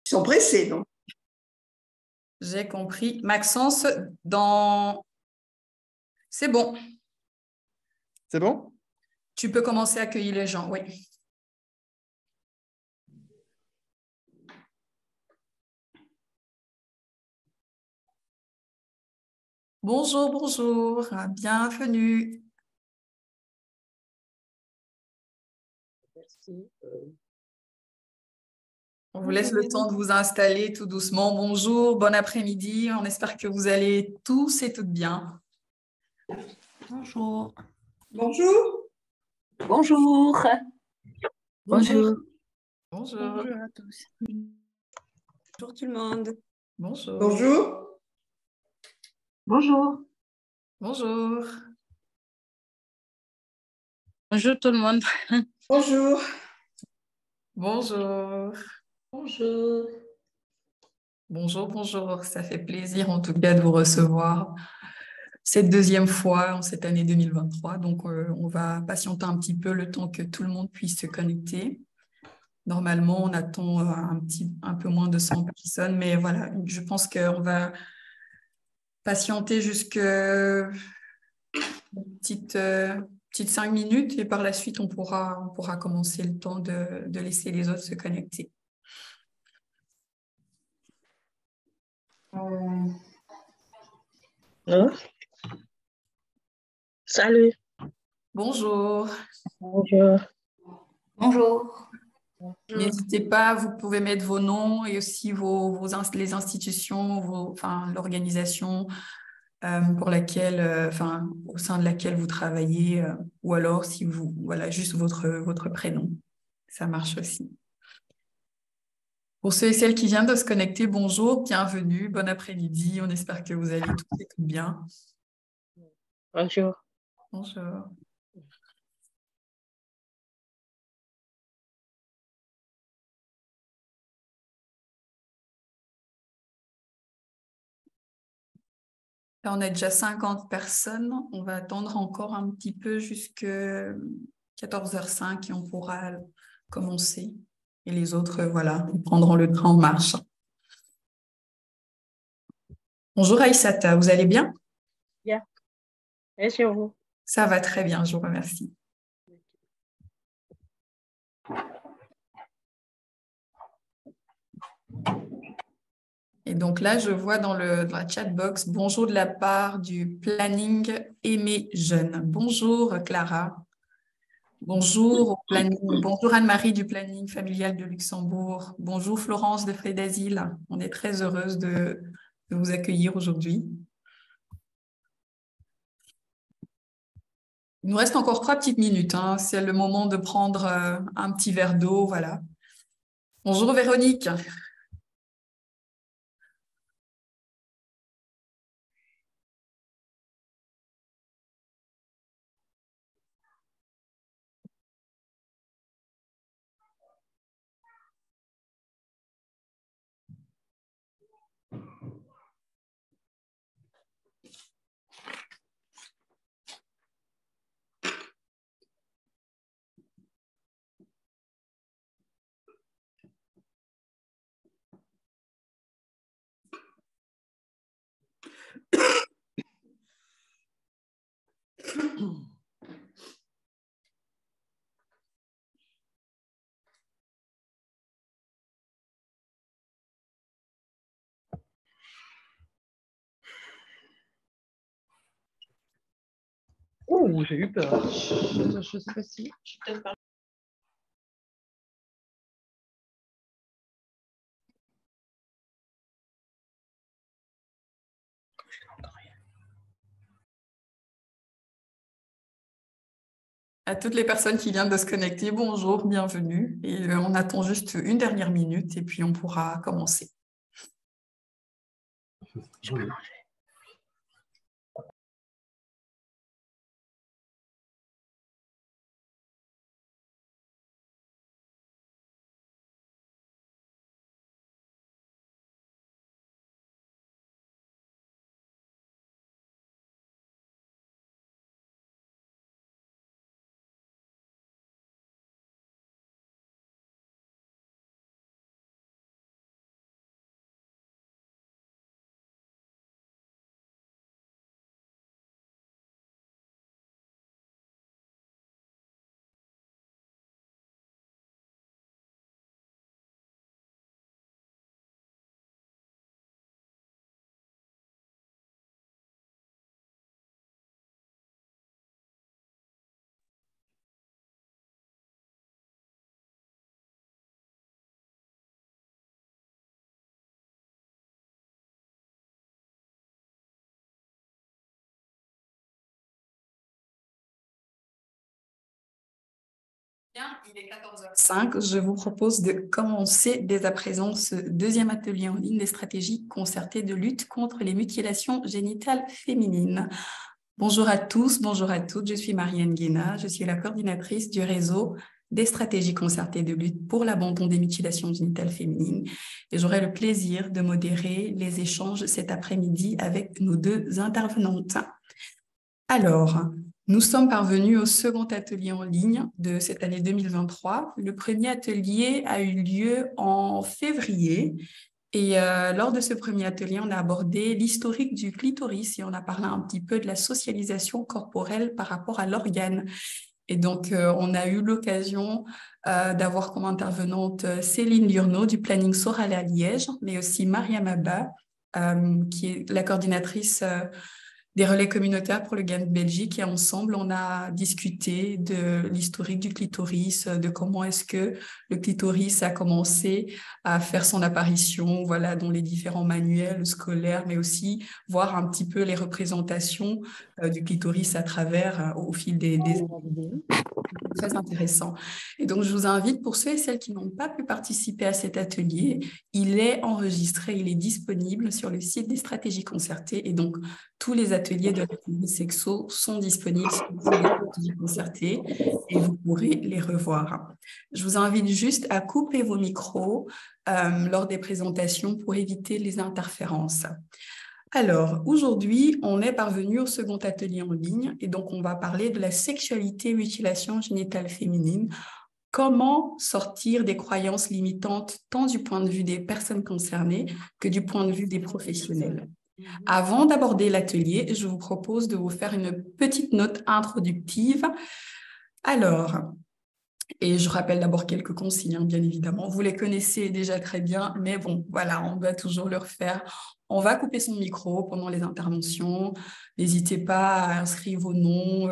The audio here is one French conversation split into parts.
Ils sont pressés, donc. J'ai compris. Maxence, dans... C'est bon. C'est bon? Tu peux commencer à accueillir les gens, oui. Bonjour, bonjour. Bienvenue. Merci. On vous laisse le temps de vous installer tout doucement. Bonjour, bon après-midi. On espère que vous allez tous et toutes bien. Bonjour. Bonjour. Bonjour. Bonjour. Bonjour. Bonjour à tous. Bonjour tout le monde. Bonjour. Bonjour. Bonjour. Bonjour. Bonjour tout le monde. Bonjour. Bonjour. Bonjour. Bonjour, bonjour. Ça fait plaisir en tout cas de vous recevoir cette deuxième fois en cette année 2023. Donc, on va patienter un petit peu le temps que tout le monde puisse se connecter. Normalement, on attend un peu moins de 100 personnes, mais voilà, je pense qu'on va patienter jusque petite 5 minutes et par la suite, on pourra commencer le temps de laisser les autres se connecter. Salut. Bonjour. Bonjour. Bonjour. N'hésitez pas, vous pouvez mettre vos noms et aussi les institutions, enfin, l'organisation pour laquelle, enfin, au sein de laquelle vous travaillez, ou alors si vous, voilà, juste votre prénom. Ça marche aussi. Pour ceux et celles qui viennent de se connecter, bonjour, bienvenue, bon après-midi. On espère que vous allez tous et toutes bien. Bonjour. Bonjour. Là, on a déjà 50 personnes. On va attendre encore un petit peu jusqu'à 14h05 et on pourra commencer. Et les autres, voilà, ils prendront le train en marche. Bonjour Aïssata, vous allez bien? Bien. Et sur vous? Ça va très bien, je vous remercie. Et donc là, je vois dans la chat box, bonjour de la part du planning Aimé Jeune. Bonjour Clara. Bonjour au planning. Bonjour Anne-Marie du planning familial de Luxembourg. Bonjour Florence de Frais d'Asile. On est très heureuse de vous accueillir aujourd'hui. Il nous reste encore 3 petites minutes, hein. C'est le moment de prendre un petit verre d'eau, voilà. Bonjour Véronique. Oh, j'ai eu peur. Je sais pas si. À toutes les personnes qui viennent de se connecter, bonjour, bienvenue. Et on attend juste une dernière minute et puis on pourra commencer. Bien, il est 14h05. Je vous propose de commencer dès à présent ce deuxième atelier en ligne des stratégies concertées de lutte contre les mutilations génitales féminines. Bonjour à tous, bonjour à toutes. Je suis Marianne Guéna, je suis la coordinatrice du réseau des stratégies concertées de lutte pour l'abandon des mutilations génitales féminines. Et j'aurai le plaisir de modérer les échanges cet après-midi avec nos deux intervenantes. Alors, nous sommes parvenus au second atelier en ligne de cette année 2023. Le premier atelier a eu lieu en février. Et lors de ce premier atelier, on a abordé l'historique du clitoris et on a parlé un petit peu de la socialisation corporelle par rapport à l'organe. Et donc, on a eu l'occasion d'avoir comme intervenante Céline Lurneau du planning Soral à Liège, mais aussi Mariam Abba, qui est la coordinatrice des relais communautaires pour le GAN Belgique. Et ensemble, on a discuté de l'historique du clitoris, de comment est-ce que le clitoris a commencé à faire son apparition, voilà, dans les différents manuels scolaires, mais aussi voir un petit peu les représentations du clitoris à travers, au fil des années. Très intéressant. Et donc, je vous invite, pour ceux et celles qui n'ont pas pu participer à cet atelier, il est enregistré, il est disponible sur le site des stratégies concertées. Et donc, tous les ateliers de l'atelier sexo sont disponibles sur le site des stratégies concertées et vous pourrez les revoir. Je vous invite juste à couper vos micros lors des présentations pour éviter les interférences. Alors, aujourd'hui, on est parvenu au second atelier en ligne et donc on va parler de la sexualité et mutilation génitale féminine. Comment sortir des croyances limitantes tant du point de vue des personnes concernées que du point de vue des professionnels. Avant d'aborder l'atelier, je vous propose de vous faire une petite note introductive. Alors, et je rappelle d'abord quelques consignes, bien évidemment. Vous les connaissez déjà très bien, mais bon, voilà, on doit toujours le refaire. On va couper son micro pendant les interventions. N'hésitez pas à inscrire vos noms,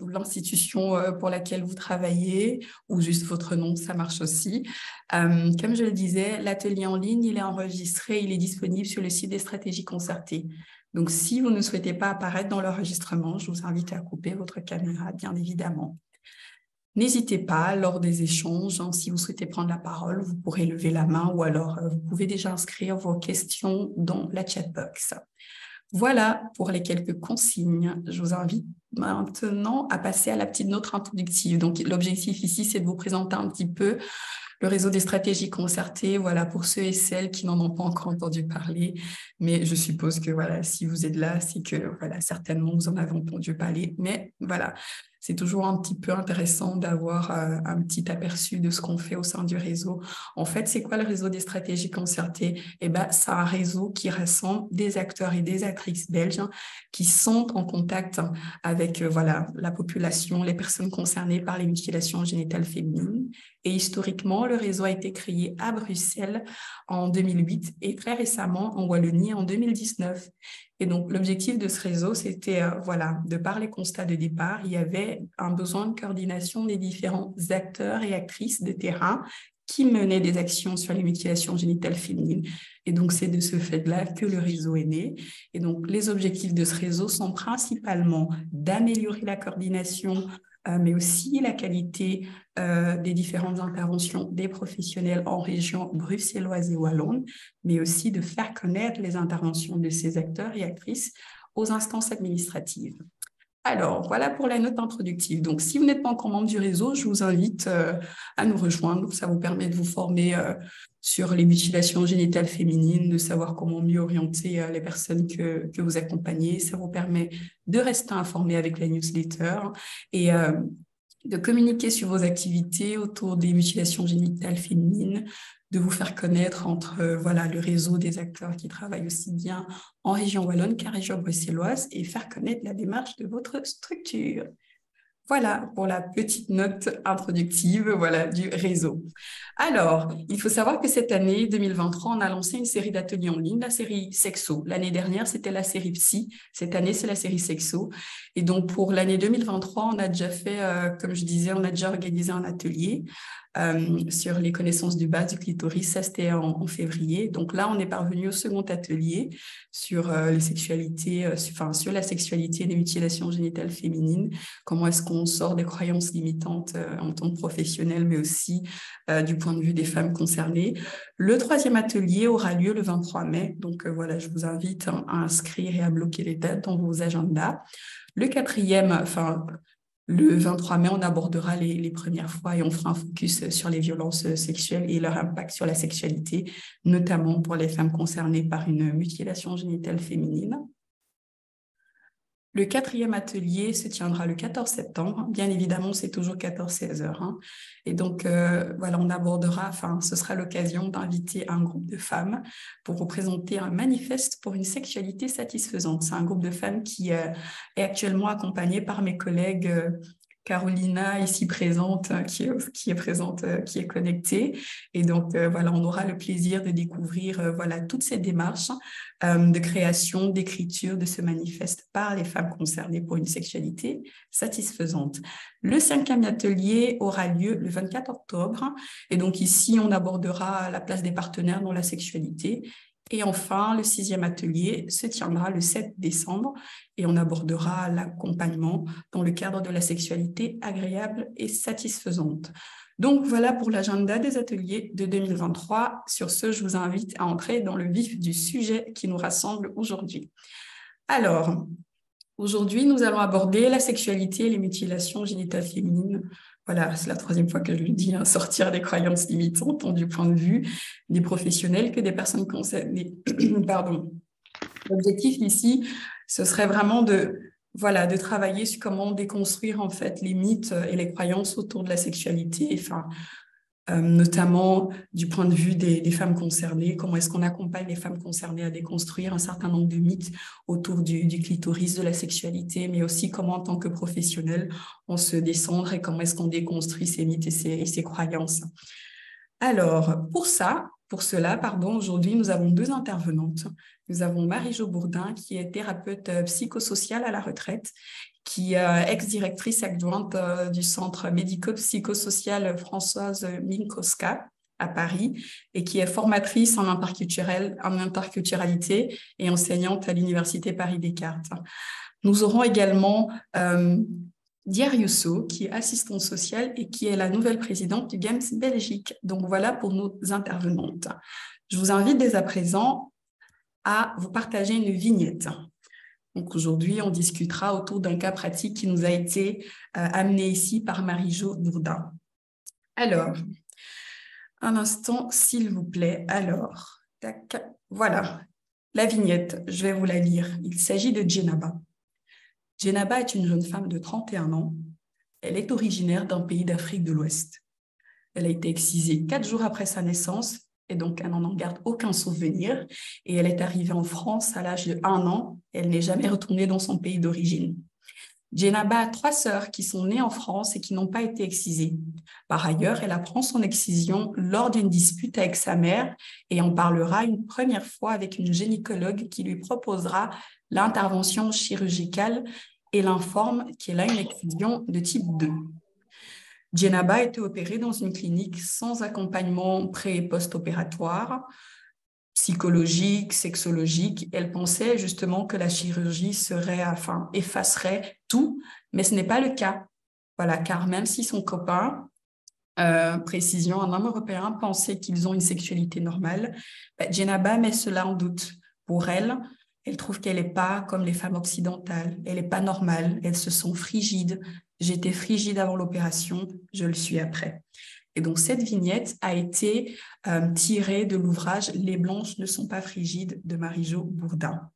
l'institution pour laquelle vous travaillez, ou juste votre nom, ça marche aussi. Comme je le disais, l'atelier en ligne, il est enregistré, il est disponible sur le site des stratégies concertées. Donc, si vous ne souhaitez pas apparaître dans l'enregistrement, je vous invite à couper votre caméra, bien évidemment. N'hésitez pas, lors des échanges, si vous souhaitez prendre la parole, vous pourrez lever la main ou alors vous pouvez déjà inscrire vos questions dans la chatbox. Voilà pour les quelques consignes. Je vous invite maintenant à passer à la petite note introductive. Donc, l'objectif ici, c'est de vous présenter un petit peu le réseau des stratégies concertées, voilà, pour ceux et celles qui n'en ont pas encore entendu parler. Mais je suppose que, voilà, si vous êtes là, c'est que, voilà, certainement, vous en avez entendu parler. Mais voilà, c'est toujours un petit peu intéressant d'avoir un petit aperçu de ce qu'on fait au sein du réseau. En fait, c'est quoi le réseau des stratégies concertées? Eh ben, c'est un réseau qui rassemble des acteurs et des actrices belges qui sont en contact avec voilà, la population, les personnes concernées par les mutilations génitales féminines. Et historiquement, le réseau a été créé à Bruxelles en 2008 et très récemment en Wallonie en 2019. Et donc, l'objectif de ce réseau, c'était, voilà, de par les constats de départ, il y avait un besoin de coordination des différents acteurs et actrices de terrain qui menaient des actions sur les mutilations génitales féminines. Et donc, c'est de ce fait-là que le réseau est né. Et donc, les objectifs de ce réseau sont principalement d'améliorer la coordination, mais aussi la qualité des différentes interventions des professionnels en région bruxelloise et wallonne, mais aussi de faire connaître les interventions de ces acteurs et actrices aux instances administratives. Alors, voilà pour la note introductive. Donc, si vous n'êtes pas encore membre du réseau, je vous invite à nous rejoindre. Ça vous permet de vous former sur les mutilations génitales féminines, de savoir comment mieux orienter les personnes que vous accompagnez. Ça vous permet de rester informé avec la newsletter et de communiquer sur vos activités autour des mutilations génitales féminines, de vous faire connaître entre voilà, le réseau des acteurs qui travaillent aussi bien en région wallonne qu'en région bruxelloise et faire connaître la démarche de votre structure. Voilà pour la petite note introductive, voilà, du réseau. Alors, il faut savoir que cette année 2023, on a lancé une série d'ateliers en ligne, la série Sexo. L'année dernière, c'était la série Psy. Cette année, c'est la série Sexo. Et donc, pour l'année 2023, on a déjà fait, comme je disais, on a déjà organisé un atelier sur les connaissances de base du clitoris. Ça, c'était en février. Donc là, on est parvenu au second atelier sur les sexualités, sur la sexualité et les mutilations génitales féminines. Comment est-ce qu'on sort des croyances limitantes en tant que professionnel, mais aussi du point de vue des femmes concernées. Le troisième atelier aura lieu le 23 mai. Donc voilà, je vous invite à inscrire et à bloquer les dates dans vos agendas. Le quatrième, le 23 mai, on abordera les premières fois et on fera un focus sur les violences sexuelles et leur impact sur la sexualité, notamment pour les femmes concernées par une mutilation génitale féminine. Le quatrième atelier se tiendra le 14 septembre. Bien évidemment, c'est toujours 14-16 heures. Hein. Et donc, voilà, on abordera, ce sera l'occasion d'inviter un groupe de femmes pour vous présenter un manifeste pour une sexualité satisfaisante. C'est un groupe de femmes qui est actuellement accompagné par mes collègues Carolina, ici présente, qui est présente, qui est connectée. Et donc, voilà, on aura le plaisir de découvrir toutes ces démarches de création, d'écriture de ce manifeste par les femmes concernées pour une sexualité satisfaisante. Le cinquième atelier aura lieu le 24 octobre. Et donc, ici, on abordera la place des partenaires dans la sexualité. Et enfin, le sixième atelier se tiendra le 7 décembre et on abordera l'accompagnement dans le cadre de la sexualité agréable et satisfaisante. Donc, voilà pour l'agenda des ateliers de 2023. Sur ce, je vous invite à entrer dans le vif du sujet qui nous rassemble aujourd'hui. Alors, aujourd'hui, nous allons aborder la sexualité et les mutilations génitales féminines. Voilà, c'est la troisième fois que je le dis, hein, sortir des croyances limitantes, tant du point de vue des professionnels que des personnes concernées. Pardon. L'objectif ici, ce serait vraiment de travailler sur comment déconstruire en fait les mythes et les croyances autour de la sexualité, notamment du point de vue des femmes concernées, comment est-ce qu'on accompagne les femmes concernées à déconstruire un certain nombre de mythes autour du clitoris, de la sexualité, mais aussi comment en tant que professionnel on se décentre et comment est-ce qu'on déconstruit ces mythes et ces croyances. Alors, pour cela, aujourd'hui, nous avons deux intervenantes. Nous avons Marie-Jo Bourdin, qui est thérapeute psychosociale à la retraite, qui est ex-directrice adjointe du centre médico-psychosocial Françoise Minkowska à Paris et qui est formatrice en interculturalité et enseignante à l'Université Paris-Descartes. Nous aurons également Diar Yousso, qui est assistante sociale et qui est la nouvelle présidente du GAMS Belgique. Donc voilà pour nos intervenantes. Je vous invite dès à présent à vous partager une vignette. Donc aujourd'hui, on discutera autour d'un cas pratique qui nous a été amené ici par Marie-Jo Bourdin. Alors, un instant, s'il vous plaît. Alors, tac, voilà, la vignette, je vais vous la lire. Il s'agit de Djenaba. Djenaba est une jeune femme de 31 ans. Elle est originaire d'un pays d'Afrique de l'Ouest. Elle a été excisée 4 jours après sa naissance et donc elle n'en garde aucun souvenir. Et elle est arrivée en France à l'âge de 1 an. Elle n'est jamais retournée dans son pays d'origine. Djenaba a 3 sœurs qui sont nées en France et qui n'ont pas été excisées. Par ailleurs, elle apprend son excision lors d'une dispute avec sa mère et en parlera une première fois avec une gynécologue qui lui proposera l'intervention chirurgicale et l'informe qu'elle a une excision de type 2. Djenaba a été opérée dans une clinique sans accompagnement pré- et post-opératoire, psychologique, sexologique. Elle pensait justement que la chirurgie effacerait tout, mais ce n'est pas le cas. Voilà, car même si son copain, précision, un homme européen, pensait qu'ils ont une sexualité normale, Djenaba met cela en doute. Pour elle, elle trouve qu'elle n'est pas comme les femmes occidentales, elle n'est pas normale, elles se sont frigides. J'étais frigide avant l'opération, je le suis après. Et donc, cette vignette a été tirée de l'ouvrage « Les blanches ne sont pas frigides » de Marie-Jo Bourdin.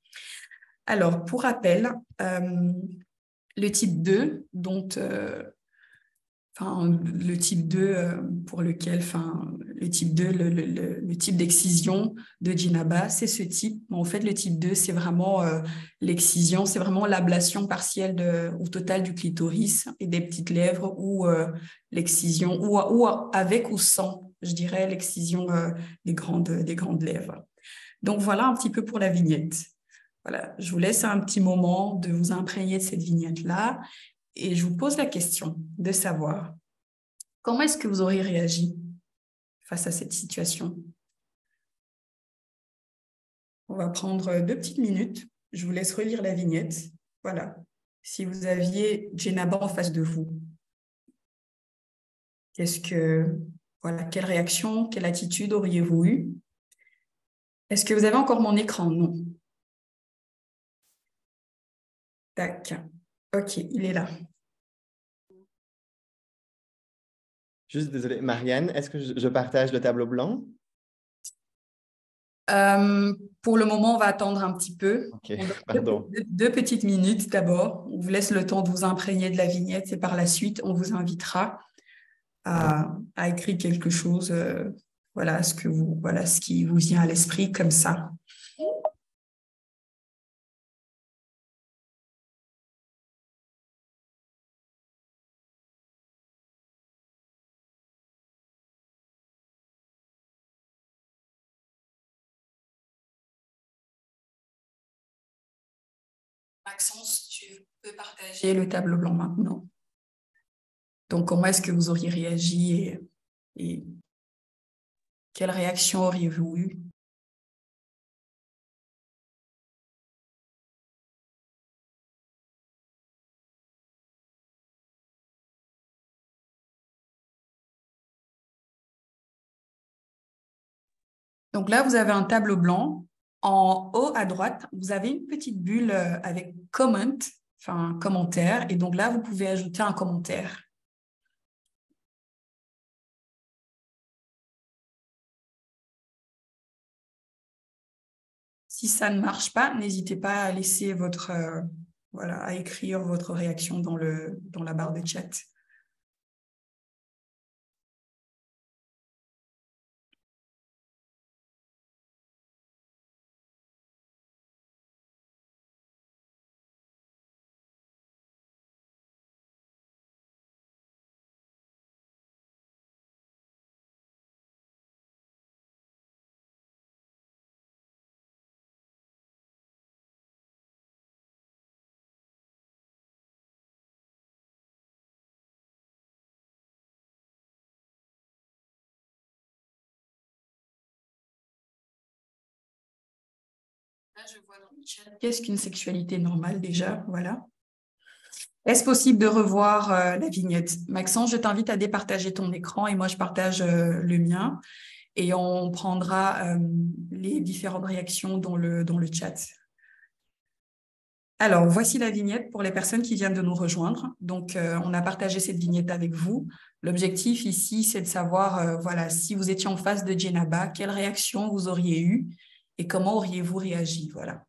Alors, pour rappel, le type 2, le type 2 pour lequel, le type 2, le type d'excision de Djenaba, c'est ce type. En fait, le type 2, c'est vraiment l'excision, c'est vraiment l'ablation partielle ou totale du clitoris et des petites lèvres ou l'excision, ou avec ou sans, je dirais, l'excision des grandes lèvres. Donc, voilà un petit peu pour la vignette. Voilà, je vous laisse un petit moment de vous imprégner de cette vignette-là. Et je vous pose la question de savoir Comment est-ce que vous auriez réagi face à cette situation? On va prendre 2 petites minutes. Je vous laisse relire la vignette. Voilà. Si vous aviez Djenaba en face de vous, quelle réaction, quelle attitude auriez-vous eu? Est-ce que vous avez encore mon écran? Non. Tac. OK, il est là. Juste désolé, Marianne, est-ce que je partage le tableau blanc? Pour le moment, on va attendre un petit peu. OK, pardon. 2 petites minutes d'abord. On vous laisse le temps de vous imprégner de la vignette et par la suite, on vous invitera à écrire quelque chose, ce qui vous vient à l'esprit comme ça. Maxence, tu peux partager le tableau blanc maintenant. Donc, comment est-ce que vous auriez réagi et quelle réaction auriez-vous eu? Donc là, vous avez un tableau blanc. En haut à droite, vous avez une petite bulle avec comment, enfin commentaire. Et donc là, vous pouvez ajouter un commentaire. Si ça ne marche pas, n'hésitez pas à laisser à écrire votre réaction dans la barre de chat. Là, je vois dans le chat. Qu'est-ce qu'une sexualité normale déjà? Voilà. Est-ce possible de revoir la vignette? Maxence, je t'invite à départager ton écran et moi, je partage le mien et on prendra les différentes réactions dans le chat. Alors, voici la vignette pour les personnes qui viennent de nous rejoindre. Donc, on a partagé cette vignette avec vous. L'objectif ici, c'est de savoir, si vous étiez en face de Djenaba, quelle réaction vous auriez eue et comment auriez-vous réagi, voilà.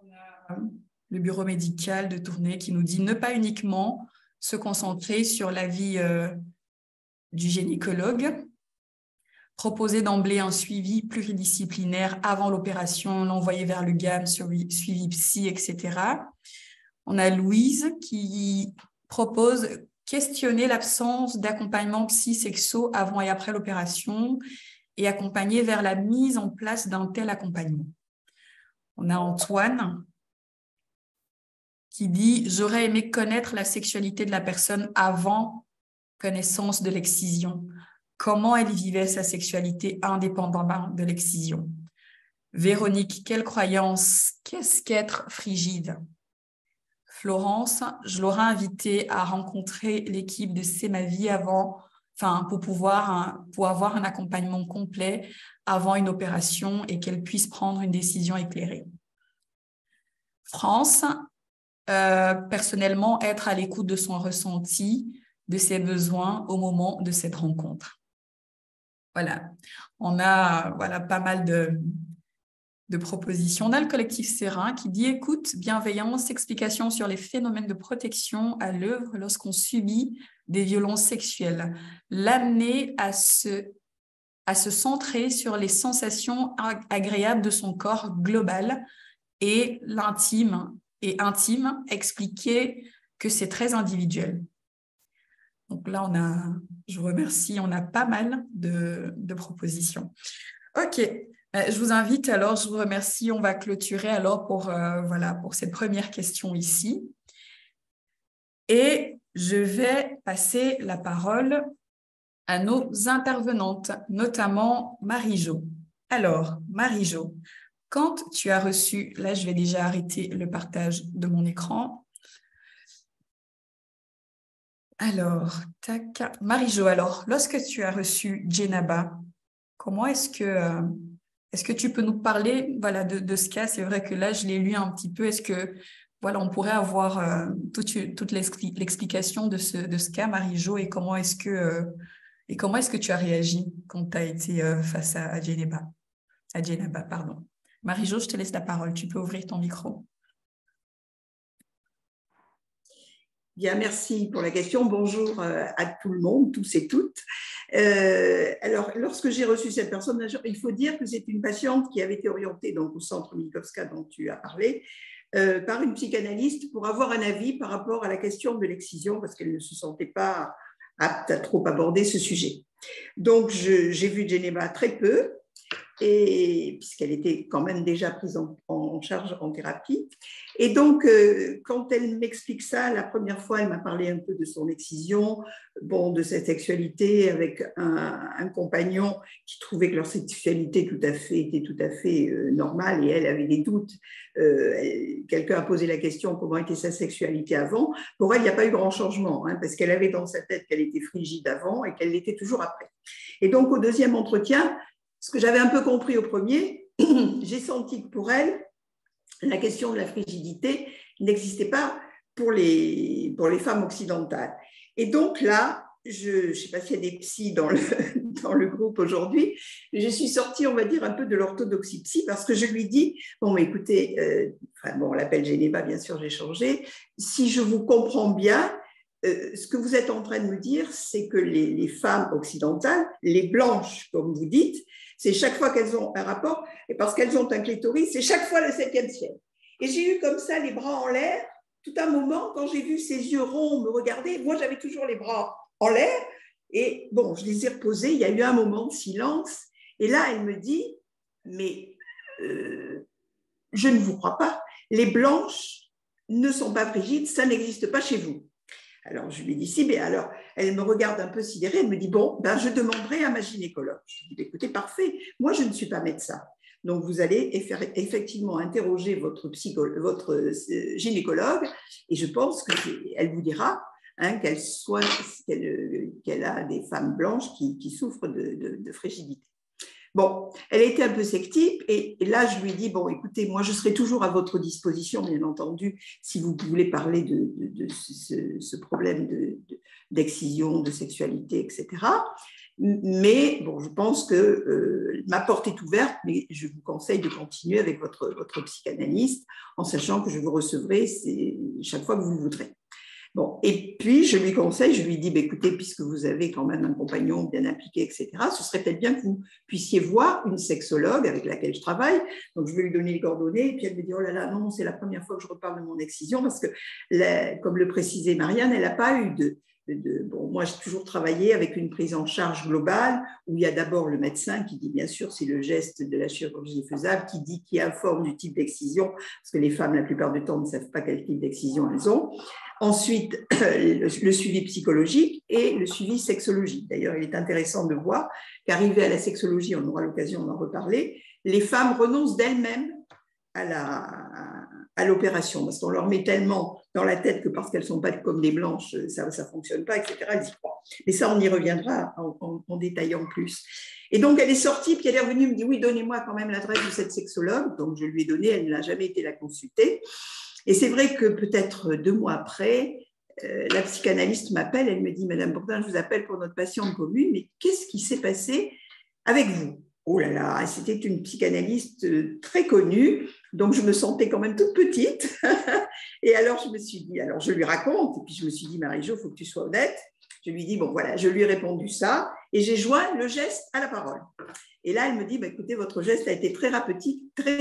On a le bureau médical de Tournai qui nous dit ne pas uniquement se concentrer sur l'avis du gynécologue, proposer d'emblée un suivi pluridisciplinaire avant l'opération, l'envoyer vers le GAM, suivi psy, etc. On a Louise qui propose questionner l'absence d'accompagnement psy-sexo avant et après l'opération et accompagner vers la mise en place d'un tel accompagnement. On a Antoine qui dit « J'aurais aimé connaître la sexualité de la personne avant connaissance de l'excision. Comment elle vivait sa sexualité indépendamment de l'excision. » Véronique, quelle croyance? Qu'est-ce qu'être frigide? Florence, je l'aurais invitée à rencontrer l'équipe de C'est ma vie pour avoir un accompagnement complet avant une opération et qu'elle puisse prendre une décision éclairée. France, personnellement, être à l'écoute de son ressenti, de ses besoins au moment de cette rencontre. Voilà, on a pas mal de propositions. On a le collectif Serein qui dit « Écoute, bienveillance, explication sur les phénomènes de protection à l'œuvre lorsqu'on subit des violences sexuelles. L'amener à à se centrer sur les sensations agréables de son corps global et l'intime et intime, expliquer que c'est très individuel. Donc là, je vous remercie, on a pas mal de propositions. OK, je vous invite alors, je vous remercie, on va clôturer alors pour cette première question ici. Et je vais passer la parole à nos intervenantes, notamment Marie-Jo. Alors, Marie-Jo, quand tu as reçu, là je vais déjà arrêter le partage de mon écran. Alors, tac. Marie-Jo, alors, lorsque tu as reçu Djenaba, comment est-ce que tu peux nous parler de ce cas? C'est vrai que là, je l'ai lu un petit peu. Est-ce que on pourrait avoir toute l'explication de ce cas, Marie-Jo, et comment est-ce que tu as réagi quand tu as été face à Djenaba, pardon. Marie-Jo, je te laisse la parole. Tu peux ouvrir ton micro. Bien, merci pour la question. Bonjour à tout le monde, tous et toutes. Alors, lorsque j'ai reçu cette personne, il faut dire que c'est une patiente qui avait été orientée donc, au centre Minkowska dont tu as parlé, par une psychanalyste pour avoir un avis par rapport à la question de l'excision parce qu'elle ne se sentait pas apte à trop aborder ce sujet. Donc, j'ai vu Djenaba très peu, et puisqu'elle était quand même déjà prise en charge en thérapie. Et donc, quand elle m'explique ça, la première fois, elle m'a parlé un peu de son excision, de sa sexualité avec un compagnon qui trouvait que leur sexualité était tout à fait normale, et elle avait des doutes. Quelqu'un a posé la question comment était sa sexualité avant. Pour elle, il n'y a pas eu grand changement, parce qu'elle avait dans sa tête qu'elle était frigide avant et qu'elle l'était toujours après. Et donc, au deuxième entretien, ce que j'avais un peu compris au premier, j'ai senti que pour elle, la question de la frigidité n'existait pas pour les femmes occidentales. Et donc là, je ne sais pas s'il y a des psys dans le groupe aujourd'hui, mais je suis sortie, on va dire, un peu de l'orthodoxie psy parce que je lui dis, bon, écoutez, on l'appelle Djenaba, bien sûr, j'ai changé. Si je vous comprends bien, ce que vous êtes en train de me dire, c'est que les femmes occidentales, les blanches, comme vous dites, c'est chaque fois qu'elles ont un rapport, et parce qu'elles ont un clitoris, c'est chaque fois le 7e ciel. Et j'ai eu comme ça les bras en l'air, tout un moment, quand j'ai vu ses yeux ronds me regarder, moi j'avais toujours les bras en l'air, et bon, je les ai reposés, il y a eu un moment de silence, et là elle me dit, mais je ne vous crois pas, les blanches ne sont pas frigides, ça n'existe pas chez vous. Alors, je lui ai dit, si, mais alors, elle me regarde un peu sidérée, elle me dit, bon, je demanderai à ma gynécologue. Je lui ai dit, écoutez, parfait, moi, je ne suis pas médecin. Donc, vous allez effectivement interroger votre gynécologue, et je pense qu'elle vous dira qu'elle a des femmes blanches qui souffrent de frigidité. Bon, elle a été un peu sceptique et là, je lui ai dit, bon, écoutez, moi, je serai toujours à votre disposition, bien entendu, si vous voulez parler de ce problème d'excision, de sexualité, etc. Mais bon, je pense que ma porte est ouverte, mais je vous conseille de continuer avec votre psychanalyste en sachant que je vous recevrai chaque fois que vous le voudrez. Bon, et puis, je lui conseille, je lui dis, écoutez, puisque vous avez quand même un compagnon bien impliqué, etc., ce serait peut-être bien que vous puissiez voir une sexologue avec laquelle je travaille. Donc, je vais lui donner les coordonnées, et puis elle me dit, oh là là, non, c'est la première fois que je reparle de mon excision, parce que, comme le précisait Marianne, elle n'a pas eu bon, moi, j'ai toujours travaillé avec une prise en charge globale où il y a d'abord le médecin qui dit, bien sûr, si le geste de la chirurgie est faisable, qui informe du type d'excision, parce que les femmes, la plupart du temps, ne savent pas quel type d'excision elles ont. Ensuite, le suivi psychologique et le suivi sexologique. D'ailleurs, il est intéressant de voir qu'arrivé à la sexologie, on aura l'occasion d'en reparler, les femmes renoncent d'elles-mêmes à l'opération, parce qu'on leur met tellement dans la tête que parce qu'elles ne sont pas comme des blanches, ça ne fonctionne pas, etc. Elles y croient. Mais ça, on y reviendra en détaillant plus. Et donc, elle est sortie, puis elle est revenue, me dit, oui, donnez-moi quand même l'adresse de cette sexologue. Donc, je lui ai donné, elle n'a jamais été la consulter. Et c'est vrai que peut-être 2 mois après, la psychanalyste m'appelle, elle me dit, Madame Bourdin, je vous appelle pour notre patiente commune, mais qu'est-ce qui s'est passé avec vous? Oh là là, c'était une psychanalyste très connue, donc je me sentais quand même toute petite. Et alors, je me suis dit, alors je lui raconte, et puis je me suis dit, Marie-Jo, il faut que tu sois honnête. Je lui dis, bon voilà, je lui ai répondu ça, et j'ai joint le geste à la parole. Et là, elle me dit, bah, écoutez, votre geste a été très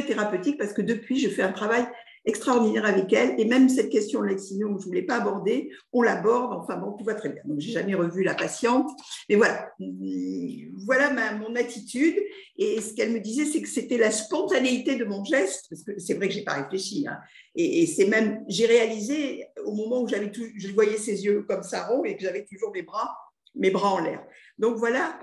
thérapeutique parce que depuis, je fais un travail extraordinaire avec elle. Et même cette question de l'excision que je ne voulais pas aborder, on l'aborde. Enfin bon, tout va très bien. Donc, je n'ai jamais revu la patiente. Mais voilà, mon attitude. Et ce qu'elle me disait, c'est que c'était la spontanéité de mon geste, parce que c'est vrai que je n'ai pas réfléchi. Hein. Et c'est même, j'ai réalisé au moment où je voyais ses yeux comme ça ronds et que j'avais toujours mes bras en l'air. Donc voilà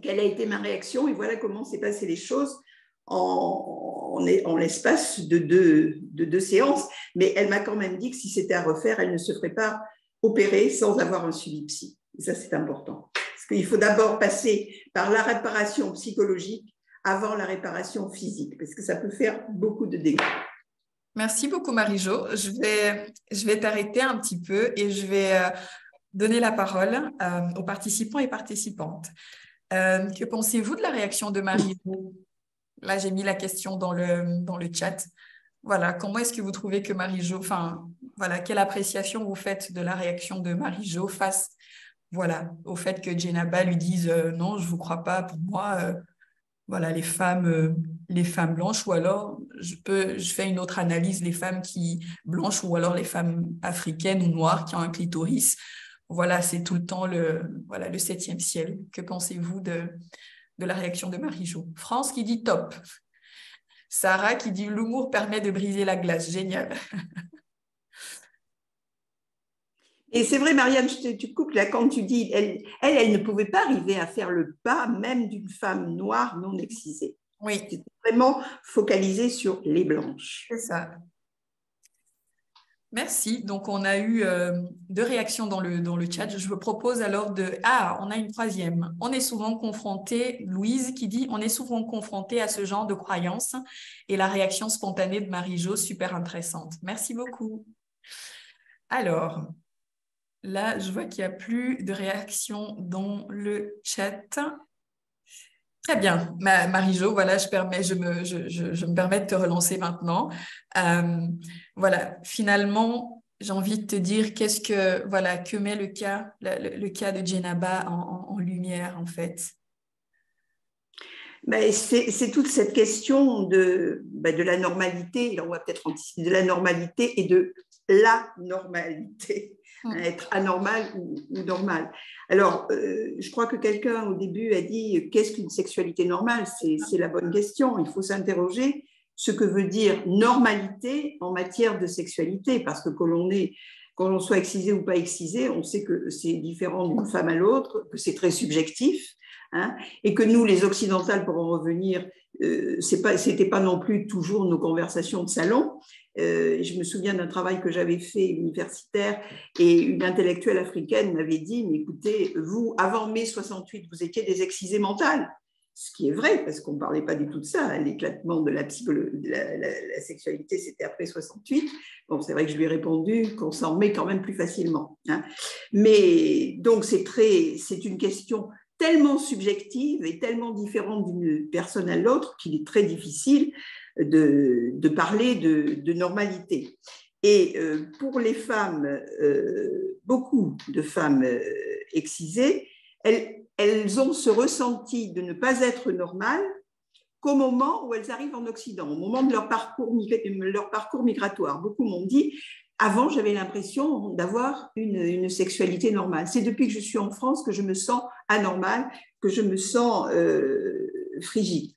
quelle a été ma réaction et voilà comment s'est passé les choses en l'espace de deux séances. Mais elle m'a quand même dit que si c'était à refaire, elle ne se ferait pas opérer sans avoir un suivi psy. Et ça, c'est important. Parce qu'il faut d'abord passer par la réparation psychologique avant la réparation physique, parce que ça peut faire beaucoup de dégâts. Merci beaucoup, Marie-Jo. Je vais t'arrêter un petit peu et je vais donner la parole aux participants et participantes. Que pensez-vous de la réaction de Marie-Jo? Là, j'ai mis la question dans le chat. Voilà, comment est-ce que vous trouvez que Marie-Jo, enfin, voilà, quelle appréciation vous faites de la réaction de Marie-Jo face, voilà, au fait que Djenaba lui dise non, je ne vous crois pas, pour moi, voilà, les femmes blanches, ou alors je fais une autre analyse, les femmes blanches, ou alors les femmes africaines ou noires qui ont un clitoris. Voilà, c'est tout le temps le 7e ciel. Que pensez-vous de la réaction de Marie-Jo? France qui dit top. Sarah qui dit l'humour permet de briser la glace. Génial. Et c'est vrai, Marianne, tu coupes là quand tu dis, elle ne pouvait pas arriver à faire le pas même d'une femme noire non excisée. Oui. C'était vraiment focalisé sur les blanches. C'est ça. Merci. Donc, on a eu 2 réactions dans le chat. Je vous propose alors on a une 3e. On est souvent confronté, Louise qui dit, on est souvent confronté à ce genre de croyances et la réaction spontanée de Marie-Jo, super intéressante. Merci beaucoup. Alors, là, je vois qu'il n'y a plus de réactions dans le chat. Très bien, Marie-Jo, voilà, je me permets de te relancer maintenant. Voilà, finalement, j'ai envie de te dire que met le cas de Djenaba en lumière, en fait. Ben, c'est toute cette question de la normalité, on va peut-être anticiper, de la normalité et de la normalité. Être anormal ou normal. Alors, je crois que quelqu'un au début a dit qu'est-ce qu'une sexualité normale? C'est la bonne question. Il faut s'interroger ce que veut dire normalité en matière de sexualité, parce que quand l'on soit excisé ou pas excisé, on sait que c'est différent d'une femme à l'autre, que c'est très subjectif, hein, et que nous, les occidentales, pour en revenir, c'était pas non plus toujours nos conversations de salon. Je me souviens d'un travail que j'avais fait universitaire et une intellectuelle africaine m'avait dit, mais écoutez, vous, avant mai 68, vous étiez des excisées mentales. Ce qui est vrai, parce qu'on ne parlait pas du tout de ça. L'éclatement de la sexualité, c'était après 68. Bon, c'est vrai que je lui ai répondu qu'on s'en remet quand même plus facilement. Hein. Mais donc, c'est une question tellement subjective et tellement différente d'une personne à l'autre qu'il est très difficile de parler de normalité. Et pour les femmes, beaucoup de femmes excisées, elles ont ce ressenti de ne pas être normales qu'au moment où elles arrivent en Occident, au moment de leur parcours migratoire. Beaucoup m'ont dit, avant, j'avais l'impression d'avoir une sexualité normale. C'est depuis que je suis en France que je me sens anormale, que je me sens frigide.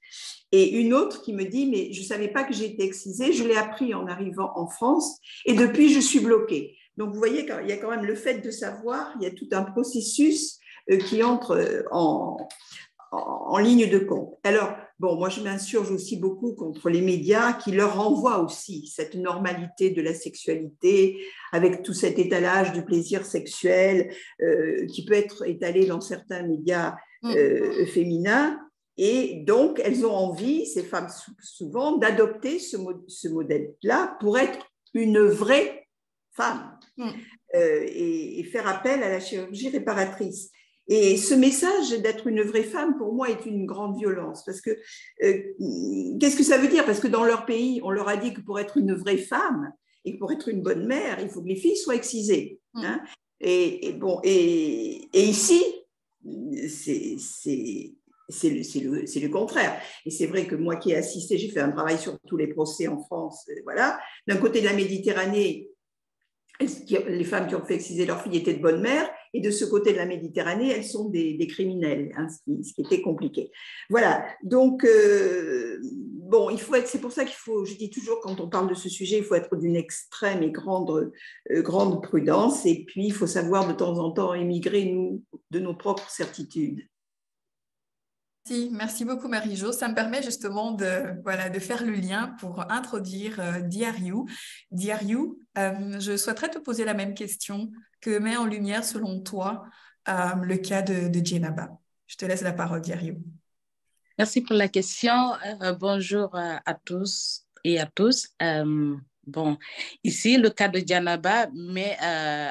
Et une autre qui me dit, mais je ne savais pas que j'étais excisée, je l'ai appris en arrivant en France, et depuis, je suis bloquée. Donc, vous voyez, il y a quand même le fait de savoir, il y a tout un processus qui entre en ligne de compte. Alors, bon, moi, je m'insurge aussi beaucoup contre les médias qui leur renvoient aussi cette normalité de la sexualité avec tout cet étalage du plaisir sexuel qui peut être étalé dans certains médias féminins. Et donc, elles ont envie, ces femmes souvent, d'adopter ce modèle-là pour être une vraie femme et faire appel à la chirurgie réparatrice. Et ce message d'être une vraie femme, pour moi, est une grande violence. Parce que, qu'est-ce que ça veut dire? Parce que dans leur pays, on leur a dit que pour être une vraie femme et pour être une bonne mère, il faut que les filles soient excisées. Hein? Et ici, c'est le contraire. Et c'est vrai que moi qui ai assisté, j'ai fait un travail sur tous les procès en France. Voilà. D'un côté de la Méditerranée, les femmes qui ont fait exciser leurs filles étaient de bonnes mères, et de ce côté de la Méditerranée, elles sont des criminels, hein, ce qui était compliqué. Voilà, donc, bon, c'est pour ça qu'il faut, je dis toujours, quand on parle de ce sujet, il faut être d'une extrême et grande prudence, et puis il faut savoir de temps en temps émigrer, nous, de nos propres certitudes. Merci beaucoup Marie-Jo. Ça me permet justement de faire le lien pour introduire Diariou. Diariou, je souhaiterais te poser la même question que met en lumière selon toi le cas de Djenaba. Je te laisse la parole, Diariou. Merci pour la question. Bonjour à tous et à tous. Bon, ici, le cas de Djenaba met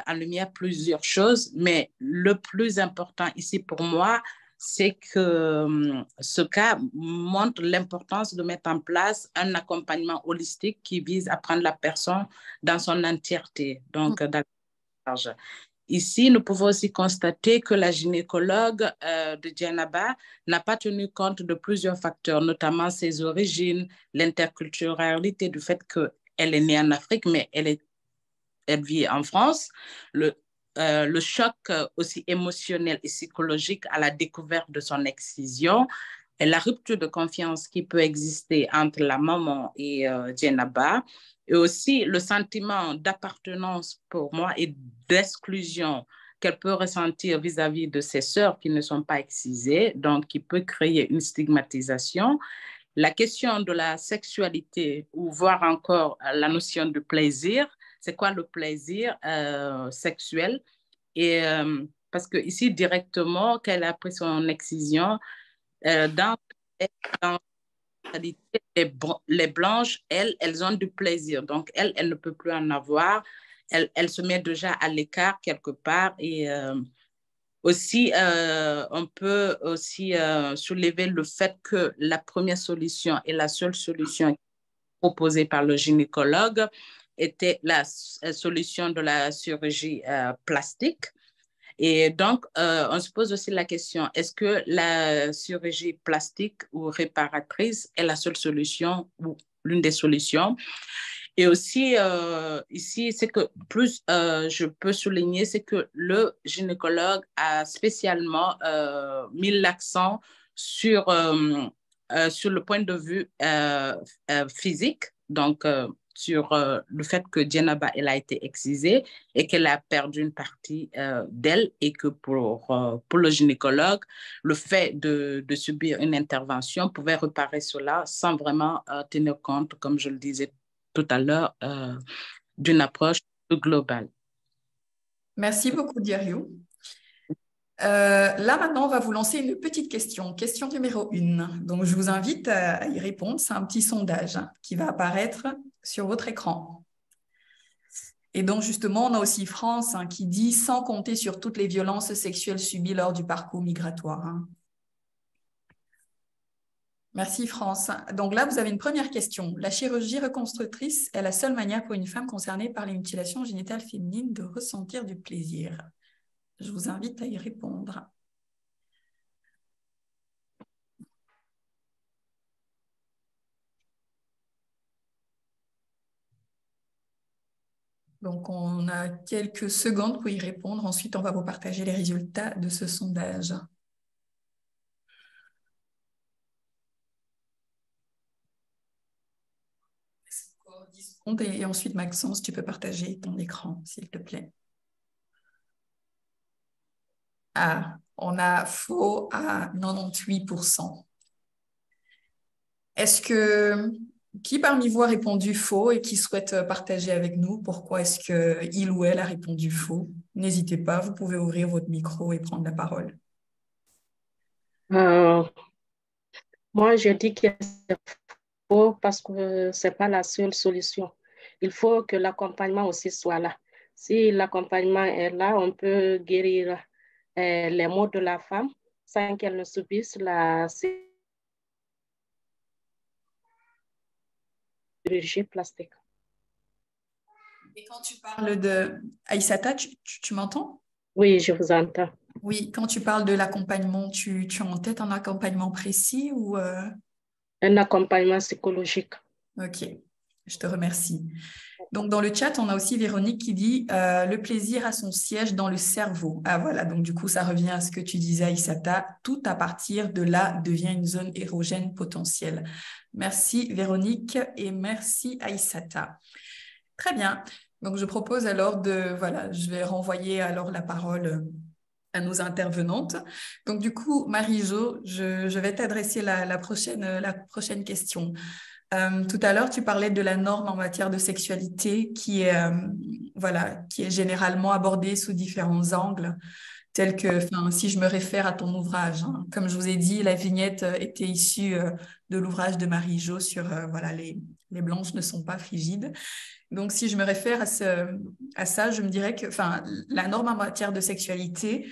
en lumière plusieurs choses, mais le plus important ici pour moi, c'est que ce cas montre l'importance de mettre en place un accompagnement holistique qui vise à prendre la personne dans son entièreté, donc dans la charge. Ici, nous pouvons aussi constater que la gynécologue de Djenaba n'a pas tenu compte de plusieurs facteurs, notamment ses origines, l'interculturalité, du fait qu'elle est née en Afrique, mais elle vit en France, le choc aussi émotionnel et psychologique à la découverte de son excision et la rupture de confiance qui peut exister entre la maman et Djenaba, et aussi le sentiment d'appartenance pour moi et d'exclusion qu'elle peut ressentir vis-à-vis de ses sœurs qui ne sont pas excisées, donc qui peut créer une stigmatisation. La question de la sexualité, ou voire encore la notion de plaisir, c'est quoi le plaisir sexuel? Et parce que ici, directement, qu'elle a pris son excision, dans les blanches, elles ont du plaisir. Donc, elle ne peut plus en avoir. Elle se met déjà à l'écart quelque part. Et aussi, on peut aussi soulever le fait que la première solution et la seule solution proposée par le gynécologue était la solution de la chirurgie plastique. Et donc, on se pose aussi la question, est-ce que la chirurgie plastique ou réparatrice est la seule solution ou l'une des solutions? Et aussi, ici, c'est que plus je peux souligner, c'est que le gynécologue a spécialement mis l'accent sur le point de vue physique, donc sur le fait que Djenaba, elle a été excisée et qu'elle a perdu une partie d'elle, et que pour le gynécologue, le fait de subir une intervention pouvait réparer cela sans vraiment tenir compte, comme je le disais tout à l'heure, d'une approche globale. Merci beaucoup, Diariou. Là, maintenant, on va vous lancer une petite question. Question numéro 1. Donc, je vous invite à y répondre. C'est un petit sondage qui va apparaître sur votre écran. Et donc, justement, on a aussi France qui dit « sans compter sur toutes les violences sexuelles subies lors du parcours migratoire ». Merci, France. Donc là, vous avez une première question. La chirurgie reconstructrice est la seule manière pour une femme concernée par les mutilations génitales féminines de ressentir du plaisir. Je vous invite à y répondre. Donc, on a quelques secondes pour y répondre. Ensuite, on va vous partager les résultats de ce sondage. Et ensuite, Maxence, tu peux partager ton écran, s'il te plaît. Ah, on a faux à 98%. Est-ce que... Qui parmi vous a répondu faux et qui souhaite partager avec nous pourquoi est-ce qu'il ou elle a répondu faux? N'hésitez pas, vous pouvez ouvrir votre micro et prendre la parole. Moi, je dis que c'est faux parce que ce n'est pas la seule solution. Il faut que l'accompagnement aussi soit là. Si l'accompagnement est là, on peut guérir les maux de la femme sans qu'elle ne subisse la chirurgie plastique. Et quand tu parles de... Aïssata, tu m'entends? Oui, je vous entends. Oui, quand tu parles de l'accompagnement, tu as en tête un accompagnement précis ou Un accompagnement psychologique. Ok, je te remercie. Donc, dans le chat, on a aussi Véronique qui dit le plaisir a son siège dans le cerveau. Ah voilà, donc du coup, ça revient à ce que tu disais, Aïssata. Tout à partir de là devient une zone érogène potentielle. Merci Véronique et merci Aïssata. Très bien. Donc, je propose alors voilà, je vais renvoyer alors la parole à nos intervenantes. Donc, du coup, Marie-Jo, je vais t'adresser la prochaine question. Tout à l'heure, tu parlais de la norme en matière de sexualité voilà, qui est généralement abordée sous différents angles, tels que, si je me réfère à ton ouvrage, hein, comme je vous ai dit, la vignette était issue de l'ouvrage de Marie-Jo sur, voilà, les blanches ne sont pas frigides. Donc, si je me réfère à ça, je me dirais que, la norme en matière de sexualité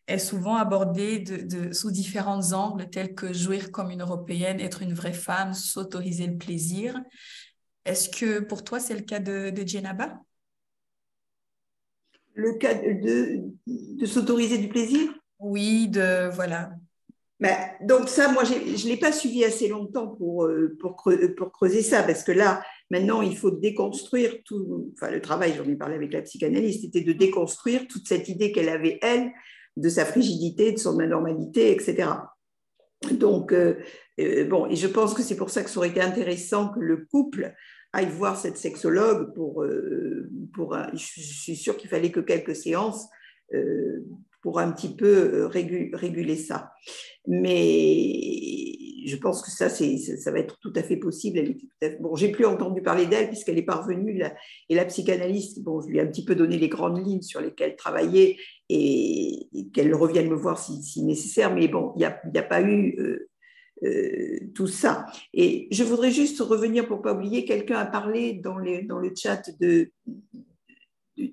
est souvent abordée sous différents angles, tels que jouir comme une Européenne, être une vraie femme, s'autoriser le plaisir. Est-ce que pour toi, c'est le cas de Djenaba? Le cas de s'autoriser du plaisir? Oui, voilà. Ben, donc ça, moi, je ne l'ai pas suivi assez longtemps pour creuser ça, parce que là, maintenant, il faut déconstruire tout. Enfin, le travail, j'en ai parlé avec la psychanalyste, c'était de déconstruire toute cette idée qu'elle avait, elle, de sa frigidité, de son anormalité, etc. Donc, bon, et je pense que c'est pour ça que ça aurait été intéressant que le couple aille voir cette sexologue je suis sûre qu'il fallait que quelques séances pour un petit peu réguler ça. Mais je pense que ça va être tout à fait possible. Bon, j'ai plus entendu parler d'elle puisqu'elle est parvenue, et la psychanalyste, bon, je lui ai un petit peu donné les grandes lignes sur lesquelles travailler et qu'elle revienne me voir si nécessaire, mais bon, il n'y a pas eu tout ça. Et je voudrais juste revenir, pour ne pas oublier, quelqu'un a parlé dans le chat de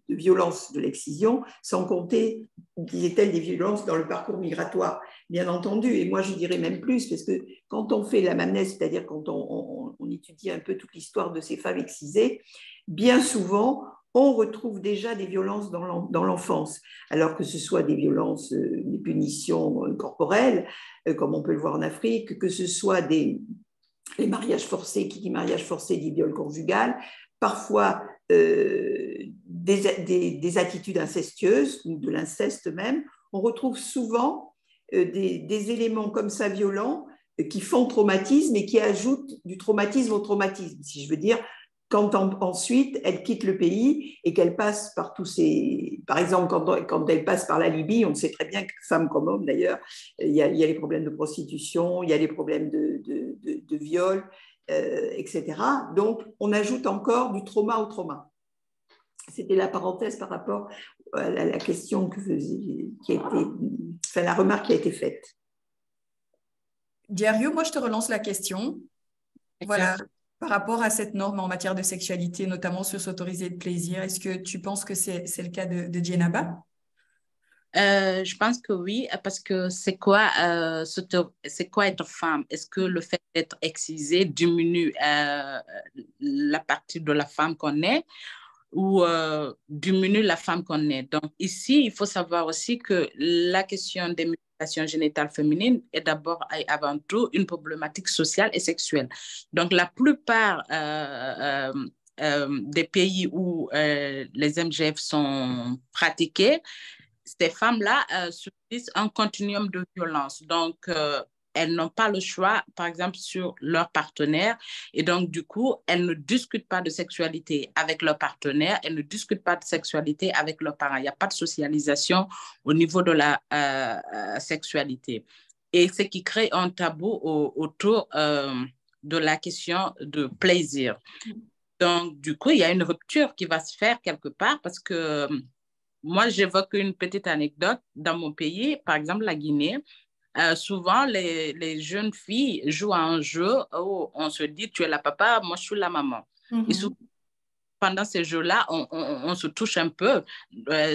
violence de l'excision, sans compter, disait-elle, des violences dans le parcours migratoire, bien entendu. Et moi, je dirais même plus, parce que quand on fait l'anamnèse, c'est-à-dire quand on étudie un peu toute l'histoire de ces femmes excisées, bien souvent, on retrouve déjà des violences dans l'enfance, alors que ce soit des violences, des punitions corporelles, comme on peut le voir en Afrique, que ce soit les mariages forcés, qui dit mariage forcé dit viol conjugal, parfois des attitudes incestueuses, ou de l'inceste même. On retrouve souvent des éléments comme ça violents qui font traumatisme et qui ajoutent du traumatisme au traumatisme, si je veux dire, quand ensuite elle quitte le pays et qu'elle passe par tous ces... Par exemple, quand elle passe par la Libye, on sait très bien que femme comme homme d'ailleurs, il y a les problèmes de prostitution, il y a les problèmes de viol, etc. Donc, on ajoute encore du trauma au trauma. C'était la parenthèse par rapport à la question la remarque qui a été faite. Diario, moi, je te relance la question. Voilà. Par rapport à cette norme en matière de sexualité, notamment sur s'autoriser le plaisir, est-ce que tu penses que c'est le cas de Djenaba? Je pense que oui, parce que c'est quoi être femme? Est-ce que le fait d'être excisée diminue la partie de la femme qu'on est ou diminue la femme qu'on est? Donc ici, il faut savoir aussi que la question des mutilations génitales féminines est d'abord et avant tout une problématique sociale et sexuelle. Donc la plupart des pays où les MGF sont pratiqués, ces femmes-là subissent un continuum de violence. Donc, elles n'ont pas le choix, par exemple, sur leur partenaire. Et donc, du coup, elles ne discutent pas de sexualité avec leur partenaire. Elles ne discutent pas de sexualité avec leurs parents. Il n'y a pas de socialisation au niveau de la sexualité. Et ce qui crée un tabou autour de la question de plaisir. Donc, du coup, il y a une rupture qui va se faire quelque part parce que moi, j'évoque une petite anecdote. Dans mon pays, par exemple, la Guinée, souvent, les jeunes filles jouent à un jeu où on se dit, tu es la papa, moi, je suis la maman. Et souvent, pendant ces jeux-là, on se touche un peu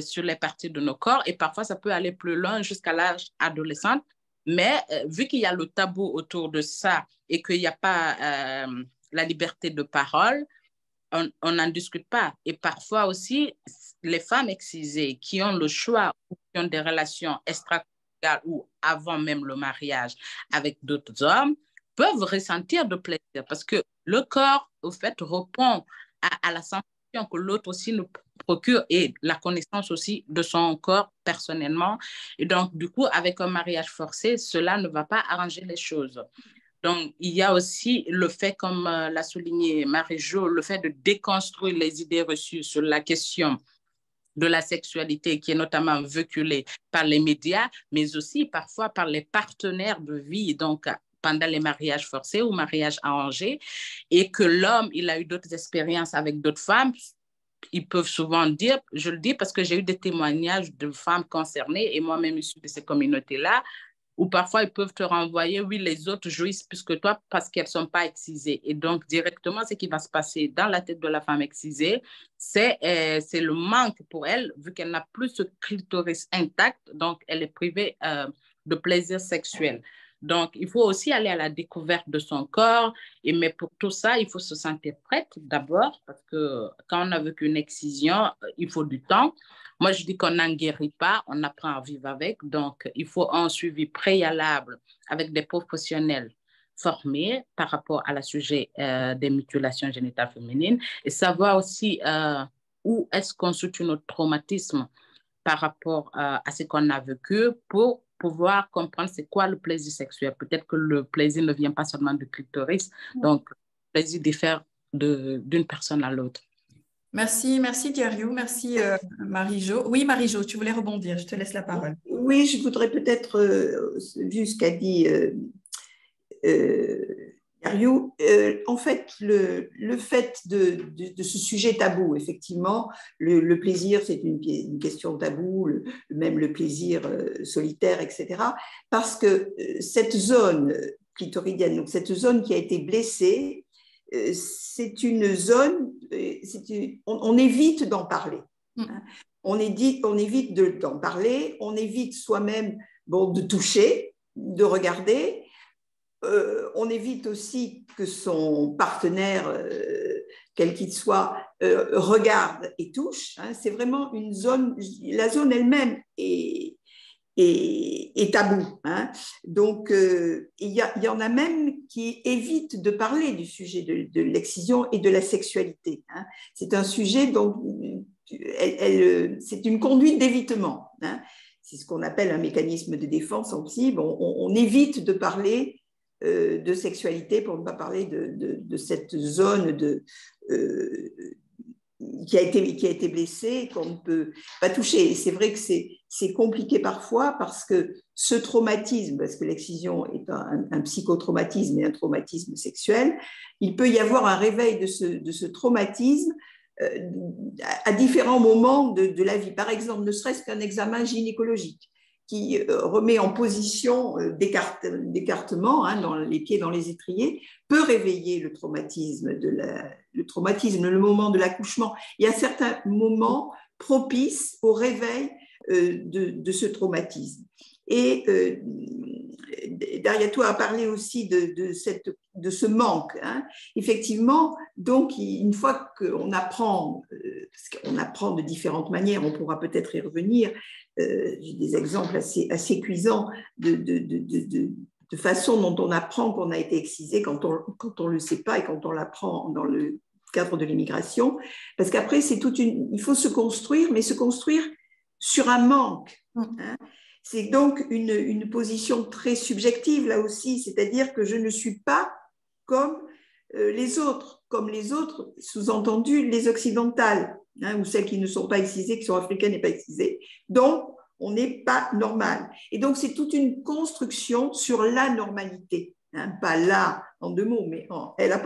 sur les parties de nos corps et parfois, ça peut aller plus loin jusqu'à l'âge adolescent. Mais vu qu'il y a le tabou autour de ça et qu'il n'y a pas la liberté de parole, on n'en discute pas. Et parfois aussi, les femmes excisées qui ont le choix qui ont des relations extra-conjugales ou avant même le mariage avec d'autres hommes peuvent ressentir de plaisir parce que le corps, au fait, répond à la sensation que l'autre aussi nous procure et la connaissance aussi de son corps personnellement. Et donc, du coup, avec un mariage forcé, cela ne va pas arranger les choses. Donc, il y a aussi le fait, comme l'a souligné Marie-Jo, le fait de déconstruire les idées reçues sur la question de la sexualité qui est notamment véhiculée par les médias, mais aussi parfois par les partenaires de vie, donc pendant les mariages forcés ou mariages arrangés, et que l'homme, il a eu d'autres expériences avec d'autres femmes. Ils peuvent souvent dire, je le dis parce que j'ai eu des témoignages de femmes concernées et moi-même issue de ces communautés-là, ou parfois ils peuvent te renvoyer, oui, les autres jouissent plus que toi parce qu'elles ne sont pas excisées. Et donc, directement, ce qui va se passer dans la tête de la femme excisée, c'est le manque pour elle, vu qu'elle n'a plus ce clitoris intact, donc elle est privée de plaisir sexuel. Donc, il faut aussi aller à la découverte de son corps, mais pour tout ça, il faut se sentir prête d'abord, parce que quand on a vécu une excision, il faut du temps. Moi, je dis qu'on n'en guérit pas, on apprend à vivre avec. Donc, il faut un suivi préalable avec des professionnels formés par rapport à la sujet des mutilations génitales féminines et savoir aussi où est-ce qu'on situe notre traumatisme par rapport à ce qu'on a vécu pour pouvoir comprendre c'est quoi le plaisir sexuel. Peut-être que le plaisir ne vient pas seulement du clitoris, donc le plaisir diffère d'une personne à l'autre. Merci Diariou, merci Marie-Jo. Oui, Marie-Jo, tu voulais rebondir, je te laisse la parole. Oui, je voudrais peut-être, vu ce qu'a dit Diariou, en fait, le fait de ce sujet tabou, effectivement, le plaisir, c'est une question taboue, même le plaisir solitaire, etc. Parce que cette zone clitoridienne, donc cette zone qui a été blessée, c'est une zone, on évite d'en parler. Hein. On évite d'en parler, on évite soi-même de toucher, de regarder. On évite aussi que son partenaire, quel qu'il soit, regarde et touche. Hein. C'est vraiment une zone, la zone elle-même est tabou. Hein. Donc, il y en a même qui évitent de parler du sujet de l'excision et de la sexualité. Hein. C'est un sujet dont c'est une conduite d'évitement. Hein. C'est ce qu'on appelle un mécanisme de défense en psy. On évite de parler de sexualité pour ne pas parler de cette zone qui a été blessée, qu'on ne peut pas toucher. Et c'est vrai que c'est compliqué parfois parce que ce traumatisme, parce que l'excision est un psychotraumatisme et un traumatisme sexuel, il peut y avoir un réveil de ce traumatisme à différents moments de la vie. Par exemple, ne serait-ce qu'un examen gynécologique qui remet en position d'écartement, hein, les pieds dans les étriers, peut réveiller le traumatisme, le moment de l'accouchement. Il y a certains moments propices au réveil de ce traumatisme. Et Dariatou a parlé aussi de ce manque. Hein. Effectivement, donc, une fois qu'on apprend, parce qu'on apprend de différentes manières, on pourra peut-être y revenir, j'ai des exemples assez cuisants de façon dont on apprend qu'on a été excisé quand on ne le sait pas et quand on l'apprend dans le cadre de l'immigration. Parce qu'après, il faut se construire, mais se construire sur un manque. Hein. C'est donc une position très subjective là aussi, c'est-à-dire que je ne suis pas comme les autres, sous-entendu les occidentales, hein, ou celles qui ne sont pas excisées, qui sont africaines et pas excisées. Donc, on n'est pas normal. Et donc, c'est toute une construction sur la normalité, hein, pas là en deux mots, mais en L',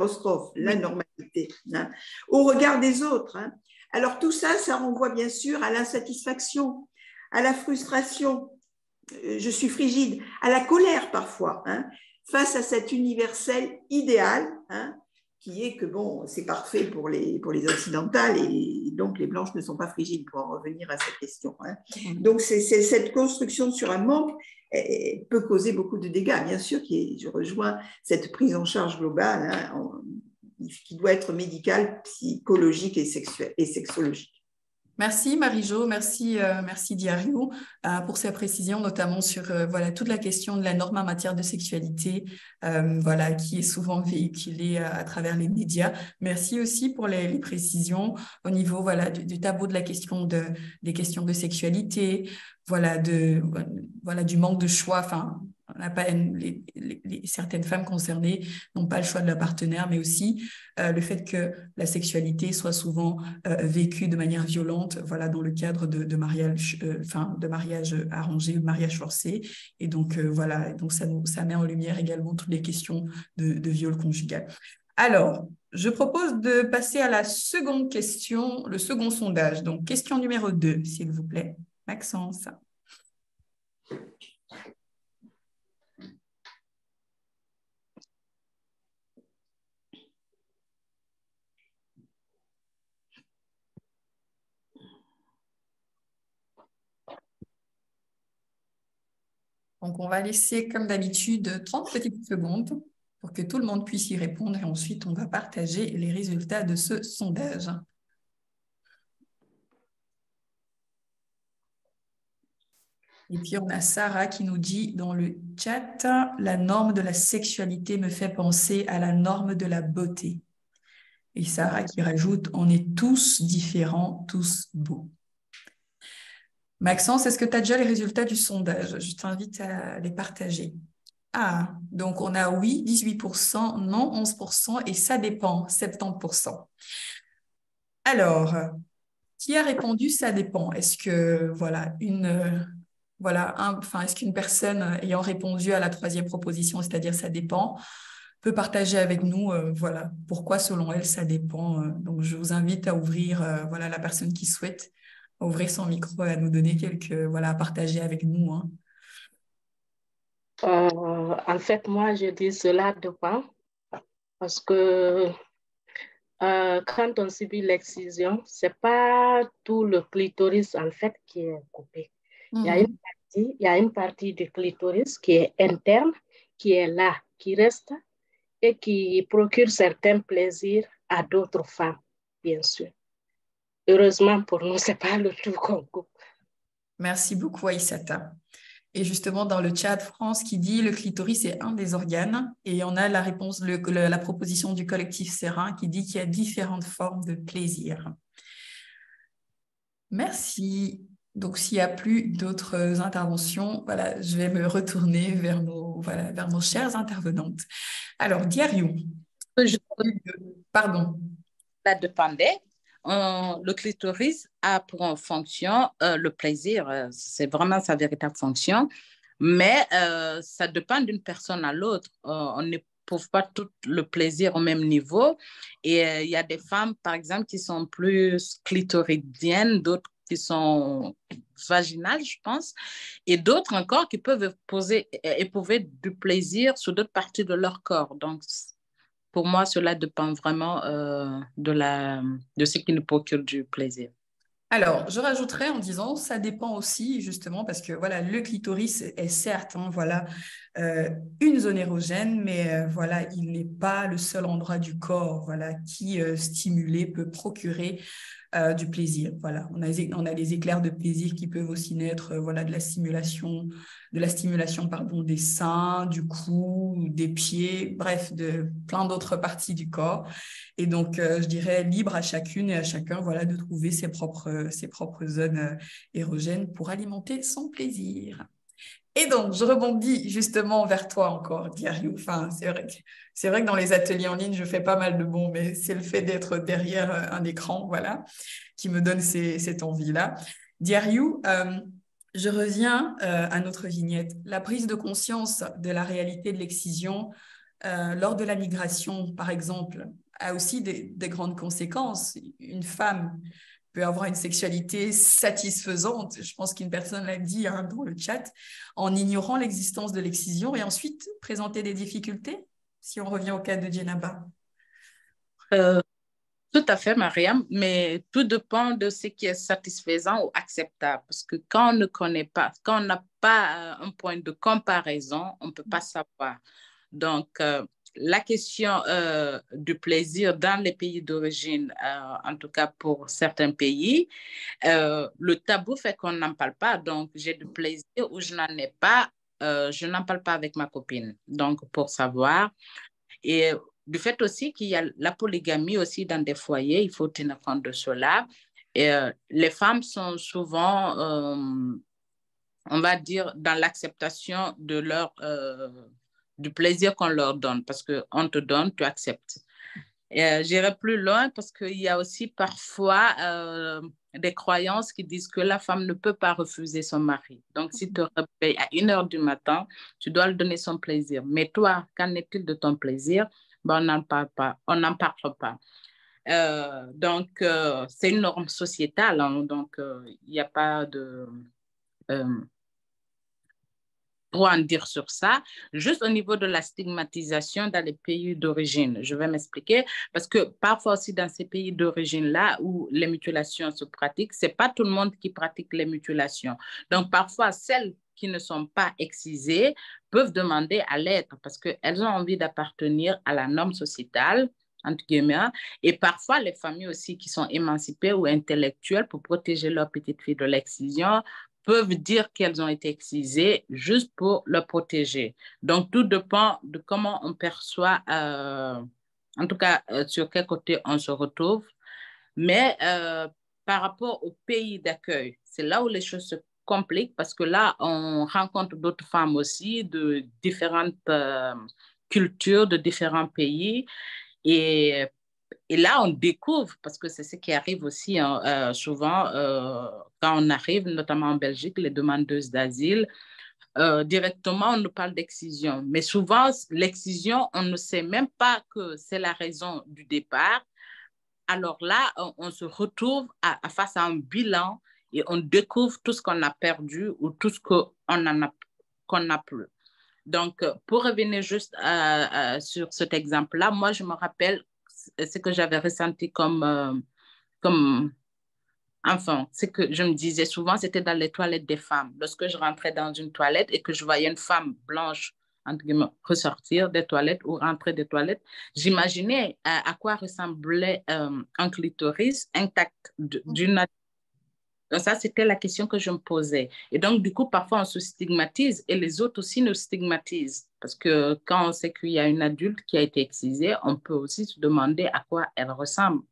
la normalité, hein, au regard des autres. Hein. Alors, tout ça, ça renvoie bien sûr à l'insatisfaction, à la frustration, je suis frigide, à la colère parfois, hein, face à cet universel idéal, hein, qui est que c'est parfait pour les occidentales et donc les blanches ne sont pas frigides, pour en revenir à cette question. Hein. Donc c'est cette construction sur un manque peut causer beaucoup de dégâts, bien sûr, je rejoins cette prise en charge globale, hein, qui doit être médicale, psychologique et sexologique. Merci Marie-Jo, merci Diario pour ces précisions, notamment sur voilà, toute la question de la norme en matière de sexualité, voilà, qui est souvent véhiculée à travers les médias. Merci aussi pour les précisions au niveau voilà, du tableau de la question des questions de sexualité, voilà, voilà, du manque de choix. Enfin, on n'a pas, certaines femmes concernées n'ont pas le choix de leur partenaire, mais aussi le fait que la sexualité soit souvent vécue de manière violente, voilà, dans le cadre de mariage, de mariage arrangé ou de mariage forcé. Et donc, voilà, donc ça met en lumière également toutes les questions de viol conjugal. Alors, je propose de passer à la seconde question, le second sondage. Donc, question numéro 2, s'il vous plaît. Maxence. Donc, on va laisser, comme d'habitude, 30 petites secondes pour que tout le monde puisse y répondre et ensuite, on va partager les résultats de ce sondage. Et puis, on a Sarah qui nous dit dans le chat, la norme de la sexualité me fait penser à la norme de la beauté. Et Sarah qui rajoute, on est tous différents, tous beaux. Maxence, est-ce que tu as déjà les résultats du sondage? Je t'invite à les partager. Ah, donc on a oui, 18%, non, 11%, et ça dépend, 70%. Alors, qui a répondu ça dépend? Est-ce que, voilà, est-ce qu'une personne ayant répondu à la troisième proposition, c'est-à-dire ça dépend, peut partager avec nous, voilà, pourquoi selon elle ça dépend. Donc, je vous invite à ouvrir, voilà, la personne qui souhaite ouvrir son micro et à nous donner voilà, à partager avec nous, hein. En fait, moi, je dis cela dépend parce que quand on subit l'excision, ce n'est pas tout le clitoris en fait qui est coupé. Il y a une partie du clitoris qui est interne, qui est là, qui reste et qui procure certains plaisirs à d'autres femmes, bien sûr. Heureusement pour nous, ce n'est pas le tout qu'on coupe. Merci beaucoup, Aïssata. Et justement, dans le chat, France qui dit le clitoris est un des organes. Et on a la réponse, la proposition du collectif Serein qui dit qu'il y a différentes formes de plaisir. Merci. Donc, s'il n'y a plus d'autres interventions, voilà, je vais me retourner vers nos chères intervenantes. Alors, Diariou. Pardon. Ça dépendait. Le clitoris a pour fonction le plaisir, c'est vraiment sa véritable fonction, mais ça dépend d'une personne à l'autre. On n'éprouve pas tout le plaisir au même niveau. Et il y a des femmes, par exemple, qui sont plus clitoridiennes, d'autres qui sont vaginales, je pense, et d'autres encore qui peuvent éprouver du plaisir sur d'autres parties de leur corps. Donc, pour moi, cela dépend vraiment de ce qui nous procure du plaisir. Alors, je rajouterais en disant, ça dépend aussi justement parce que voilà, le clitoris est certes une zone érogène, mais voilà, il n'est pas le seul endroit du corps voilà, qui, stimulé, peut procurer du plaisir. Voilà, on a les éclairs de plaisir qui peuvent aussi naître voilà, de la stimulation pardon, des seins, du cou, des pieds, bref, de plein d'autres parties du corps. Et donc, je dirais libre à chacune et à chacun voilà, de trouver ses propres zones érogènes pour alimenter son plaisir. Et donc, je rebondis justement vers toi encore, Diariou. Enfin, c'est vrai que dans les ateliers en ligne, je fais pas mal de bons, mais c'est le fait d'être derrière un écran, voilà, qui me donne cette envie-là. Diariou, je reviens à notre vignette. La prise de conscience de la réalité de l'excision lors de la migration, par exemple, a aussi des grandes conséquences. Une femme peut avoir une sexualité satisfaisante, je pense qu'une personne l'a dit dans le chat, en ignorant l'existence de l'excision et ensuite présenter des difficultés, si on revient au cas de Djenaba. Tout à fait, Mariam, mais tout dépend de ce qui est satisfaisant ou acceptable. Parce que quand on ne connaît pas, quand on n'a pas un point de comparaison, on ne peut pas savoir. Donc, la question du plaisir dans les pays d'origine, en tout cas pour certains pays, le tabou fait qu'on n'en parle pas. Donc, j'ai du plaisir ou je n'en ai pas. Je n'en parle pas avec ma copine. Donc, pour savoir. Et du fait aussi qu'il y a la polygamie aussi dans des foyers, il faut tenir compte de cela. Et, les femmes sont souvent, on va dire, dans l'acceptation de du plaisir qu'on leur donne, parce qu'on te donne, tu acceptes. J'irai plus loin parce qu'il y a aussi parfois des croyances qui disent que la femme ne peut pas refuser son mari. Donc, si tu te réveilles à 1h du matin, tu dois lui donner son plaisir. Mais toi, qu'en est-il de ton plaisir? Ben, on n'en parle pas. On n'en parle pas. Donc, c'est une norme sociétale. Hein, donc, il n'y a pas de... pour en dire sur ça, juste au niveau de la stigmatisation dans les pays d'origine. Je vais m'expliquer parce que parfois aussi dans ces pays d'origine-là où les mutilations se pratiquent, ce n'est pas tout le monde qui pratique les mutilations. Donc parfois, celles qui ne sont pas excisées peuvent demander à l'être parce qu'elles ont envie d'appartenir à la norme sociétale, entre guillemets, et parfois les familles aussi qui sont émancipées ou intellectuelles pour protéger leur petite fille de l'excision peuvent dire qu'elles ont été excisées juste pour le protéger. Donc, tout dépend de comment on perçoit, en tout cas, sur quel côté on se retrouve. Mais par rapport au pays d'accueil, c'est là où les choses se compliquent parce que là, on rencontre d'autres femmes aussi de différentes cultures, de différents pays. Et là, on découvre, parce que c'est ce qui arrive aussi hein, souvent quand on arrive, notamment en Belgique, les demandeuses d'asile, directement, on nous parle d'excision. Mais souvent, l'excision, on ne sait même pas que c'est la raison du départ. Alors là, on se retrouve face à un bilan et on découvre tout ce qu'on a perdu ou tout ce qu'on n'a plus. Donc, pour revenir juste sur cet exemple-là, moi, je me rappelle ce que j'avais ressenti comme enfant. Ce que je me disais souvent, c'était dans les toilettes des femmes. Lorsque je rentrais dans une toilette et que je voyais une femme blanche, entre guillemets, ressortir des toilettes ou rentrer des toilettes, j'imaginais à quoi ressemblait un clitoris intact d'une. Donc ça, c'était la question que je me posais. Et donc, du coup, parfois, on se stigmatise et les autres aussi nous stigmatisent. Parce que quand on sait qu'il y a une adulte qui a été excisée, on peut aussi se demander à quoi elle ressemble,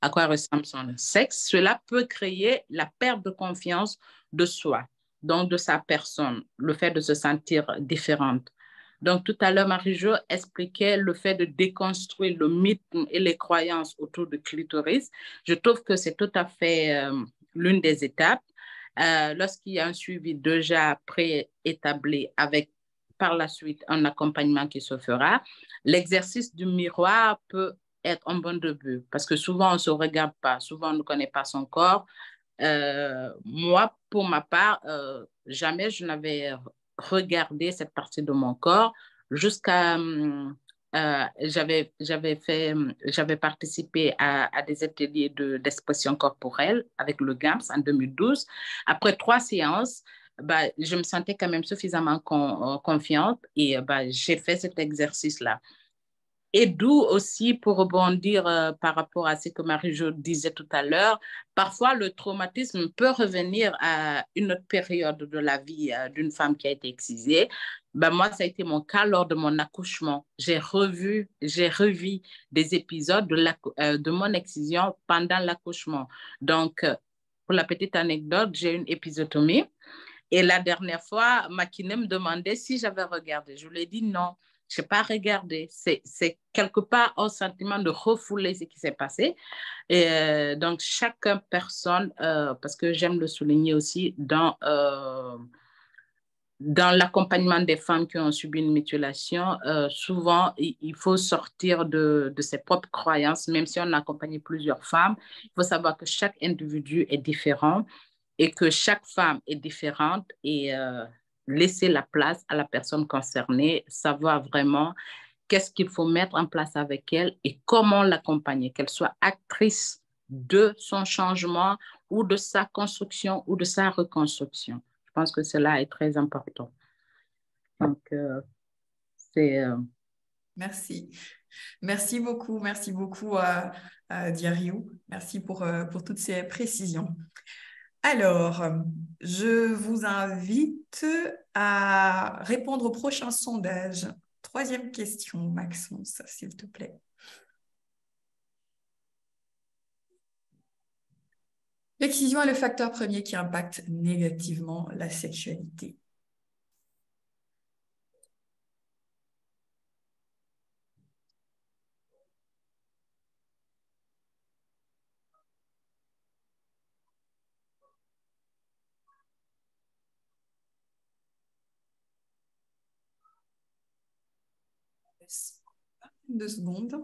à quoi ressemble son sexe. Cela peut créer la perte de confiance de soi, donc de sa personne, le fait de se sentir différente. Donc, tout à l'heure, Marie-Jo expliquait le fait de déconstruire le mythe et les croyances autour du clitoris. Je trouve que c'est tout à fait l'une des étapes. Lorsqu'il y a un suivi déjà préétabli avec, par la suite, un accompagnement qui se fera, l'exercice du miroir peut être un bon début parce que souvent, on ne se regarde pas, souvent, on ne connaît pas son corps. Moi, pour ma part, jamais je n'avais regardé cette partie de mon corps jusqu'à j'avais participé à des ateliers d'expression corporelle avec le GAMS en 2012. Après 3 séances, je me sentais quand même suffisamment confiante et j'ai fait cet exercice-là. Et d'où aussi, pour rebondir par rapport à ce que Marie-Jo disait tout à l'heure, parfois le traumatisme peut revenir à une autre période de la vie d'une femme qui a été excisée. Moi, ça a été mon cas lors de mon accouchement. J'ai revu des épisodes de mon excision pendant l'accouchement. Donc, pour la petite anecdote, j'ai une épisiotomie. Et la dernière fois, ma kiné me demandait si j'avais regardé. Je lui ai dit non. Je n'ai pas regardé. C'est quelque part un sentiment de refouler ce qui s'est passé. Et donc, chaque personne, parce que j'aime le souligner aussi, dans l'accompagnement des femmes qui ont subi une mutilation, souvent, il faut sortir de ses propres croyances, même si on a accompagné plusieurs femmes. Il faut savoir que chaque individu est différent et que chaque femme est différente et laisser la place à la personne concernée, savoir vraiment qu'est-ce qu'il faut mettre en place avec elle et comment l'accompagner, qu'elle soit actrice de son changement ou de sa construction ou de sa reconstruction. Je pense que cela est très important. Donc, c'est Merci. Merci beaucoup à Diariou. Merci pour toutes ces précisions. Alors, je vous invite à répondre au prochain sondage. Troisième question, Maxence, s'il te plaît. L'excision est le facteur premier qui impacte négativement la sexualité. Deux secondes.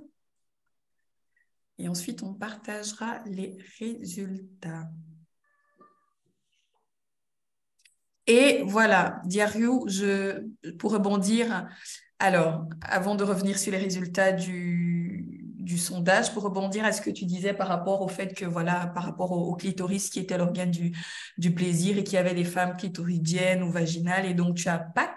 Et ensuite, on partagera les résultats. Et voilà, Diariou, pour rebondir, alors, avant de revenir sur les résultats du sondage, pour rebondir à ce que tu disais par rapport au fait que, voilà, par rapport au clitoris qui était l'organe du plaisir et qu'il y avait des femmes clitoridiennes ou vaginales, et donc tu as Pat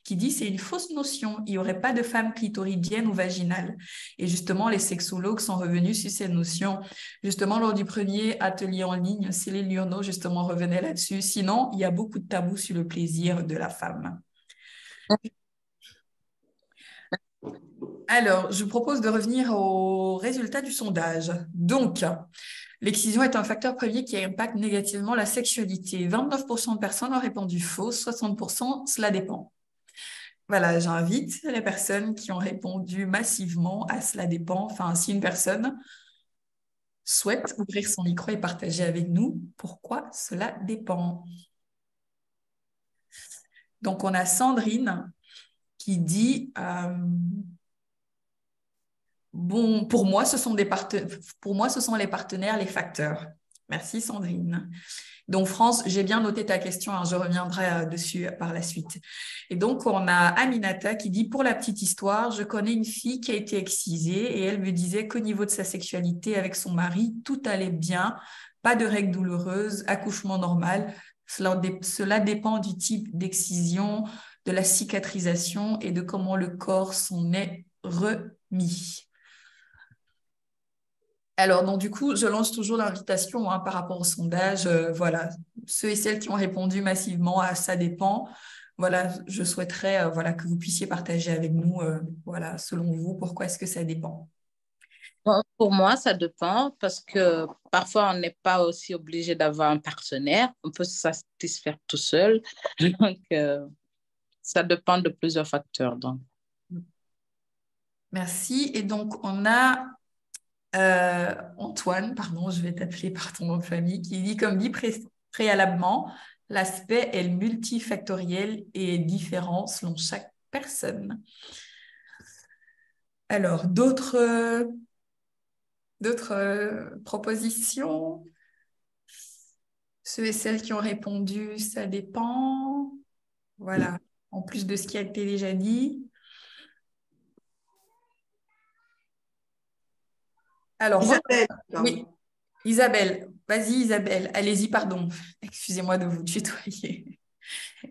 qui dit c'est une fausse notion, il n'y aurait pas de femmes clitoridiennes ou vaginales. Et justement, les sexologues sont revenus sur cette notion. Justement, lors du premier atelier en ligne, Céline Lurneau, justement, revenait là-dessus. Sinon, il y a beaucoup de tabous sur le plaisir de la femme. Alors, je vous propose de revenir aux résultats du sondage. Donc, l'excision est un facteur premier qui impacte négativement la sexualité. 29% de personnes ont répondu faux, 60% cela dépend. Voilà, j'invite les personnes qui ont répondu massivement à cela dépend. Enfin, si une personne souhaite ouvrir son micro et partager avec nous pourquoi cela dépend. Donc, on a Sandrine qui dit bon, pour moi, ce sont les partenaires, les facteurs. Merci Sandrine. Donc France, j'ai bien noté ta question, hein, je reviendrai dessus par la suite. Et donc, on a Aminata qui dit, pour la petite histoire, je connais une fille qui a été excisée et elle me disait qu'au niveau de sa sexualité avec son mari, tout allait bien, pas de règles douloureuses, accouchement normal. Cela dépend du type d'excision, de la cicatrisation et de comment le corps s'en est remis. Alors, donc, du coup, je lance toujours l'invitation par rapport au sondage. Voilà, ceux et celles qui ont répondu massivement à ça dépend. Voilà, je souhaiterais voilà, que vous puissiez partager avec nous, voilà, selon vous, pourquoi est-ce que ça dépend? Bon, pour moi, ça dépend parce que parfois, on n'est pas aussi obligé d'avoir un partenaire. On peut se satisfaire tout seul. Donc, ça dépend de plusieurs facteurs. Donc. Merci. Et donc, on a Antoine, pardon, je vais t'appeler par ton nom de famille, qui dit comme dit préalablement, l'aspect est multifactoriel et différent selon chaque personne. Alors, d'autres propositions? Ceux et celles qui ont répondu, ça dépend. Voilà, en plus de ce qui a été déjà dit. Alors, Isabelle, oui, Isabelle, vas-y Isabelle, allez-y, pardon. Excusez-moi de vous tutoyer.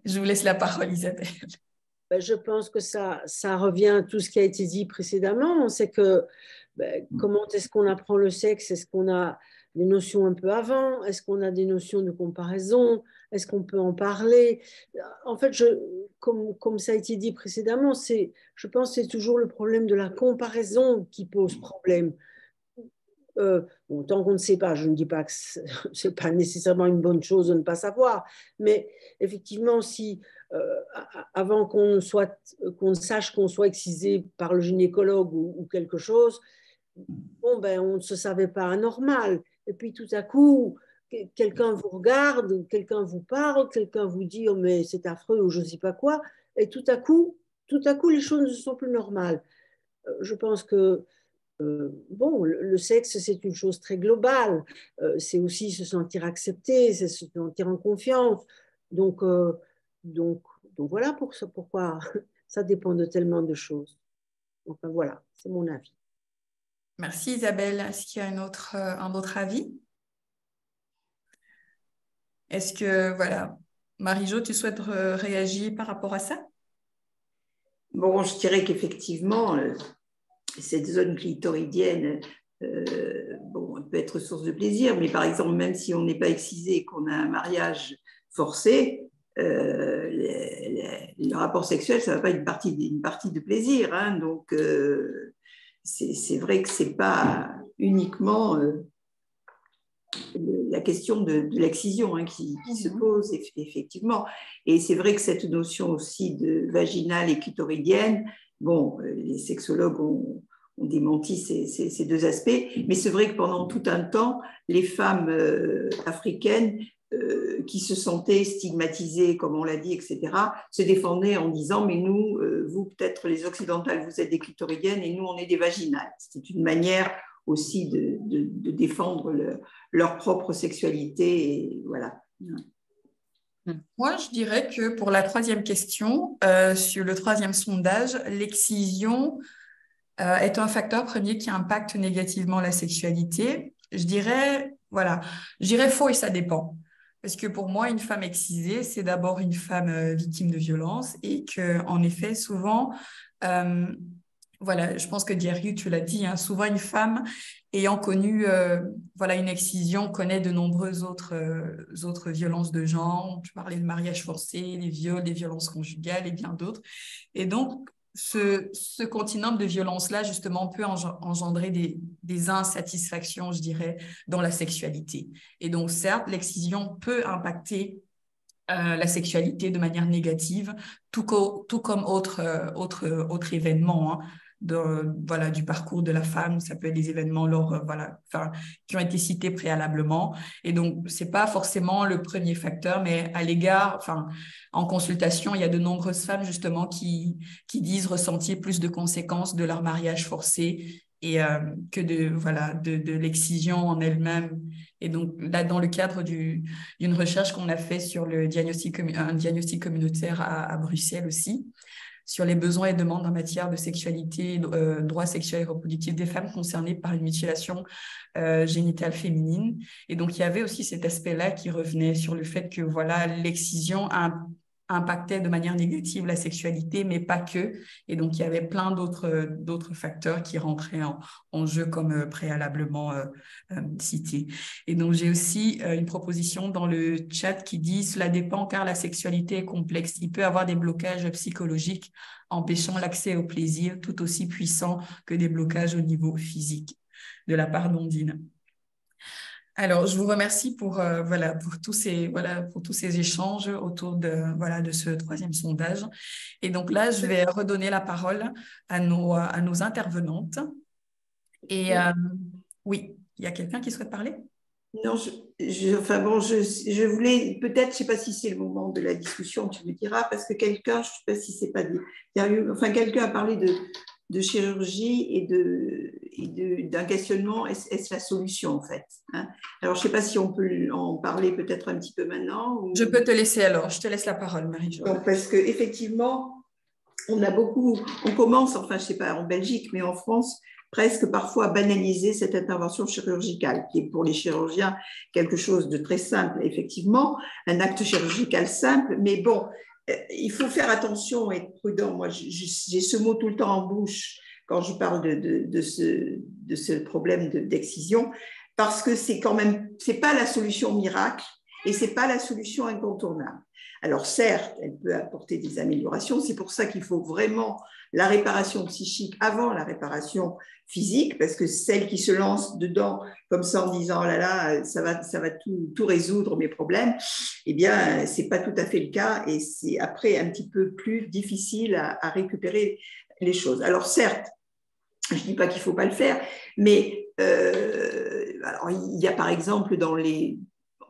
Je vous laisse la parole, Isabelle. Je pense que ça revient à tout ce qui a été dit précédemment. C'est que comment est-ce qu'on apprend le sexe? Est-ce qu'on a des notions un peu avant? Est-ce qu'on a des notions de comparaison? Est-ce qu'on peut en parler? En fait, comme ça a été dit précédemment, je pense que c'est toujours le problème de la comparaison qui pose problème. Bon, tant qu'on ne sait pas, je ne dis pas que ce n'est pas nécessairement une bonne chose de ne pas savoir, mais effectivement, si avant qu'on sache qu'on soit excisé par le gynécologue ou quelque chose, bon, on ne se savait pas anormal. Et puis tout à coup, quelqu'un vous regarde, quelqu'un vous parle, quelqu'un vous dit oh, mais c'est affreux ou je ne sais pas quoi, et tout à coup, les choses ne sont plus normales. Je pense que bon, le sexe, c'est une chose très globale. C'est aussi se sentir accepté, c'est se sentir en confiance. Donc voilà pourquoi ça dépend de tellement de choses. Enfin, voilà, c'est mon avis. Merci Isabelle. Est-ce qu'il y a un autre avis? Est-ce que, voilà, Marie-Jo, tu souhaites réagir par rapport à ça? Bon, je dirais qu'effectivement, cette zone clitoridienne, bon, elle peut être source de plaisir, mais par exemple, même si on n'est pas excisé et qu'on a un mariage forcé, le rapport sexuel, ça ne va pas être une partie de plaisir. Hein, donc, c'est vrai que ce n'est pas uniquement la question de l'excision hein, qui se pose, effectivement. Et c'est vrai que cette notion aussi de vaginale et clitoridienne, bon, les sexologues ont démenti ces deux aspects, mais c'est vrai que pendant tout un temps, les femmes africaines qui se sentaient stigmatisées, comme on l'a dit, etc., se défendaient en disant « mais nous, vous, peut-être les occidentales, vous êtes des clitoridiennes et nous, on est des vaginales ». C'est une manière aussi de défendre leur propre sexualité. Et voilà. Moi, je dirais que pour la troisième question, sur le troisième sondage, l'excision est un facteur premier qui impacte négativement la sexualité. Je dirais faux et ça dépend. Parce que pour moi, une femme excisée, c'est d'abord une femme victime de violence et qu'en effet, souvent, je pense que Dierry, tu l'as dit, hein, souvent une femme ayant connu une excision connaît de nombreuses autres violences de genre. Tu parlais de mariage forcé, des viols, des violences conjugales et bien d'autres. Et donc, ce continuum de violence-là, justement, peut engendrer des insatisfactions, je dirais, dans la sexualité. Et donc, certes, l'excision peut impacter la sexualité de manière négative, tout comme autre événement, hein, du parcours de la femme. Ça peut être des événements qui ont été cités préalablement. Et donc, c'est pas forcément le premier facteur, mais à l'égard, en consultation, il y a de nombreuses femmes justement qui disent ressentir plus de conséquences de leur mariage forcé et que de l'excision en elle-même. Et donc, là, dans le cadre d'une recherche qu'on a fait sur un diagnostic communautaire à Bruxelles aussi, sur les besoins et demandes en matière de sexualité, droits sexuels et reproductifs des femmes concernées par une mutilation génitale féminine. Et donc, il y avait aussi cet aspect-là qui revenait sur le fait que l'excision impactait de manière négative la sexualité, mais pas que. Et donc, il y avait plein d'autres facteurs qui rentraient en jeu comme préalablement cités. Et donc, j'ai aussi une proposition dans le chat qui dit « Cela dépend car la sexualité est complexe. Il peut y avoir des blocages psychologiques empêchant l'accès au plaisir tout aussi puissants que des blocages au niveau physique. » De la part d'Ondine. Alors, je vous remercie pour tous ces échanges autour de ce troisième sondage. Et donc là, je vais redonner la parole à nos intervenantes. Et oui, il y a quelqu'un qui souhaite parler? Non, je voulais peut-être, je ne sais pas si c'est le moment de la discussion, tu me diras, parce que quelqu'un, je ne sais pas si c'est pas dit, quelqu'un a parlé de chirurgie et d'un questionnement, est-ce la solution en fait, hein? Alors, je ne sais pas si on peut en parler peut-être un petit peu maintenant. Je peux te laisser alors, je te laisse la parole, Marie-Jo. Donc, parce qu'effectivement, on commence, je ne sais pas en Belgique, mais en France, presque parfois à banaliser cette intervention chirurgicale, qui est pour les chirurgiens quelque chose de très simple, effectivement, un acte chirurgical simple, mais bon, il faut faire attention et être prudent. Moi, j'ai ce mot tout le temps en bouche quand je parle de ce problème d'excision, parce que c'est pas la solution miracle et c'est pas la solution incontournable. Alors certes, elle peut apporter des améliorations, c'est pour ça qu'il faut vraiment la réparation psychique avant la réparation physique, parce que celle qui se lance dedans comme ça en disant « oh là là, ça va tout résoudre mes problèmes », eh bien, ce n'est pas tout à fait le cas et c'est après un petit peu plus difficile à récupérer les choses. Alors certes, je ne dis pas qu'il ne faut pas le faire, mais alors, il y a par exemple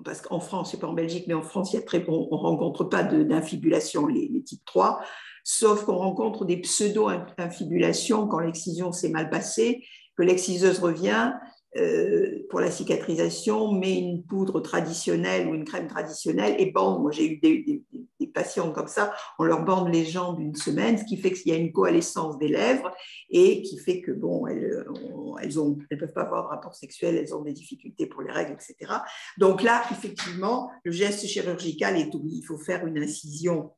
parce qu'en France, ce n'est pas en Belgique, mais en France, on ne rencontre pas d'infibulation, les types 3, sauf qu'on rencontre des pseudo-infibulations quand l'excision s'est mal passée, que l'exciseuse revient pour la cicatrisation, met une poudre traditionnelle ou une crème traditionnelle et bande. Moi, j'ai eu des patients comme ça, on leur bande les jambes une semaine, ce qui fait qu'il y a une coalescence des lèvres et qui fait que, bon, elles ne peuvent pas avoir de rapport sexuel, elles ont des difficultés pour les règles, etc. Donc là, effectivement, le geste chirurgical est tout. Il faut faire une incision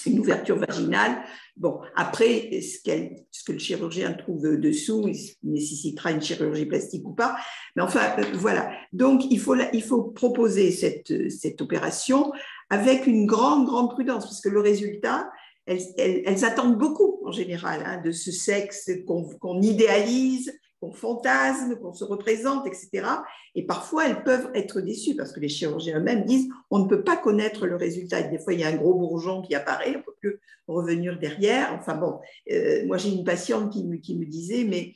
une ouverture vaginale. Bon, après, ce que le chirurgien trouve dessous, il nécessitera une chirurgie plastique ou pas. Mais enfin, voilà. Donc, il faut proposer cette opération avec une grande prudence, parce que le résultat, elles attendent beaucoup, en général, hein, de ce sexe qu'on idéalise, qu'on fantasme, qu'on se représente, etc. Et parfois, elles peuvent être déçues parce que les chirurgiens eux-mêmes disent on ne peut pas connaître le résultat. Et des fois, il y a un gros bourgeon qui apparaît, on ne peut plus revenir derrière. Enfin bon, moi, j'ai une patiente qui me disait mais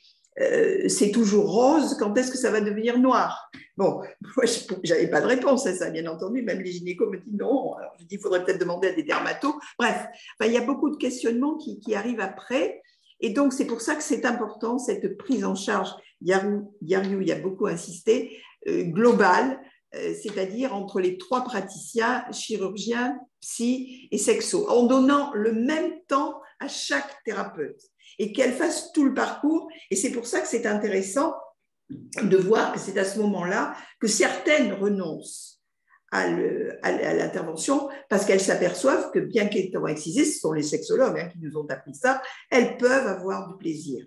c'est toujours rose, quand est-ce que ça va devenir noir? Bon, moi, je n'avais pas de réponse à ça, bien entendu. Même les gynécos me disent non. Alors, je dis il faudrait peut-être demander à des dermatos. Bref, enfin, il y a beaucoup de questionnements qui arrivent après. Et donc, c'est pour ça que c'est important, cette prise en charge, Yariou y a beaucoup insisté, globale, c'est-à-dire entre les 3 praticiens, chirurgiens, psy et sexo, en donnant le même temps à chaque thérapeute et qu'elle fasse tout le parcours. Et c'est pour ça que c'est intéressant de voir que c'est à ce moment-là que certaines renoncent à l'intervention parce qu'elles s'aperçoivent que bien qu'étant excisées, ce sont les sexologues hein, qui nous ont appris ça, elles peuvent avoir du plaisir.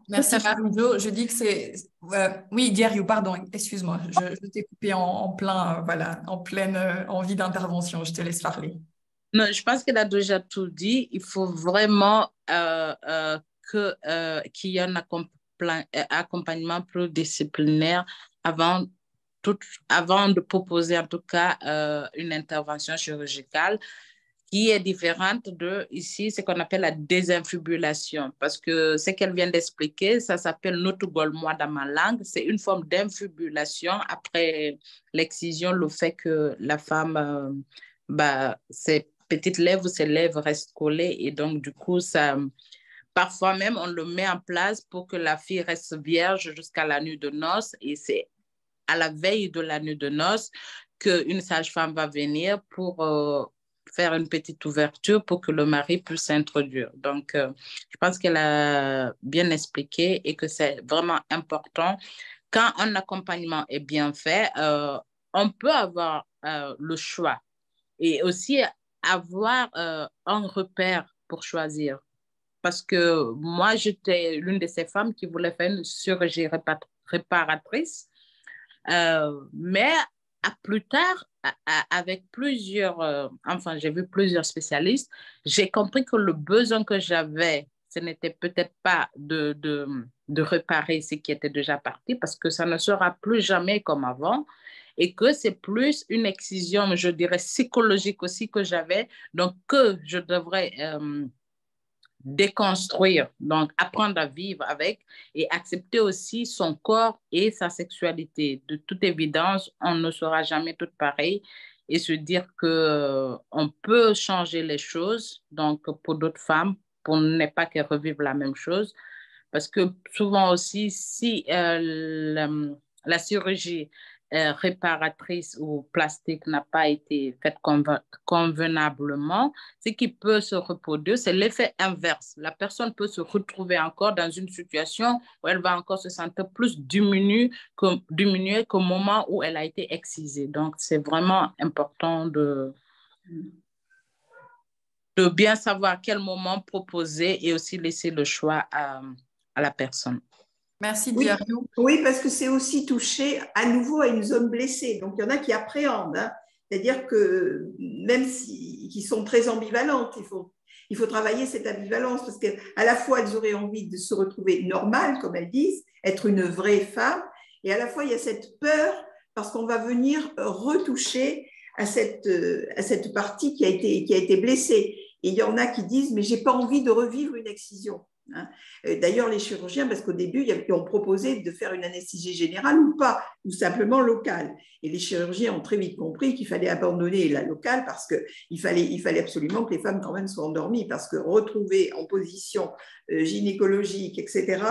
Merci Marie-Jo. Je dis que c'est... oui, Diariou, pardon, excuse-moi. Je t'ai coupé en pleine envie d'intervention. Je te laisse parler. Non, je pense qu'elle a déjà tout dit. Il faut vraiment qu'il y ait un accompagnement pluridisciplinaire avant de proposer en tout cas une intervention chirurgicale qui est différente de ici, ce qu'on appelle la désinfibulation. Parce que ce qu'elle vient d'expliquer, ça s'appelle notugol-moi dans ma langue. C'est une forme d'infibulation après l'excision, le fait que la femme, ses petites lèvres, ses lèvres restent collées et donc du coup, ça... Parfois même, on le met en place pour que la fille reste vierge jusqu'à la nuit de noces et c'est à la veille de la nuit de noces qu'une sage-femme va venir pour faire une petite ouverture pour que le mari puisse s'introduire. Donc, je pense qu'elle a bien expliqué et que c'est vraiment important. Quand un accompagnement est bien fait, on peut avoir le choix et aussi avoir un repère pour choisir. Parce que moi, j'étais l'une de ces femmes qui voulait faire une chirurgie réparatrice. Mais plus tard, avec j'ai vu plusieurs spécialistes, j'ai compris que le besoin que j'avais, ce n'était peut-être pas de réparer ce qui était déjà parti, parce que ça ne sera plus jamais comme avant, et que c'est plus une excision, je dirais, psychologique aussi que j'avais, donc que je devrais... déconstruire, donc apprendre à vivre avec et accepter aussi son corps et sa sexualité. De toute évidence, on ne sera jamais toutes pareilles et se dire qu'on peut changer les choses, donc pour d'autres femmes, pour ne pas qu'elles revivent la même chose. Parce que souvent aussi, si la chirurgie réparatrice ou plastique n'a pas été faite convenablement, ce qui peut se reproduire, c'est l'effet inverse. La personne peut se retrouver encore dans une situation où elle va encore se sentir plus diminuée qu'au moment où elle a été excisée. Donc, c'est vraiment important de bien savoir quel moment proposer et aussi laisser le choix à la personne. Merci, Diariou. Oui, parce que c'est aussi toucher à nouveau à une zone blessée. Donc, il y en a qui appréhendent. Hein. C'est-à-dire que même qui sont très ambivalentes, il faut travailler cette ambivalence parce qu'à la fois, elles auraient envie de se retrouver normales, comme elles disent, être une vraie femme, et à la fois, il y a cette peur parce qu'on va venir retoucher à cette partie qui a été blessée. Et il y en a qui disent, mais je n'ai pas envie de revivre une excision. D'ailleurs, les chirurgiens, parce qu'au début, ils ont proposé de faire une anesthésie générale ou pas, ou simplement locale. Et les chirurgiens ont très vite compris qu'il fallait abandonner la locale parce qu'il fallait absolument que les femmes quand même soient endormies, parce que retrouver en position gynécologique, etc.,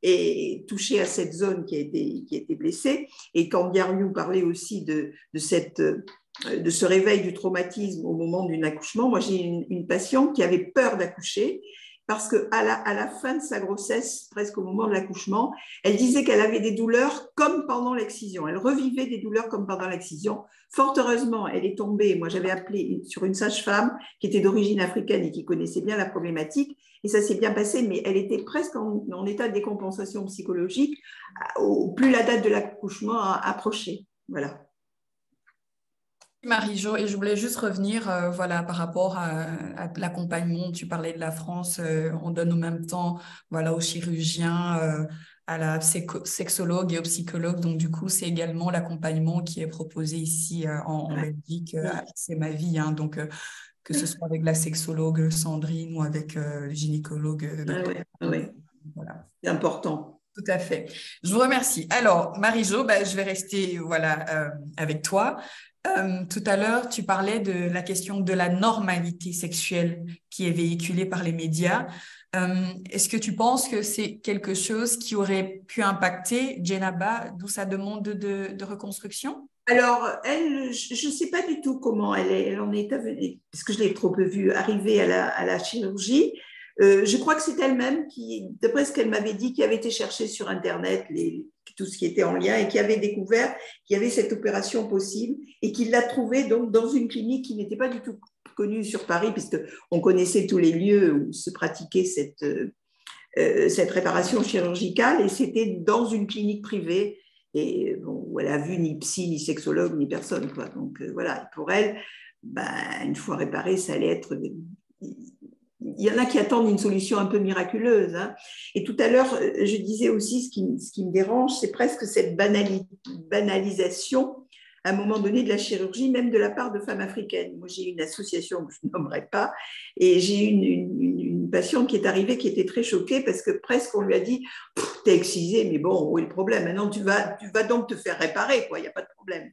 et toucher à cette zone qui a été blessée. Et quand Diariou parlait aussi de ce réveil du traumatisme au moment d'un accouchement, moi j'ai une patiente qui avait peur d'accoucher parce qu'à la fin de sa grossesse, presque au moment de l'accouchement, elle disait qu'elle avait des douleurs comme pendant l'excision. Elle revivait des douleurs comme pendant l'excision. Fort heureusement, elle est tombée. Moi, j'avais appelé sur une sage-femme qui était d'origine africaine et qui connaissait bien la problématique. Et ça s'est bien passé, mais elle était presque en état de décompensation psychologique plus la date de l'accouchement approchait. Voilà. Marie-Jo, et je voulais juste revenir voilà, par rapport à l'accompagnement. Tu parlais de la France, on donne en même temps voilà, aux chirurgiens, à la sexologue et aux psychologues. Donc, du coup, c'est également l'accompagnement qui est proposé ici en Belgique. C'est ma vie. Hein, donc, que ce soit avec la sexologue Sandrine ou avec le gynécologue. Voilà. C'est important. Tout à fait. Je vous remercie. Alors, Marie-Jo, je vais rester voilà, avec toi. Tout à l'heure, tu parlais de la question de la normalité sexuelle qui est véhiculée par les médias. Est-ce que tu penses que c'est quelque chose qui aurait pu impacter Djenaba, d'où sa demande de reconstruction? Alors, elle, je ne sais pas du tout comment elle en est venue, parce que je l'ai trop peu vue arriver à la chirurgie. Je crois que c'est elle-même qui, d'après ce qu'elle m'avait dit, qui avait été chercher sur Internet tout ce qui était en lien et qui avait découvert qu'il y avait cette opération possible et qu'il l'a trouvée donc dans une clinique qui n'était pas du tout connue sur Paris, puisqu'on connaissait tous les lieux où se pratiquait cette réparation chirurgicale, et c'était dans une clinique privée et bon, où elle a vu ni psy, ni sexologue, ni personne, quoi. Donc voilà, pour elle, une fois réparée, ça allait être... Il y en a qui attendent une solution un peu miraculeuse. Hein. Et tout à l'heure, je disais aussi, ce qui me dérange, c'est presque cette banalisation, à un moment donné, de la chirurgie, même de la part de femmes africaines. Moi, j'ai une association que je ne nommerai pas, et j'ai une patiente qui est arrivée qui était très choquée parce que presque on lui a dit « T'es excisée, mais bon, où est le problème? Maintenant, tu vas donc te faire réparer, quoi, il n'y a pas de problème. »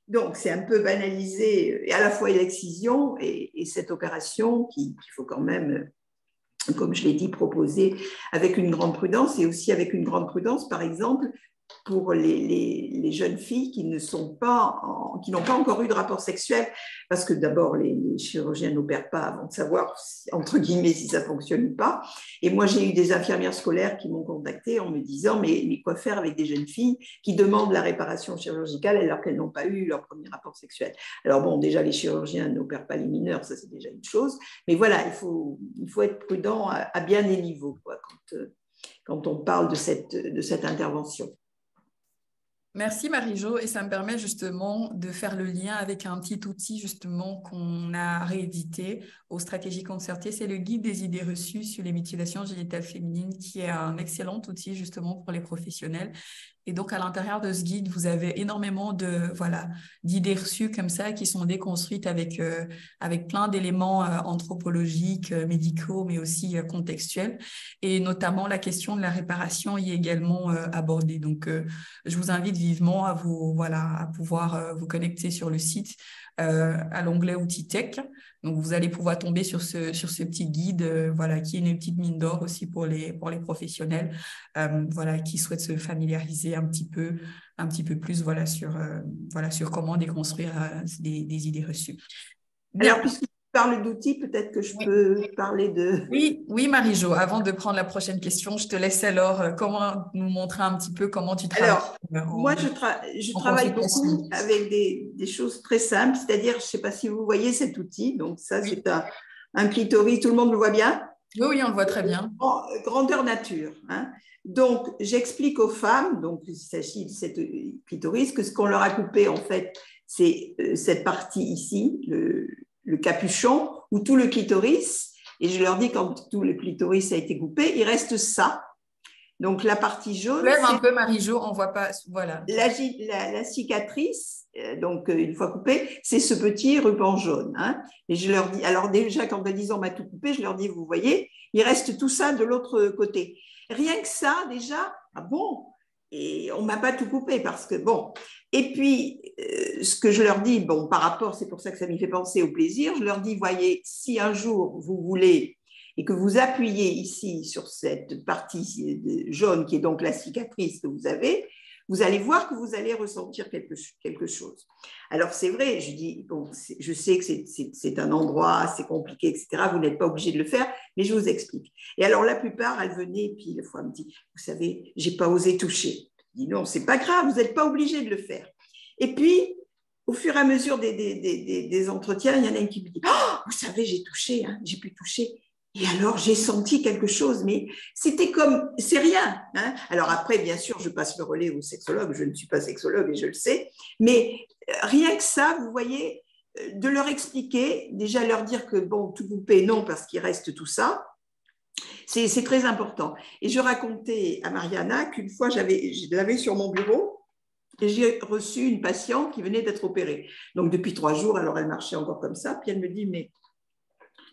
Donc, c'est un peu banalisé, et à la fois l'excision et cette opération qu'il faut quand même, comme je l'ai dit, proposer avec une grande prudence, et aussi avec une grande prudence, par exemple, pour les jeunes filles qui n'ont pas encore eu de rapport sexuel, parce que d'abord, les chirurgiens n'opèrent pas avant de savoir, entre guillemets, si ça fonctionne ou pas. Et moi, j'ai eu des infirmières scolaires qui m'ont contactée en me disant « mais quoi faire avec des jeunes filles qui demandent la réparation chirurgicale alors qu'elles n'ont pas eu leur premier rapport sexuel ?» Alors bon, déjà, les chirurgiens n'opèrent pas les mineurs, ça c'est déjà une chose, mais voilà, il faut être prudent à bien des niveaux, quoi, quand on parle de cette intervention. Merci Marie-Jo, et ça me permet justement de faire le lien avec un petit outil justement qu'on a réédité aux stratégies concertées. C'est le guide des idées reçues sur les mutilations génitales féminines, qui est un excellent outil justement pour les professionnels. Et donc, à l'intérieur de ce guide, vous avez énormément d'idées reçues comme ça qui sont déconstruites avec plein d'éléments anthropologiques, médicaux, mais aussi contextuels. Et notamment, la question de la réparation y est également abordée. Donc, je vous invite vivement à pouvoir vous connecter sur le site à l'onglet Outils Tech. Donc, vous allez pouvoir tomber sur ce petit guide qui est une petite mine d'or aussi pour les professionnels qui souhaitent se familiariser un petit peu plus sur comment déconstruire des idées reçues. Bien. Alors, puisque tu parles d'outils, peut-être que je peux parler de... Oui, Marie-Jo, avant de prendre la prochaine question, je te laisse alors nous montrer un petit peu comment tu travailles. Alors, moi, je travaille beaucoup avec des choses très simples, c'est-à-dire, je ne sais pas si vous voyez cet outil, donc ça, c'est un clitoris, tout le monde le voit bien? Oui, on le voit très bien. Grandeur nature. Hein. Donc, j'explique aux femmes, donc il s'agit de cette clitoris, que ce qu'on leur a coupé, en fait, c'est cette partie ici, le capuchon, ou tout le clitoris. Et je leur dis, quand tout le clitoris a été coupé, il reste ça. Donc, la partie jaune… Lève un peu, Marie-Jo, on ne voit pas… Voilà. La cicatrice, donc une fois coupée, c'est ce petit ruban jaune. Hein. Et je leur dis… Alors déjà, quand elles disent on m'a tout coupé, je leur dis, vous voyez, il reste tout ça de l'autre côté. Rien que ça, déjà, ah bon, et on ne m'a pas tout coupé parce que, bon… Et puis, ce que je leur dis, bon, par rapport, c'est pour ça que ça m'y fait penser au plaisir, je leur dis, voyez, si un jour vous voulez… et que vous appuyez ici sur cette partie jaune qui est donc la cicatrice que vous avez, vous allez voir que vous allez ressentir quelque chose. Alors, c'est vrai, je dis, bon, je sais que c'est un endroit, c'est compliqué, etc. Vous n'êtes pas obligé de le faire, mais je vous explique. Et alors, la plupart, elles venaient, et puis, des fois, elle me dit, vous savez, j'ai pas osé toucher. Je dis, non, c'est pas grave, vous n'êtes pas obligé de le faire. Et puis, au fur et à mesure des entretiens, il y en a une qui me dit, oh, vous savez, j'ai touché, hein, j'ai pu toucher. Et alors, j'ai senti quelque chose, mais c'était comme, c'est rien. Hein. Alors après, bien sûr, je passe le relais au sexologue, je ne suis pas sexologue et je le sais, mais rien que ça, vous voyez, de leur expliquer, déjà leur dire que, bon, tout couper, non, parce qu'il reste tout ça, c'est très important. Et je racontais à Mariana qu'une fois, je l'avais sur mon bureau, et j'ai reçu une patiente qui venait d'être opérée. Donc, depuis 3 jours, alors elle marchait encore comme ça, puis elle me dit, mais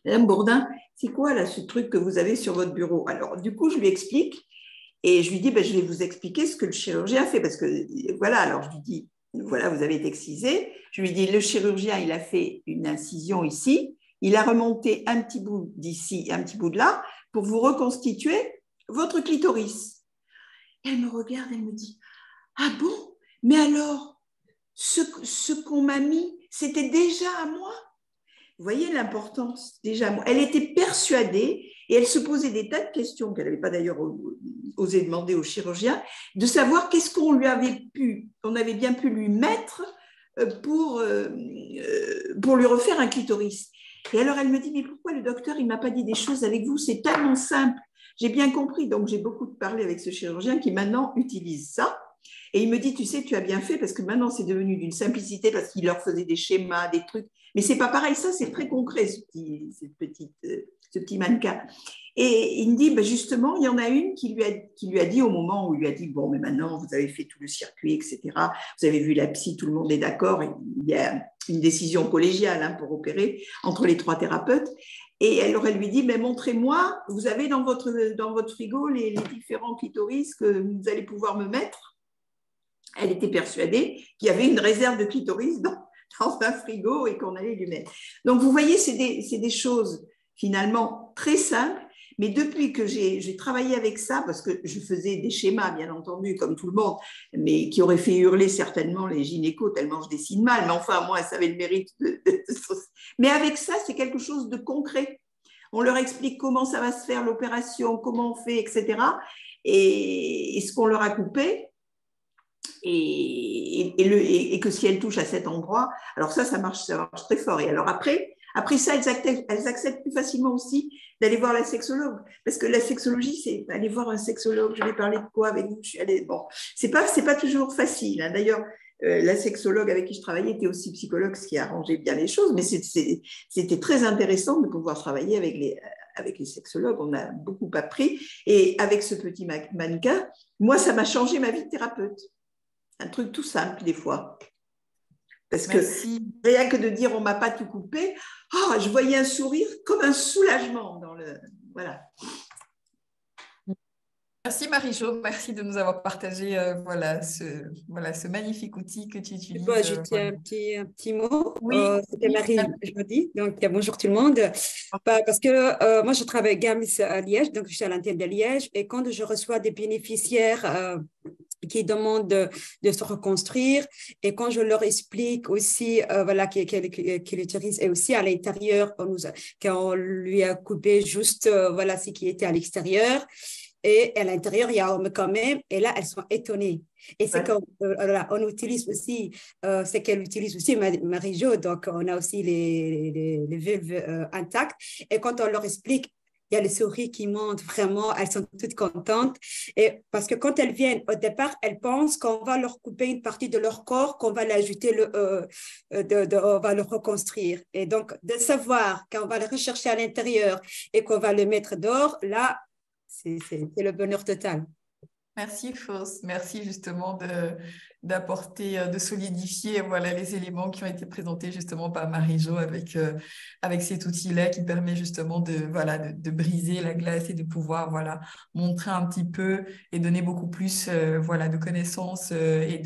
Madame Bourdin, c'est quoi là ce truc que vous avez sur votre bureau? Alors, du coup, je lui explique et je lui dis, je vais vous expliquer ce que le chirurgien a fait parce que, voilà, alors je lui dis, voilà, vous avez été excisé. Je lui dis, le chirurgien, il a fait une incision ici, il a remonté un petit bout d'ici, un petit bout de là pour vous reconstituer votre clitoris. Et elle me regarde, elle me dit, ah bon? Mais alors, ce qu'on m'a mis, c'était déjà à moi? Vous voyez l'importance déjà. Elle était persuadée et elle se posait des tas de questions qu'elle n'avait pas d'ailleurs osé demander au chirurgien, de savoir qu'est-ce qu'on avait bien pu lui mettre pour lui refaire un clitoris. Et alors elle me dit, mais pourquoi le docteur il m'a pas dit des choses avec vous? C'est tellement simple. J'ai bien compris. Donc j'ai beaucoup parlé avec ce chirurgien qui maintenant utilise ça. Et il me dit, tu sais, tu as bien fait parce que maintenant c'est devenu d'une simplicité parce qu'il leur faisait des schémas, des trucs. Mais c'est pas pareil, ça c'est très concret, ce petit mannequin. Et il me dit, justement, il y en a une qui lui a dit au moment où il lui a dit, bon, mais maintenant vous avez fait tout le circuit, etc. Vous avez vu la psy, tout le monde est d'accord. Il y a une décision collégiale pour opérer entre les 3 thérapeutes. Et alors elle lui dit, mais montrez-moi, vous avez dans votre frigo les différents clitoris que vous allez pouvoir me mettre. Elle était persuadée qu'il y avait une réserve de clitoris dans un frigo et qu'on allait lui mettre. Donc, vous voyez, c'est des choses finalement très simples, mais depuis que j'ai travaillé avec ça, parce que je faisais des schémas, bien entendu, comme tout le monde, mais qui auraient fait hurler certainement les gynécos tellement je dessine mal, mais enfin, moi, ça avait le mérite Mais avec ça, c'est quelque chose de concret. On leur explique comment ça va se faire, l'opération, comment on fait, etc. Et ce qu'on leur a coupé, et que si elles touchent à cet endroit, alors ça marche très fort. Et alors après ça, elles acceptent plus facilement aussi d'aller voir la sexologue. Parce que la sexologie, c'est aller voir un sexologue, je vais parler de quoi avec vous, bon, c'est pas toujours facile. Hein. D'ailleurs, la sexologue avec qui je travaillais était aussi psychologue, ce qui arrangeait bien les choses, mais c'était très intéressant de pouvoir travailler avec les sexologues. On a beaucoup appris. Et avec ce petit mannequin, moi, ça m'a changé ma vie de thérapeute. Un truc tout simple, des fois. Parce que rien que de dire on ne m'a pas tout coupé, je voyais un sourire comme un soulagement dans le. Voilà. Merci Marie-Jo, merci de nous avoir partagé ce magnifique outil que tu utilises. Je peux ajouter un petit mot. Oui. C'était Marie-Jo. Donc, bonjour tout le monde. Parce que moi, je travaille avec GAMIS à Liège, donc je suis à l'antenne de Liège. Et quand je reçois des bénéficiaires qui demandent de se reconstruire, et quand je leur explique aussi qu'il utilise, et aussi à l'intérieur, quand on lui a coupé juste ce qui était à l'extérieur. Et à l'intérieur, il y a homme quand même. Et là, elles sont étonnées. Et c'est qu'on utilise aussi, c'est qu'elle utilise aussi Marie-Jo. Donc, on a aussi les vulves intactes. Et quand on leur explique, il y a les souris qui montent vraiment. Elles sont toutes contentes. Et parce que quand elles viennent, au départ, elles pensent qu'on va leur couper une partie de leur corps, qu'on va l'ajouter, on va le reconstruire. Et donc, de savoir qu'on va le rechercher à l'intérieur et qu'on va le mettre dehors, là, c'est le bonheur total. Merci Fausse, merci justement d'apporter, de solidifier les éléments qui ont été présentés justement par Marie-Jo avec cet outil-là qui permet justement de briser la glace et de pouvoir montrer un petit peu et donner beaucoup plus de connaissances et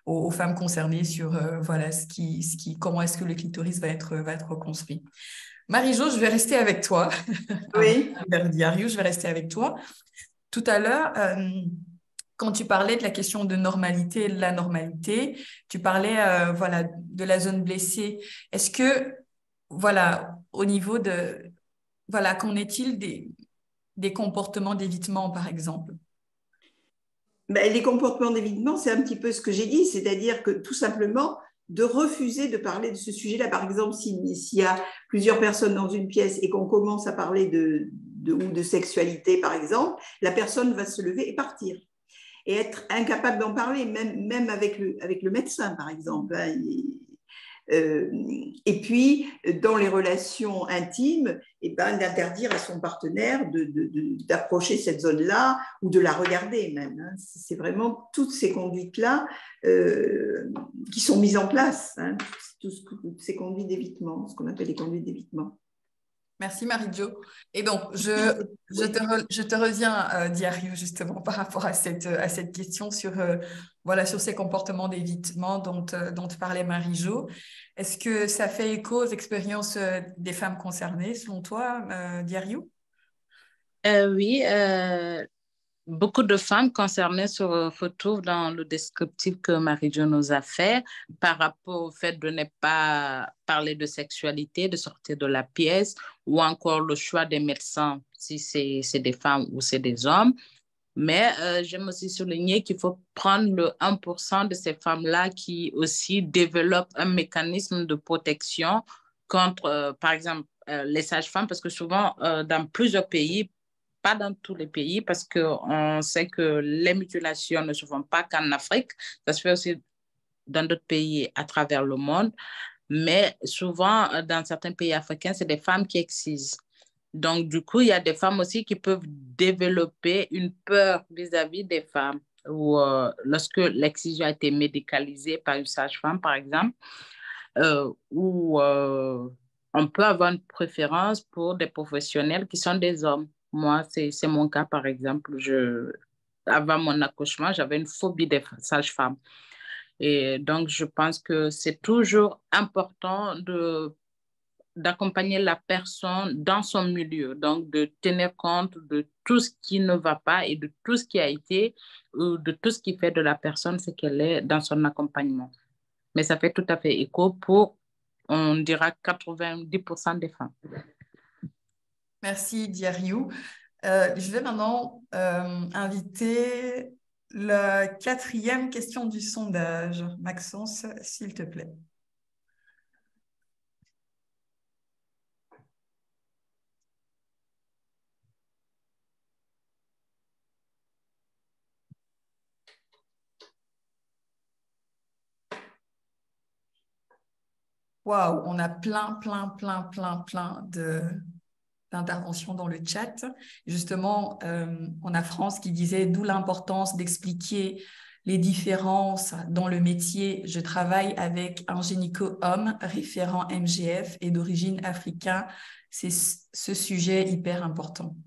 aux femmes concernées sur comment est-ce que le clitoris va être reconstruit. Marie-Jo, je vais rester avec toi. Oui. Diario, je vais rester avec toi. Tout à l'heure, quand tu parlais de la question de normalité et de la normalité, tu parlais voilà, de la zone blessée. Est-ce que, voilà, au niveau de, voilà, qu'en est-il des comportements d'évitement, par exemple? Ben, les comportements d'évitement, c'est un petit peu ce que j'ai dit, c'est-à-dire que tout simplement de refuser de parler de ce sujet-là. Par exemple, s'il y a plusieurs personnes dans une pièce et qu'on commence à parler ou de sexualité, par exemple, la personne va se lever et partir. Et être incapable d'en parler, même avec le médecin, par exemple. Hein. Et puis, dans les relations intimes, eh ben, d'interdire à son partenaire d'approcher cette zone-là ou de la regarder même. Hein. C'est vraiment toutes ces conduites-là qui sont mises en place, hein, toutes ces conduites d'évitement, ce qu'on appelle les conduites d'évitement. Merci Marie-Jo. Et donc, je te reviens, Diario, justement, par rapport à cette question sur, voilà, sur ces comportements d'évitement dont parlait Marie-Jo. Est-ce que ça fait écho aux expériences des femmes concernées, selon toi, Diario? Oui, beaucoup de femmes concernées se retrouvent dans le descriptif que Marie-Jo nous a fait par rapport au fait de ne pas parler de sexualité, de sortir de la pièce, ou encore le choix des médecins, si c'est des femmes ou c'est des hommes. Mais j'aime aussi souligner qu'il faut prendre le 1% de ces femmes-là qui aussi développent un mécanisme de protection contre, par exemple, les sages-femmes, parce que souvent, dans plusieurs pays, pas dans tous les pays, parce qu'on sait que les mutilations ne se font pas qu'en Afrique, ça se fait aussi dans d'autres pays à travers le monde, mais souvent, dans certains pays africains, c'est des femmes qui excisent. Donc, du coup, il y a des femmes aussi qui peuvent développer une peur vis-à-vis des femmes, ou lorsque l'excision a été médicalisée par une sage-femme, par exemple, ou on peut avoir une préférence pour des professionnels qui sont des hommes. Moi, c'est mon cas, par exemple. Avant mon accouchement, j'avais une phobie des sages-femmes. Et donc, je pense que c'est toujours important d'accompagner la personne dans son milieu, donc de tenir compte de tout ce qui ne va pas et de tout ce qui a été, ou de tout ce qui fait de la personne ce qu'elle est dans son accompagnement. Mais ça fait tout à fait écho pour, on dira, 90% des femmes. Merci, Diariou. Je vais maintenant inviter la 4e question du sondage. Maxence, s'il te plaît. Waouh, on a plein d'interventions dans le chat. Justement, on a France qui disait d'où l'importance d'expliquer les différences dans le métier. Je travaille avec un gynéco-homme référent MGF et d'origine africaine. C'est ce sujet hyper important.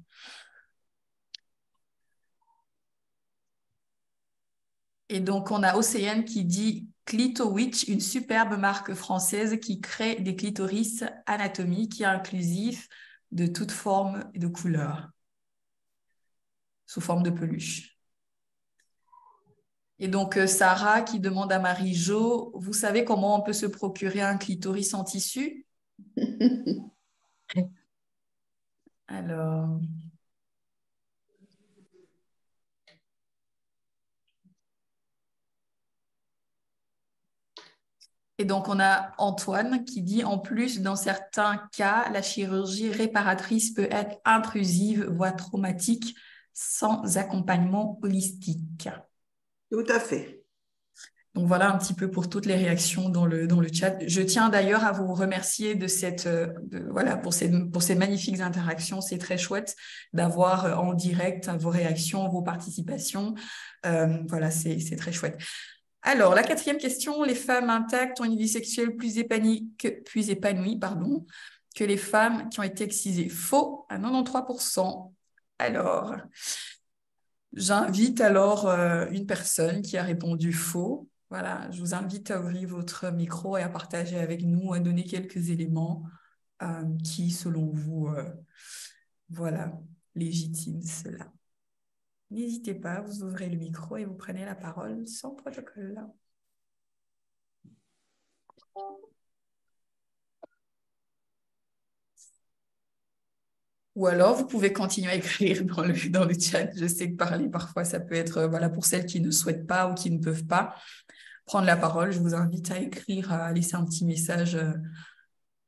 Et donc, on a Océane qui dit Clitowitch, une superbe marque française qui crée des clitoris anatomiques et inclusifs de toutes formes et de couleurs, sous forme de peluche. Et donc, Sarah qui demande à Marie-Jo, vous savez comment on peut se procurer un clitoris en tissu? Alors... Et donc, on a Antoine qui dit, en plus, dans certains cas, la chirurgie réparatrice peut être intrusive, voire traumatique, sans accompagnement holistique. Tout à fait. Donc, voilà un petit peu pour toutes les réactions dans le chat. Je tiens d'ailleurs à vous remercier voilà, pour ces magnifiques interactions. C'est très chouette d'avoir en direct vos réactions, vos participations. Voilà, c'est très chouette. Alors, la 4e question, les femmes intactes ont une vie sexuelle plus épanouie que les femmes qui ont été excisées. Faux à 93%. Alors, j'invite alors une personne qui a répondu faux. Voilà, je vous invite à ouvrir votre micro et à partager avec nous, à donner quelques éléments qui, selon vous, voilà, légitiment cela. n'hésitez pas, vous ouvrez le micro et vous prenez la parole sans protocole. Ou alors, vous pouvez continuer à écrire dans le chat. Je sais que parler, parfois, ça peut être, voilà, pour celles qui ne souhaitent pas ou qui ne peuvent pas prendre la parole, je vous invite à écrire, à laisser un petit message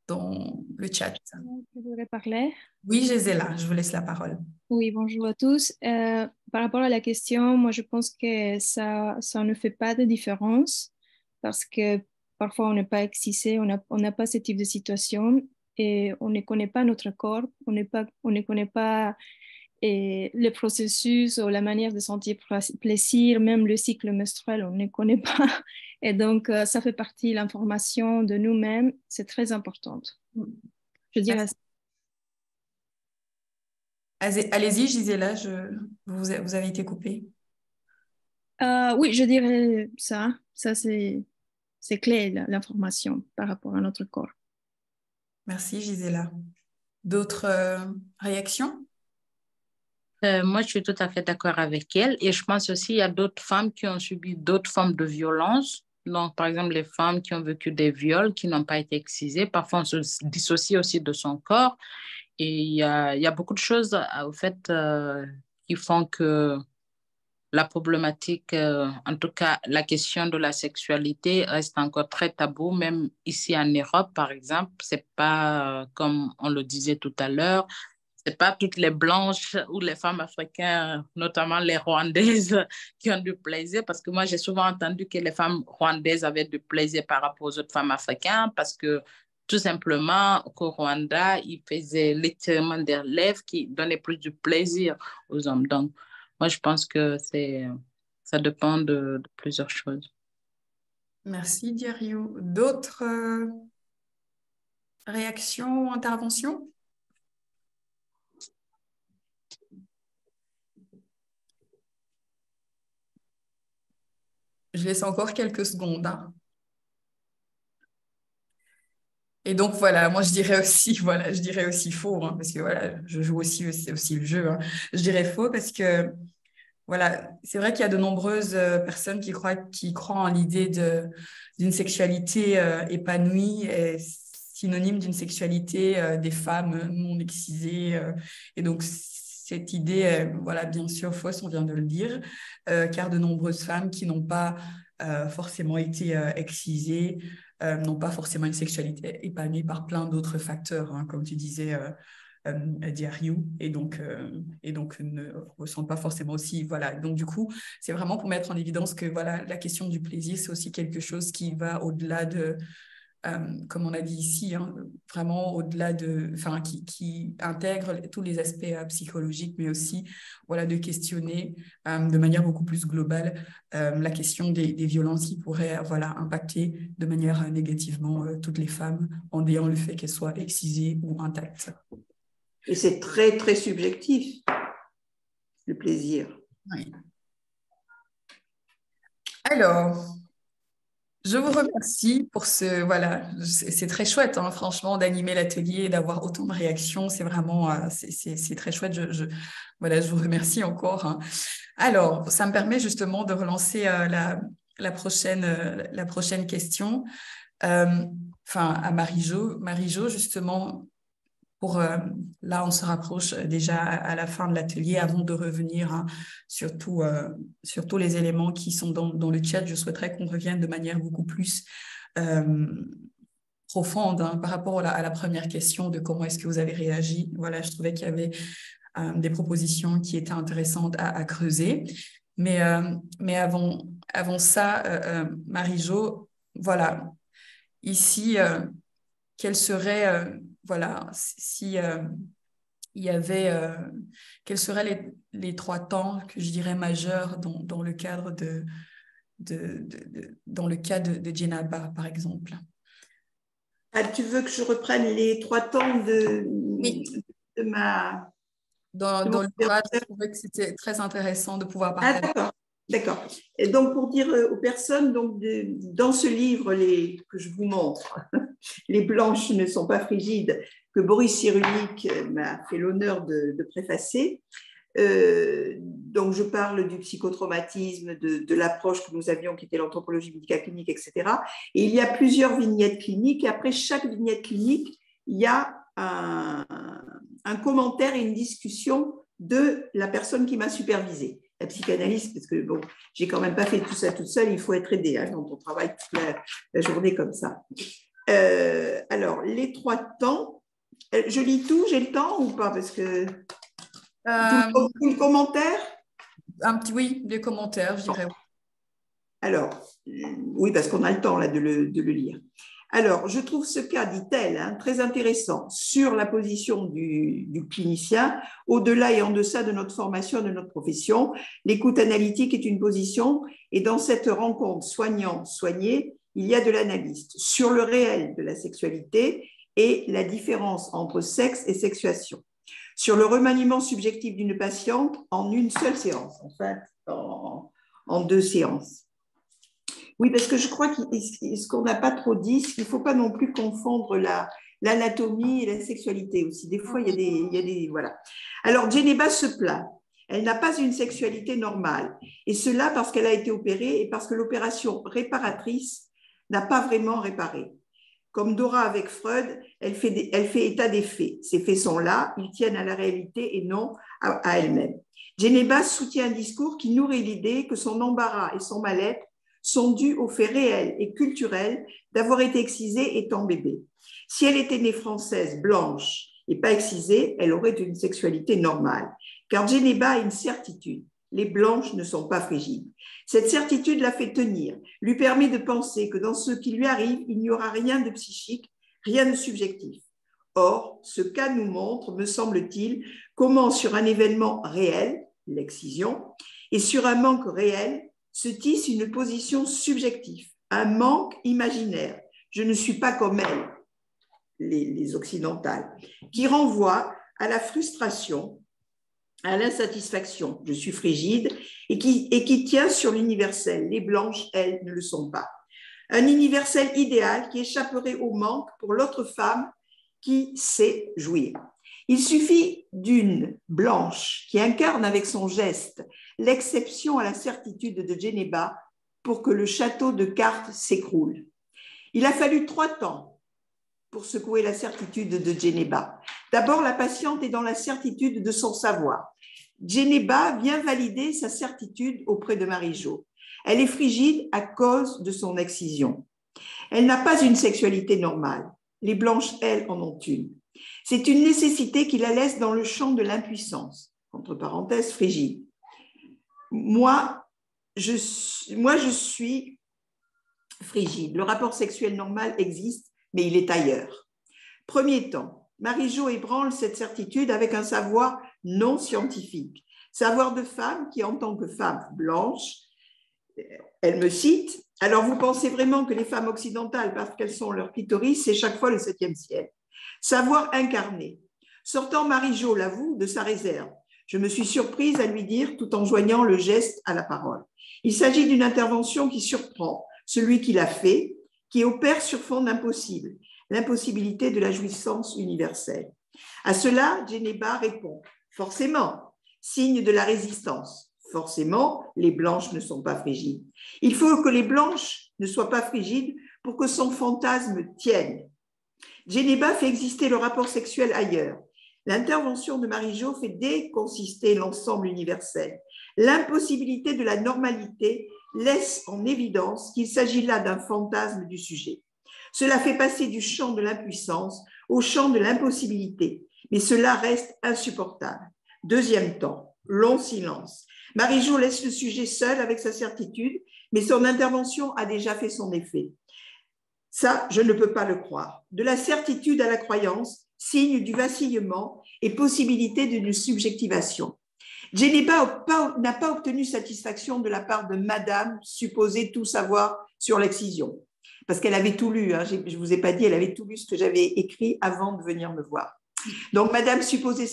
dans le chat. Je voudrais parler. Oui, Gisela, je vous laisse la parole. Oui, bonjour à tous. Par rapport à la question, moi, je pense que ça ne fait pas de différence parce que parfois, on n'est pas excisé, on n'a pas ce type de situation et on ne connaît pas notre corps, on ne connaît pas le processus ou la manière de sentir plaisir, même le cycle menstruel, on ne connaît pas. Et donc, ça fait partie de l'information de nous-mêmes, c'est très important. Je dirais ça. Allez-y, Gisela, vous avez été coupée. Oui, je dirais ça. Ça, c'est clé, l'information par rapport à notre corps. Merci, Gisela. D'autres réactions? Moi, je suis tout à fait d'accord avec elle. Et je pense aussi qu'il y a d'autres femmes qui ont subi d'autres formes de violence. Donc, par exemple, les femmes qui ont vécu des viols, qui n'ont pas été excisées. Parfois, on se dissocie aussi de son corps. Et il y a beaucoup de choses, au fait, qui font que la problématique, en tout cas, la question de la sexualité reste encore très tabou, même ici en Europe, par exemple. C'est pas, comme on le disait tout à l'heure, c'est pas toutes les blanches ou les femmes africaines, notamment les rwandaises, qui ont du plaisir, parce que moi, j'ai souvent entendu que les femmes rwandaises avaient du plaisir par rapport aux autres femmes africaines, parce que tout simplement, qu'au Rwanda, ils faisaient littéralement des lèvres qui donnaient plus du plaisir aux hommes. Donc, moi, je pense que ça dépend de plusieurs choses. Merci, Diariou. D'autres réactions ou interventions? Je laisse encore quelques secondes. Et donc, voilà, moi, je dirais aussi faux, parce que voilà, je joue aussi le jeu. Je dirais faux parce que, voilà, c'est vrai qu'il y a de nombreuses personnes qui croient en l'idée d'une sexualité épanouie et synonyme d'une sexualité des femmes non excisées. Et donc, cette idée est, voilà, bien sûr fausse, on vient de le dire, car de nombreuses femmes qui n'ont pas forcément été excisées n'ont pas forcément une sexualité épanouie par plein d'autres facteurs, comme tu disais, Diariou, et donc ne ressentent pas forcément aussi. Voilà. Donc, du coup, c'est vraiment pour mettre en évidence que voilà, la question du plaisir, c'est aussi quelque chose qui va au-delà de, comme on a dit ici, vraiment au-delà de, enfin, qui intègre tous les aspects psychologiques, mais aussi voilà, de questionner de manière beaucoup plus globale la question des violences qui pourraient voilà, impacter de manière négativement toutes les femmes en ayant le fait qu'elles soient excisées ou intactes. Et c'est très, très subjectif, le plaisir. Oui. Alors, je vous remercie pour ce... Voilà, c'est très chouette, franchement, d'animer l'atelier et d'avoir autant de réactions. C'est vraiment... c'est très chouette. Voilà, je vous remercie encore. Alors, ça me permet justement de relancer la prochaine question. À Marie-Jo. Marie-Jo, justement... là, on se rapproche déjà à la fin de l'atelier. Avant de revenir sur tous les éléments qui sont dans le chat, je souhaiterais qu'on revienne de manière beaucoup plus profonde par rapport à la première question de comment est-ce que vous avez réagi. Voilà, je trouvais qu'il y avait des propositions qui étaient intéressantes à creuser. Mais avant ça, Marie-Jo, voilà, ici, quel serait... voilà, si il y avait, quels seraient les 3 temps que je dirais majeurs dans le cadre dans le cas de Djenaba, par exemple. Tu veux que je reprenne les 3 temps de ma... Dans le cadre, je trouvais que c'était très intéressant de pouvoir partager. D'accord. Et donc, pour dire aux personnes, donc dans ce livre que je vous montre, Les blanches ne sont pas frigides, que Boris Cyrulnik m'a fait l'honneur de préfacer, Donc, je parle du psychotraumatisme, de l'approche que nous avions, qui était l'anthropologie médicale clinique, etc. Et il y a plusieurs vignettes cliniques. Et après chaque vignette clinique, il y a un commentaire et une discussion de la personne qui m'a supervisée, la psychanalyste, parce que bon, j'ai quand même pas fait tout ça toute seule, il faut être aidé quand on travaille toute la journée comme ça. Alors, les 3 temps, je lis tout, j'ai le temps ou pas? Parce que tout le commentaire? Oui, les commentaires, je dirais. Alors, oui, parce qu'on a le temps là, de le lire. Alors, je trouve ce cas, dit-elle, très intéressant sur la position du clinicien, au-delà et en deçà de notre formation, de notre profession. L'écoute analytique est une position, et dans cette rencontre soignant-soigné, il y a de l'analyste sur le réel de la sexualité et la différence entre sexe et sexuation, sur le remaniement subjectif d'une patiente en une seule séance, en fait, en 2 séances. Oui, parce que je crois que ce qu'on n'a pas trop dit, c'est qu'il ne faut pas non plus confondre l'anatomie et la sexualité aussi. Des fois, il y a des voilà. Alors, Djeneba se plaint. Elle n'a pas une sexualité normale. Et cela parce qu'elle a été opérée et parce que l'opération réparatrice n'a pas vraiment réparé. Comme Dora avec Freud, elle fait état des faits. Ces faits sont là, ils tiennent à la réalité et non à elle-même. Djeneba soutient un discours qui nourrit l'idée que son embarras et son mal-être sont dus au fait réel et culturel d'avoir été excisée étant bébé. Si elle était née française, blanche et pas excisée, elle aurait une sexualité normale. Car Djeneba a une certitude, les blanches ne sont pas frigides. Cette certitude la fait tenir, lui permet de penser que dans ce qui lui arrive, il n'y aura rien de psychique, rien de subjectif. Or, ce cas nous montre, me semble-t-il, comment sur un événement réel, l'excision, et sur un manque réel, se tisse une position subjective, un manque imaginaire. Je ne suis pas comme elles, les occidentales, qui renvoie à la frustration, à l'insatisfaction. Je suis frigide et qui tient sur l'universel. Les blanches, elles, ne le sont pas. Un universel idéal qui échapperait au manque pour l'autre femme qui sait jouir. Il suffit d'une blanche qui incarne avec son geste l'exception à la certitude de Djeneba pour que le château de cartes s'écroule. Il a fallu 3 temps pour secouer la certitude de Djeneba. D'abord, la patiente est dans la certitude de son savoir. Djeneba vient valider sa certitude auprès de Marie-Jo. Elle est frigide à cause de son excision. Elle n'a pas une sexualité normale. Les blanches, elles, en ont une. C'est une nécessité qui la laisse dans le champ de l'impuissance, entre parenthèses, frigide. Moi, je suis frigide. Le rapport sexuel normal existe, mais il est ailleurs. Premier temps, Marie-Jo ébranle cette certitude avec un savoir non scientifique. Savoir de femme qui, en tant que femme blanche, elle me cite, « Alors vous pensez vraiment que les femmes occidentales, parce qu'elles sont leur clitoris, c'est chaque fois le 7e ciel ?» Savoir incarné. Sortant Marie-Jo l'avoue de sa réserve, je me suis surprise à lui dire tout en joignant le geste à la parole. Il s'agit d'une intervention qui surprend celui qui l'a fait, qui opère sur fond d'impossible, l'impossibilité de la jouissance universelle. À cela, Djeneba répond, forcément, signe de la résistance. Forcément, les blanches ne sont pas frigides. Il faut que les blanches ne soient pas frigides pour que son fantasme tienne. Djeneba fait exister le rapport sexuel ailleurs. L'intervention de Marie-Jo fait déconsister l'ensemble universel. L'impossibilité de la normalité laisse en évidence qu'il s'agit là d'un fantasme du sujet. Cela fait passer du champ de l'impuissance au champ de l'impossibilité, mais cela reste insupportable. Deuxième temps, long silence. Marie-Jo laisse le sujet seul avec sa certitude, mais son intervention a déjà fait son effet. Ça, je ne peux pas le croire. De la certitude à la croyance, signe du vacillement et possibilité d'une subjectivation. Djeneba n'a pas obtenu satisfaction de la part de madame supposée tout savoir sur l'excision, parce qu'elle avait tout lu, je ne vous ai pas dit, elle avait tout lu ce que j'avais écrit avant de venir me voir. Donc madame supposait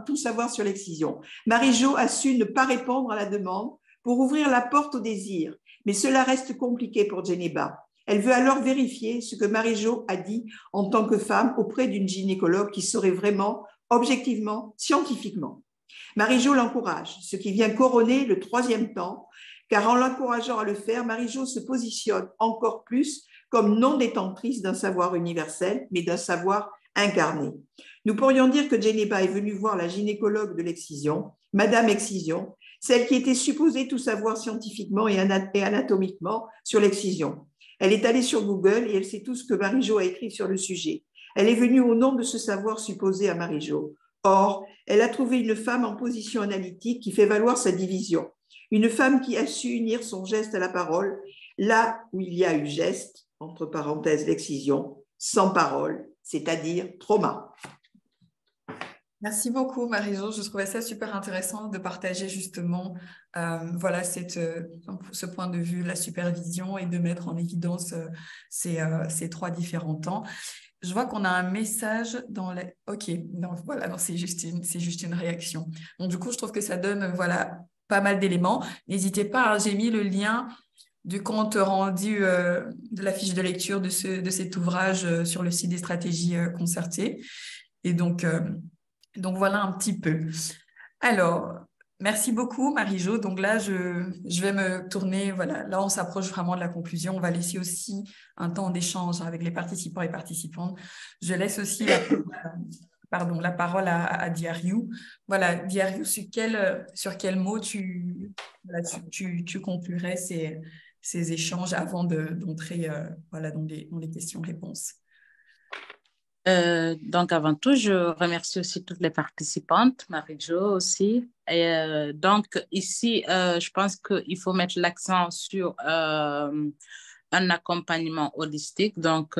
tout savoir sur l'excision. Marie-Jo a su ne pas répondre à la demande pour ouvrir la porte au désir, mais cela reste compliqué pour Djeneba. Elle veut alors vérifier ce que Marie-Jo a dit en tant que femme auprès d'une gynécologue qui saurait vraiment, objectivement, scientifiquement. Marie-Jo l'encourage, ce qui vient couronner le troisième temps, car en l'encourageant à le faire, Marie-Jo se positionne encore plus comme non détentrice d'un savoir universel, mais d'un savoir incarné. Nous pourrions dire que Djeneba est venue voir la gynécologue de l'excision, Madame Excision, celle qui était supposée tout savoir scientifiquement et anatomiquement sur l'excision. Elle est allée sur Google et elle sait tout ce que Marie-Jo a écrit sur le sujet. Elle est venue au nom de ce savoir supposé à Marie-Jo. Or, elle a trouvé une femme en position analytique qui fait valoir sa division. Une femme qui a su unir son geste à la parole, là où il y a eu geste, entre parenthèses l'excision, sans parole, c'est-à-dire trauma. Merci beaucoup, Marie-Jo. Je trouvais ça super intéressant de partager justement voilà, ce point de vue, la supervision, et de mettre en évidence ces trois différents temps. Je vois qu'on a un message dans les… Ok, voilà, c'est juste une réaction. Donc, du coup, je trouve que ça donne voilà, pas mal d'éléments. N'hésitez pas, j'ai mis le lien du compte rendu de la fiche de lecture de cet ouvrage sur le site des stratégies concertées. Et donc voilà un petit peu. Alors, merci beaucoup, Marie-Jo. Donc là, je vais me tourner. Voilà, là, on s'approche vraiment de la conclusion. On va laisser aussi un temps d'échange avec les participants et participantes. Je laisse aussi la parole à Diariou. Voilà, Diariou, sur quel mot tu conclurais ces échanges avant d'entrer voilà, dans les questions-réponses? Donc, avant tout, je remercie aussi toutes les participantes, Marie-Jo aussi. Et donc, ici, je pense qu'il faut mettre l'accent sur un accompagnement holistique. Donc,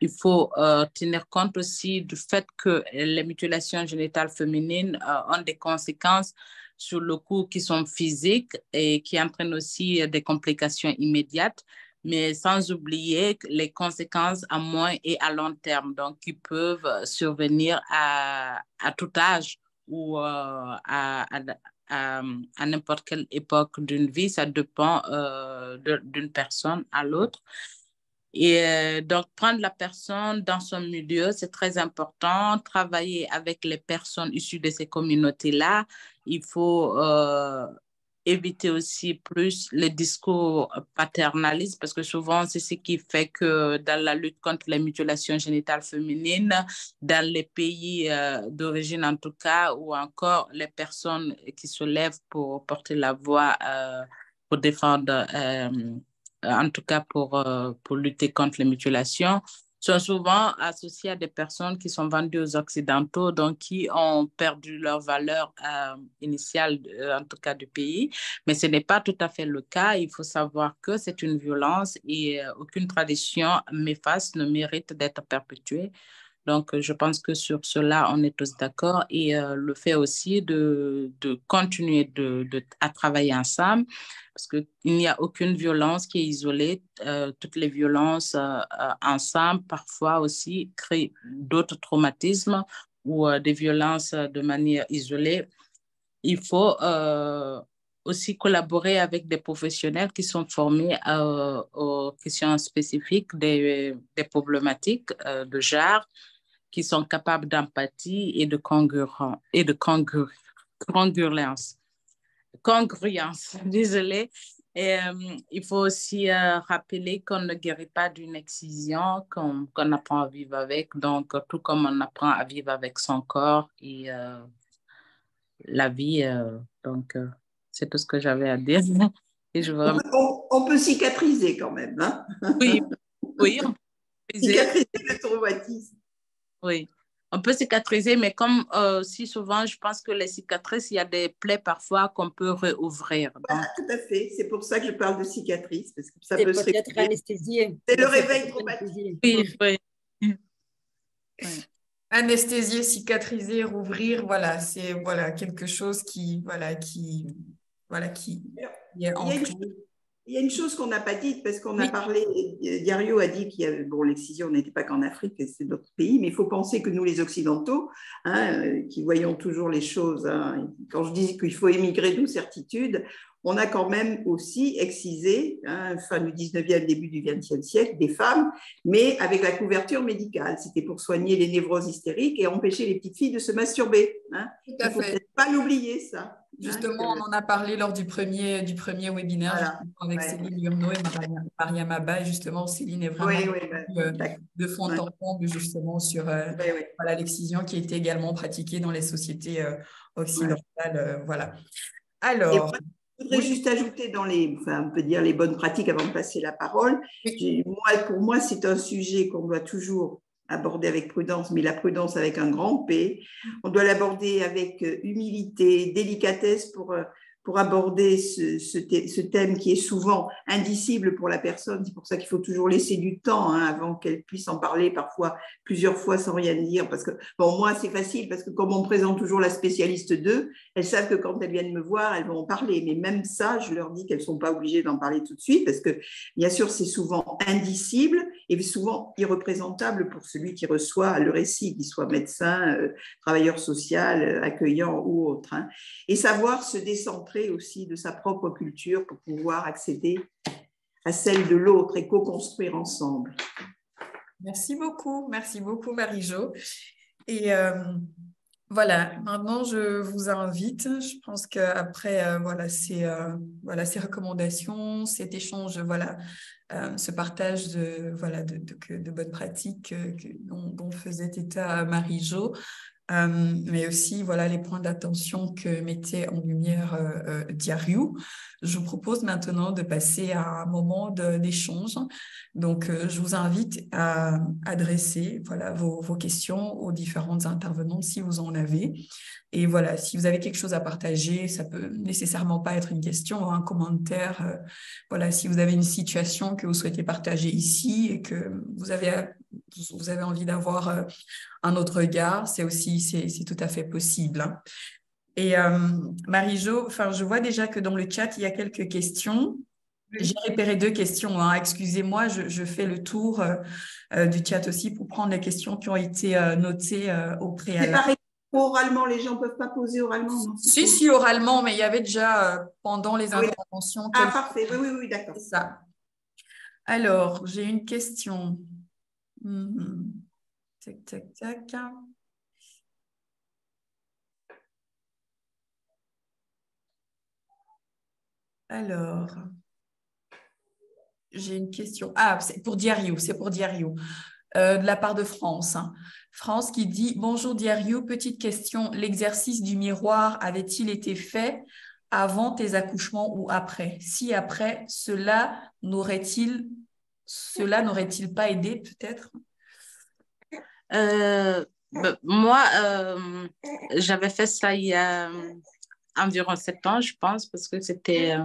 il faut tenir compte aussi du fait que les mutilations génitales féminines ont des conséquences sur le coup qui sont physiques et qui entraînent aussi des complications immédiates, mais sans oublier les conséquences à moyen et à long terme, donc qui peuvent survenir à tout âge ou à n'importe quelle époque d'une vie. Ça dépend d'une personne à l'autre. Et donc, prendre la personne dans son milieu, c'est très important. Travailler avec les personnes issues de ces communautés-là. Il faut éviter aussi plus les discours paternalistes, parce que souvent, c'est ce qui fait que dans la lutte contre les mutilations génitales féminines, dans les pays d'origine en tout cas, ou encore les personnes qui se lèvent pour porter la voix pour défendre en tout cas pour lutter contre les mutilations, sont souvent associés à des personnes qui sont vendues aux Occidentaux, donc qui ont perdu leur valeur initiale, en tout cas du pays. Mais ce n'est pas tout à fait le cas. Il faut savoir que c'est une violence et aucune tradition méfaste ne mérite d'être perpétuée. Donc, je pense que sur cela, on est tous d'accord. Et le fait aussi de continuer à travailler ensemble, parce qu'il n'y a aucune violence qui est isolée. Toutes les violences ensemble, parfois aussi, créent d'autres traumatismes ou des violences de manière isolée. Il faut aussi collaborer avec des professionnels qui sont formés aux questions spécifiques des problématiques de genre, qui sont capables d'empathie et de congruence. Désolée. Et, il faut aussi rappeler qu'on ne guérit pas d'une excision, qu'on apprend à vivre avec. Donc, tout comme on apprend à vivre avec son corps et la vie. Donc, c'est tout ce que j'avais à dire. Et je on peut cicatriser quand même. Hein? Oui, on peut cicatriser le traumatisme. Oui, on peut cicatriser, mais comme si souvent, je pense que les cicatrices, il y a des plaies parfois qu'on peut réouvrir. Voilà, tout à fait. C'est pour ça que je parle de cicatrices, parce que ça peut être anesthésié. C'est le réveil traumatique. Oui. Anesthésier, cicatriser, rouvrir, voilà, c'est quelque chose qui est ancré. Il y a une chose qu'on n'a pas dite, parce qu'on a parlé, Diariou a dit qu'il y avait, bon, l'excision n'était pas qu'en Afrique, c'est d'autres pays, mais il faut penser que nous, les Occidentaux, qui voyons toujours les choses, quand je dis qu'il faut émigrer d'une certitude, on a quand même aussi excisé, fin du 19e, début du 20e siècle, des femmes, mais avec la couverture médicale. C'était pour soigner les névroses hystériques et empêcher les petites filles de se masturber. Tout Il à ne faut fait. peut-être pas l'oublier, ça. Justement, on en a parlé lors du premier webinaire Voilà. avec Céline Lurno et Mariam Abba. Et justement, Céline est vraiment de fond en comble justement sur voilà, l'excision qui était également pratiquée dans les sociétés occidentales. Voilà. Alors, je voudrais juste ajouter dans on peut dire les bonnes pratiques avant de passer la parole. Pour moi, c'est un sujet qu'on doit toujours aborder avec prudence, mais la prudence avec un grand P. On doit l'aborder avec humilité, délicatesse pour aborder ce thème qui est souvent indicible pour la personne. C'est pour ça qu'il faut toujours laisser du temps avant qu'elle puisse en parler, parfois plusieurs fois sans rien dire. Parce que, bon, moi, c'est facile, parce que comme on me présente toujours la spécialiste d'eux, elles savent que quand elles viennent me voir, elles vont en parler. Mais même ça, je leur dis qu'elles ne sont pas obligées d'en parler tout de suite, parce que, bien sûr, c'est souvent indicible et souvent irreprésentable pour celui qui reçoit le récit, qu'il soit médecin, travailleur social, accueillant ou autre. Et savoir se décentrer aussi de sa propre culture pour pouvoir accéder à celle de l'autre et co-construire ensemble. Merci beaucoup Marie-Jo. Et voilà, maintenant je vous invite, je pense qu'après ces recommandations, cet échange, ce partage de bonnes pratiques dont faisait état Marie-Jo, mais aussi les points d'attention que mettait en lumière Diariou. Je vous propose maintenant de passer à un moment d'échange. Donc, je vous invite à adresser vos questions aux différentes intervenantes si vous en avez. Et voilà, si vous avez quelque chose à partager, ça peut nécessairement pas être une question, un commentaire. Si vous avez une situation que vous souhaitez partager ici et que vous avez envie d'avoir un autre regard, c'est tout à fait possible. Et Marie-Jo, je vois déjà que dans le chat, il y a quelques questions. J'ai repéré 2 questions. Excusez-moi, je fais le tour du chat aussi pour prendre les questions qui ont été notées au préalable. C'est pareil, oralement, les gens ne peuvent pas poser oralement. Non, si, oralement, mais il y avait déjà pendant les interventions. Parfait, oui, d'accord. C'est ça. Alors, j'ai une question. Tac. Alors, j'ai une question. C'est pour Diariou. De la part de France. France qui dit « Bonjour Diariou, petite question. L'exercice du miroir avait-il été fait avant tes accouchements ou après? Si après, cela n'aurait-il pas aidé peut-être ?» Moi, j'avais fait ça il y a environ 7 ans, je pense, parce que c'était,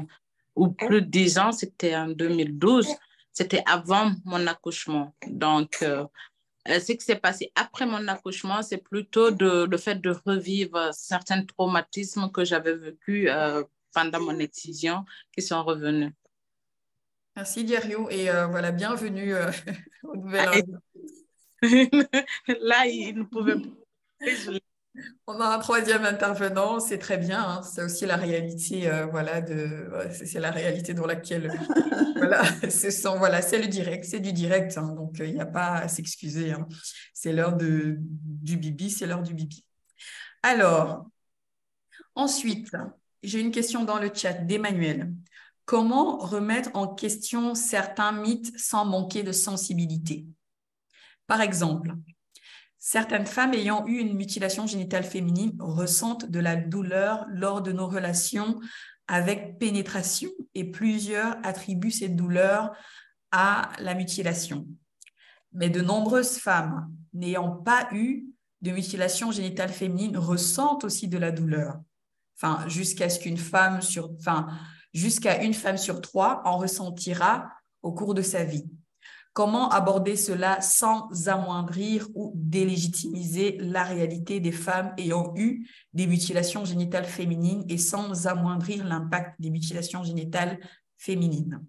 ou plus de 10 ans, c'était en 2012. C'était avant mon accouchement. Donc, ce qui s'est passé après mon accouchement, c'est plutôt le fait de revivre certains traumatismes que j'avais vécus pendant mon excision qui sont revenus. Merci Diariou et bienvenue au nouvel invité. Là, il ne pouvait pas. On a un 3e intervenant, c'est très bien. C'est aussi la réalité, c'est la réalité dans laquelle, c'est le direct, c'est du direct. Donc, il n'y a pas à s'excuser. C'est l'heure du bibi, c'est l'heure du bibi. Alors, ensuite, j'ai une question dans le chat d'Emmanuel. Comment remettre en question certains mythes sans manquer de sensibilité? Par exemple, certaines femmes ayant eu une mutilation génitale féminine ressentent de la douleur lors de nos relations avec pénétration et plusieurs attribuent cette douleur à la mutilation. Mais de nombreuses femmes n'ayant pas eu de mutilation génitale féminine ressentent aussi de la douleur. Jusqu'à une femme sur 3 en ressentira au cours de sa vie. Comment aborder cela sans amoindrir ou délégitimiser la réalité des femmes ayant eu des mutilations génitales féminines et sans amoindrir l'impact des mutilations génitales féminines?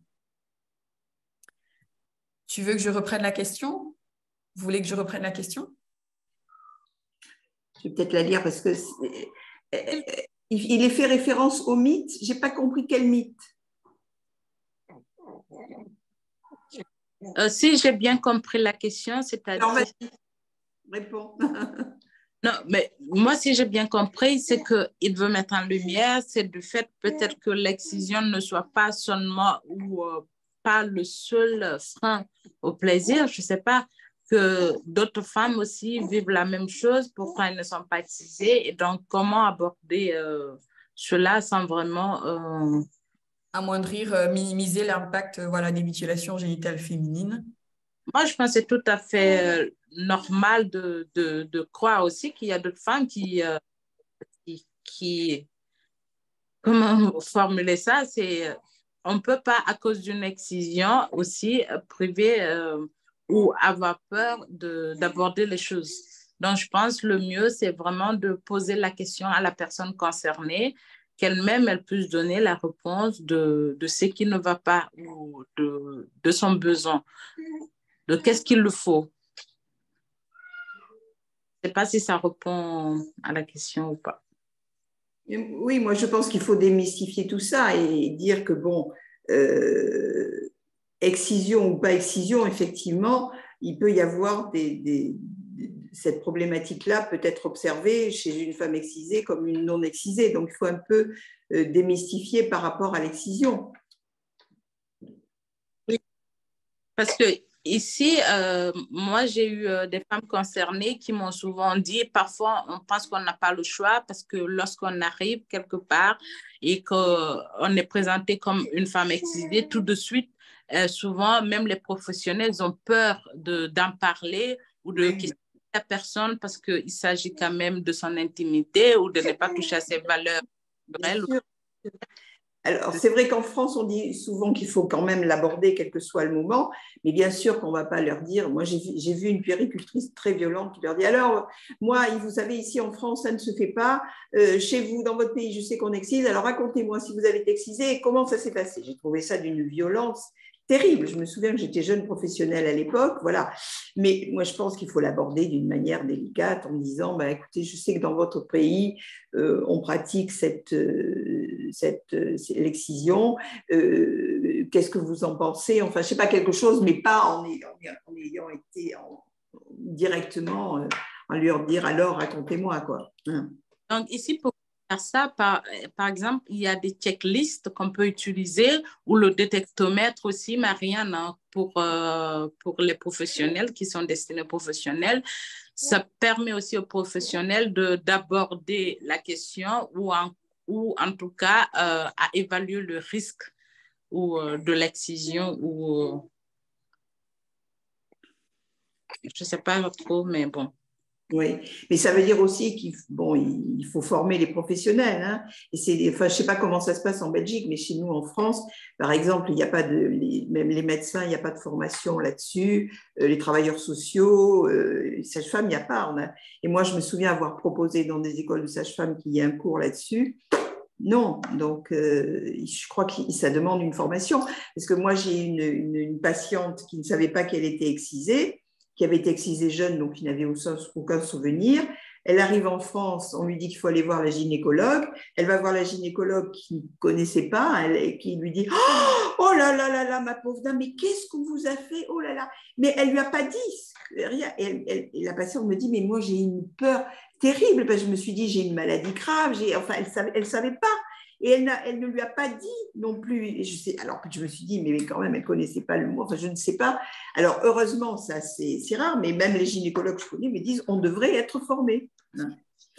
Tu veux que je reprenne la question? Vous voulez que je reprenne la question? Je vais peut-être la lire parce que Il est fait référence au mythe. Je n'ai pas compris quel mythe. Si j'ai bien compris la question, c'est-à-dire… Alors, vas-y, réponds. Non, mais moi, si j'ai bien compris, c'est qu'il veut mettre en lumière, c'est du fait peut-être que l'excision ne soit pas seulement ou pas le seul frein au plaisir. Je ne sais pas, que d'autres femmes aussi vivent la même chose, pourquoi elles ne sont pas excisées, et donc comment aborder cela sans vraiment… amoindrir, minimiser l'impact voilà, des mutilations génitales féminines. Moi, je pense que c'est tout à fait normal de croire aussi qu'il y a d'autres femmes qui comment formuler ça, c'est on ne peut pas, à cause d'une excision aussi, priver ou avoir peur d'aborder les choses. Donc, je pense que le mieux, c'est vraiment de poser la question à la personne concernée, qu'elle-même, elle puisse donner la réponse de ce qui ne va pas ou de son besoin, de qu'est-ce qu'il lui faut. Je ne sais pas si ça répond à la question ou pas. Oui, moi je pense qu'il faut démystifier tout ça et dire que bon, excision ou pas excision, effectivement, il peut y avoir cette problématique-là peut être observée chez une femme excisée comme une non excisée. Donc il faut un peu démystifier par rapport à l'excision. Oui, parce que ici, moi, j'ai eu des femmes concernées qui m'ont souvent dit, parfois, on pense qu'on n'a pas le choix parce que lorsqu'on arrive quelque part et qu'on est présenté comme une femme excisée, tout de suite, souvent, même les professionnels ont peur d'en parler ou de questionner la personne parce qu'il s'agit quand même de son intimité ou de ne pas toucher à ses valeurs. Alors, c'est vrai qu'en France, on dit souvent qu'il faut quand même l'aborder, quel que soit le moment, mais bien sûr qu'on ne va pas leur dire. Moi, j'ai vu une puéricultrice très violente qui leur dit « Alors, moi, vous savez, ici en France, ça ne se fait pas. Chez vous, dans votre pays, je sais qu'on excise. Alors, racontez-moi si vous avez été excisé et comment ça s'est passé. » J'ai trouvé ça d'une violence terrible. Je me souviens que j'étais jeune professionnelle à l'époque, voilà. Mais moi, je pense qu'il faut l'aborder d'une manière délicate en disant bah, « Écoutez, je sais que dans votre pays, on pratique l'excision. Qu'est-ce que vous en pensez ?» Enfin, je ne sais pas, quelque chose, mais pas en ayant été directement en leur dire « Alors, racontez-moi, quoi. » Donc, ici, pour faire ça, par exemple, il y a des checklists qu'on peut utiliser ou le détectomètre aussi, Marianne, hein, pour les professionnels qui sont destinés aux professionnels. Ça permet aussi aux professionnels d'aborder la question ou en tout cas à évaluer le risque ou de l'excision ou je ne sais pas trop, mais bon. Oui, mais ça veut dire aussi qu'il faut former les professionnels. Hein. Et enfin, je ne sais pas comment ça se passe en Belgique, mais chez nous en France, par exemple, il n'y a pas même les médecins, il n'y a pas de formation là-dessus, les travailleurs sociaux, les sages-femmes, il n'y a pas. Et moi, je me souviens avoir proposé dans des écoles de sages-femmes qu'il y ait un cours là-dessus. Non, donc je crois que ça demande une formation. Parce que moi, j'ai une patiente qui ne savait pas qu'elle était excisée, qui avait été excisée jeune, donc qui n'avait aucun souvenir. Elle arrive en France, on lui dit qu'il faut aller voir la gynécologue. Elle va voir la gynécologue qui ne connaissait pas, qui lui dit « Oh là là là là, ma pauvre dame, mais qu'est-ce qu'on vous a fait? Oh là là !» Mais elle ne lui a pas dit rien. Et la patiente me dit « Mais moi, j'ai une peur terrible, parce que je me suis dit, j'ai une maladie grave. » Enfin, elle ne savait pas. Et elle ne lui a pas dit non plus. Alors que je me suis dit, mais quand même, elle ne connaissait pas le mot. Enfin, je ne sais pas. Alors, heureusement, ça, c'est rare, mais même les gynécologues que je connais me disent, on devrait être formé.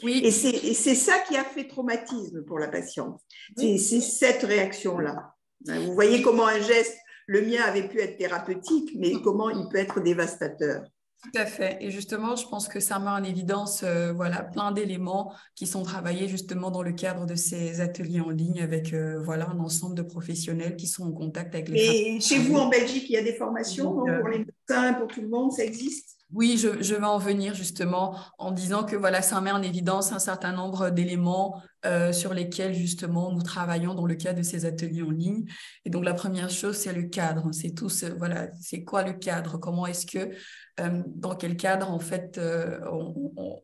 Oui. Et c'est ça qui a fait traumatisme pour la patiente. Oui. C'est cette réaction-là. Vous voyez comment un geste, le mien avait pu être thérapeutique, mais comment il peut être dévastateur. Tout à fait. Et justement, je pense que ça met en évidence voilà, plein d'éléments qui sont travaillés justement dans le cadre de ces ateliers en ligne avec voilà, un ensemble de professionnels qui sont en contact avec les femmes. Et chez vous, en Belgique, il y a des formations pour les médecins, pour tout le monde, ça existe? Oui, je vais en venir justement en disant que voilà, ça met en évidence un certain nombre d'éléments sur lesquels justement nous travaillons dans le cadre de ces ateliers en ligne. Et donc la première chose, c'est le cadre. C'est tout voilà, c'est quoi le cadre? Comment est-ce que, dans quel cadre en fait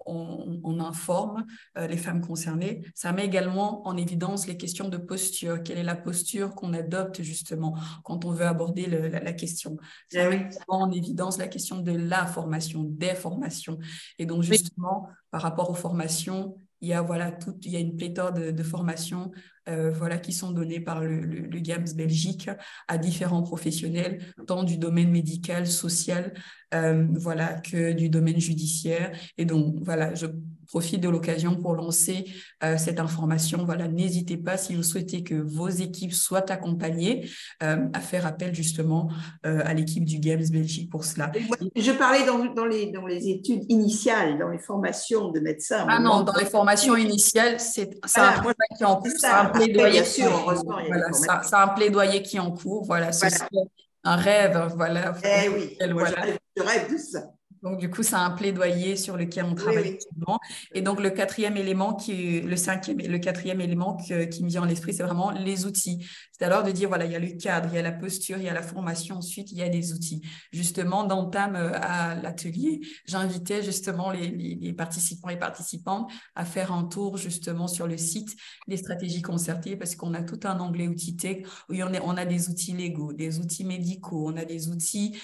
on informe les femmes concernées? Ça met également en évidence les questions de posture. Quelle est la posture qu'on adopte justement quand on veut aborder la question? Ça met en évidence la question de la formation, des formations. Et donc justement, par rapport aux formations, il y a, voilà, il y a une pléthore de formations voilà, qui sont données par le GAMS Belgique à différents professionnels, tant du domaine médical, social, voilà, que du domaine judiciaire. Et donc, voilà, je profite de l'occasion pour lancer cette information. Voilà, n'hésitez pas, si vous souhaitez que vos équipes soient accompagnées, à faire appel justement à l'équipe du GAMS Belgique pour cela. Je parlais dans les études initiales, dans les formations de médecins. Ah non, dans les formations initiales, c'est un plaidoyer qui est en cours. C'est un plaidoyer qui est en cours. Voilà, c'est un plaidoyer qui est en cours. Voilà, ce serait un rêve. Voilà. Oui, je rêve de ça. Donc, du coup, c'est un plaidoyer sur lequel on travaille actuellement. Et donc, le quatrième élément, le quatrième élément qui me vient à l'esprit, c'est vraiment les outils. C'est alors de dire, voilà, il y a le cadre, il y a la posture, il y a la formation, ensuite, il y a des outils. Justement, dans Tam, à l'atelier, j'invitais justement les participants et participantes à faire un tour justement sur le site des stratégies concertées, parce qu'on a tout un onglet outils tech où on a des outils légaux, des outils médicaux, on a des outils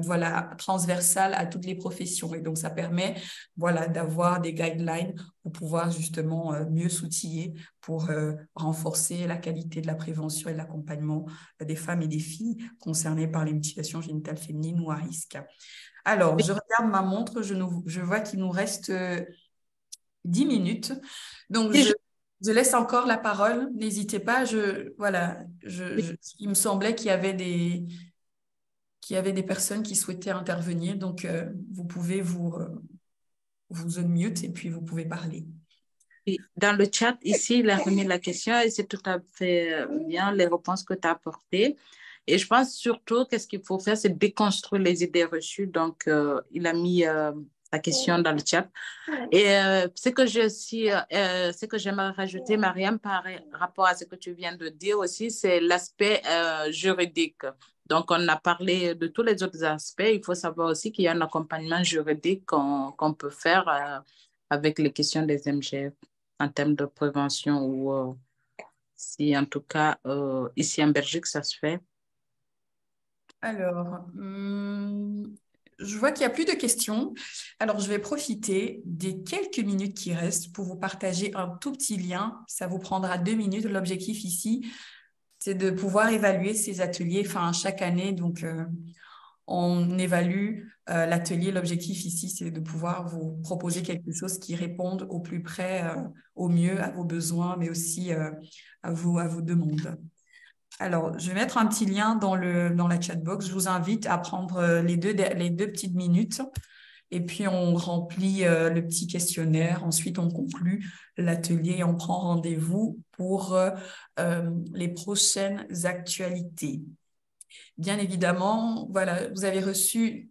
voilà, transversales à toutes les professions. Et donc, ça permet voilà, d'avoir des guidelines pour pouvoir justement mieux s'outiller pour renforcer la qualité de la prévention et de l'accompagnement des femmes et des filles concernées par les mutilations génitales féminines ou à risque. Alors, je regarde ma montre, je vois qu'il nous reste 10 minutes. Donc, je laisse encore la parole. N'hésitez pas. Il me semblait qu'il y avait des personnes qui souhaitaient intervenir. Donc, vous pouvez vous unmute et puis vous pouvez parler. Dans le chat, ici, il a remis la question et c'est tout à fait bien les réponses que tu as apportées. Et je pense surtout qu'est-ce qu'il faut faire, c'est déconstruire les idées reçues. Donc, il a mis sa question dans le chat. Et ce que j'aimerais rajouter, Mariam, par rapport à ce que tu viens de dire aussi, c'est l'aspect juridique. Donc, on a parlé de tous les autres aspects. Il faut savoir aussi qu'il y a un accompagnement juridique qu'on peut faire avec les questions des MGF en termes de prévention ou si en tout cas ici en Belgique, ça se fait. Alors, je vois qu'il n'y a plus de questions. Alors, je vais profiter des quelques minutes qui restent pour vous partager un tout petit lien. Ça vous prendra 2 minutes. L'objectif ici, c'est de pouvoir évaluer ces ateliers chaque année. Donc, on évalue l'atelier. L'objectif ici, c'est de pouvoir vous proposer quelque chose qui réponde au plus près, au mieux à vos besoins, mais aussi à vos demandes. Alors, je vais mettre un petit lien dans la chatbox. Je vous invite à prendre les deux petites minutes et puis on remplit le petit questionnaire. Ensuite, on conclut l'atelier et on prend rendez-vous pour les prochaines actualités. Bien évidemment, voilà, vous avez reçu,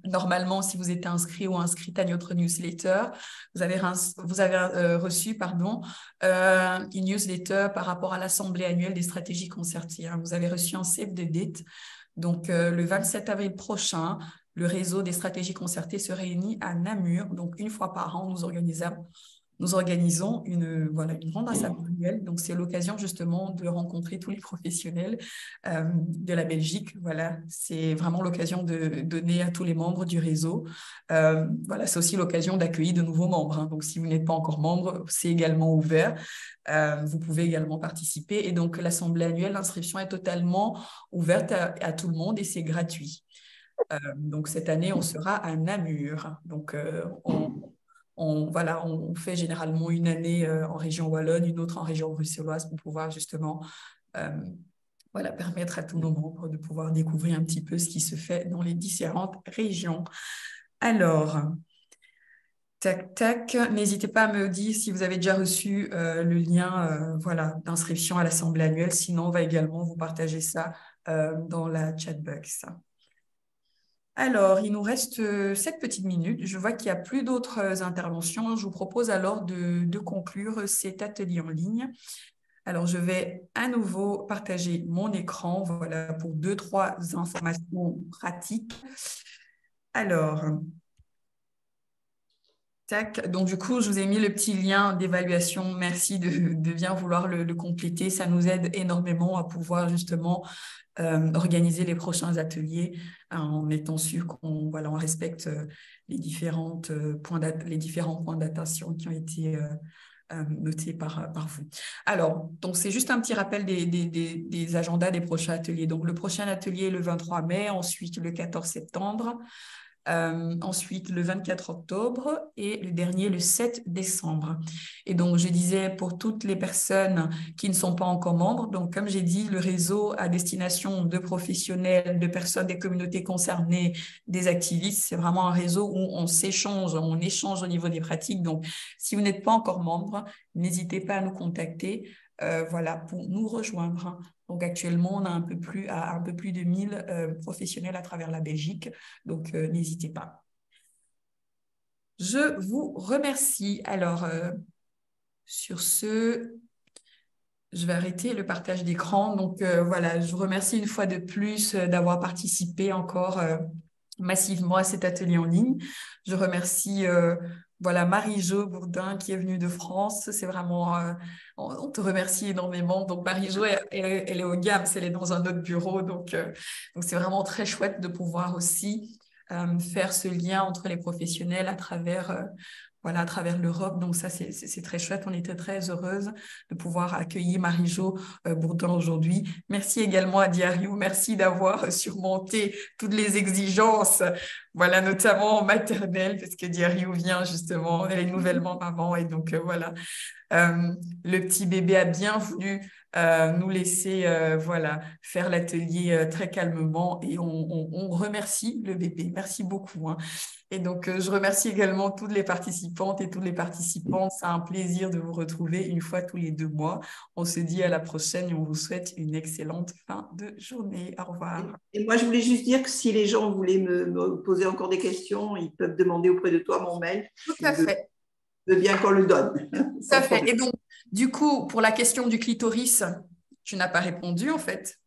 normalement, si vous êtes inscrit ou inscrite à notre newsletter, vous avez reçu une newsletter par rapport à l'Assemblée annuelle des stratégies concertées. Vous avez reçu un save the date. Donc, le 27 avril prochain, le réseau des stratégies concertées se réunit à Namur. Donc, une fois par an, nous organisons une grande assemblée annuelle. Donc, c'est l'occasion justement de rencontrer tous les professionnels de la Belgique. Voilà, c'est vraiment l'occasion de donner à tous les membres du réseau. Voilà, c'est aussi l'occasion d'accueillir de nouveaux membres. Donc, si vous n'êtes pas encore membre, c'est également ouvert. Vous pouvez également participer. Et donc, l'assemblée annuelle, l'inscription est totalement ouverte à tout le monde et c'est gratuit. Donc, cette année, on sera à Namur. Donc, on fait généralement une année en région wallonne, une autre en région bruxelloise pour pouvoir justement permettre à tous nos membres de pouvoir découvrir un petit peu ce qui se fait dans les différentes régions. Alors, tac, n'hésitez pas à me dire si vous avez déjà reçu le lien d'inscription à l'Assemblée annuelle. Sinon, on va également vous partager ça dans la chatbox. Alors, il nous reste 7 petites minutes. Je vois qu'il n'y a plus d'autres interventions. Je vous propose alors de conclure cet atelier en ligne. Alors, je vais à nouveau partager mon écran, voilà, pour 2-3 informations pratiques. Alors, tac. Donc, du coup, je vous ai mis le petit lien d'évaluation. Merci de bien vouloir le compléter. Ça nous aide énormément à pouvoir justement organiser les prochains ateliers en étant sûr qu'on on respecte les différents points d'attention qui ont été notés par vous. Alors, donc c'est juste un petit rappel des agendas des prochains ateliers. Donc, le prochain atelier est le 23 mai, ensuite le 14 septembre. Ensuite le 24 octobre et le dernier le 7 décembre. Et donc, je disais pour toutes les personnes qui ne sont pas encore membres, donc comme j'ai dit, le réseau à destination de professionnels, de personnes des communautés concernées, des activistes, c'est vraiment un réseau où on s'échange, on échange au niveau des pratiques. Donc, si vous n'êtes pas encore membre, n'hésitez pas à nous contacter. Pour nous rejoindre. Donc, actuellement, on a un peu plus de 1000 professionnels à travers la Belgique. Donc, n'hésitez pas. Je vous remercie. Alors, sur ce, je vais arrêter le partage d'écran. Donc, je vous remercie une fois de plus d'avoir participé encore massivement à cet atelier en ligne. Je remercie Marie-Jo Bourdin qui est venue de France. C'est vraiment, on te remercie énormément. Donc, Marie-Jo, elle est au GAMS, elle est dans un autre bureau. Donc c'est vraiment très chouette de pouvoir aussi faire ce lien entre les professionnels à travers l'Europe. Donc ça, c'est très chouette. On était très heureuse de pouvoir accueillir Marie-Jo Bourdin aujourd'hui. Merci également à Diario. Merci d'avoir surmonté toutes les exigences, notamment maternelles, parce que Diario vient justement, elle est nouvellement maman. Et donc, le petit bébé a bien voulu nous laisser faire l'atelier très calmement. Et on remercie le bébé. Merci beaucoup. Et donc, je remercie également toutes les participantes et tous les participants. C'est un plaisir de vous retrouver une fois tous les 2 mois. On se dit à la prochaine et on vous souhaite une excellente fin de journée. Au revoir. Et moi, je voulais juste dire que si les gens voulaient me poser encore des questions, ils peuvent demander auprès de toi mon mail. Tout à fait. Je veux bien qu'on le donne. Tout à fait. Et donc, du coup, pour la question du clitoris, tu n'as pas répondu en fait.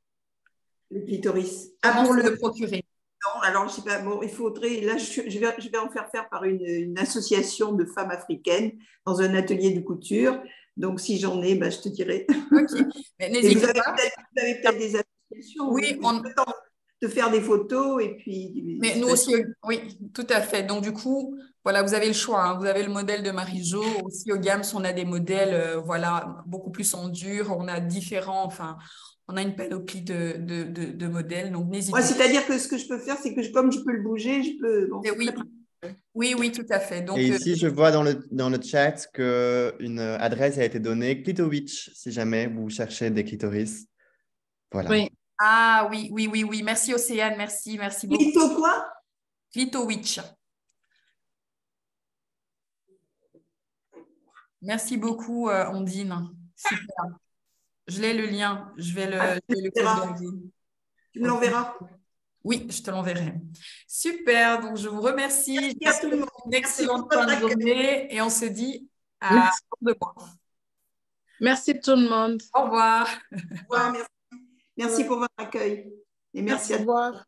Le clitoris. Comment le procurer? Non, alors je sais pas, bon, il faudrait, là je vais en faire par une association de femmes africaines dans un atelier de couture. Donc si j'en ai, je te dirai. Ok, mais n'hésitez pas. Vous avez peut-être des associations. Oui, on peut de faire des photos et puis. Mais nous aussi, oui, tout à fait. Donc du coup, vous avez le choix. Vous avez le modèle de Marie-Jo. Aussi au GAMS, on a des modèles, beaucoup plus en dur. On a différents, on a une panoplie de modèles, donc n'hésitez pas. C'est-à-dire que ce que je peux faire, c'est que comme je peux le bouger, je peux… Bon, oui, tout à fait. Donc, et ici, je vois dans le chat qu'une adresse a été donnée, Clitowitch, si jamais vous cherchez des clitoris. Voilà. Oui. Ah oui. Merci Océane, merci beaucoup. Clito quoi? Clitowitch. Merci beaucoup, Ondine. Super. Je l'ai le lien, je vais le copier. Tu me l'enverras? Oui, je te l'enverrai. Super, donc je vous remercie. Merci à tout le monde. Une excellente fin de journée et on se dit à demain. Merci tout le monde. Au revoir. Au revoir, merci pour votre accueil. Et merci à vous. Au revoir.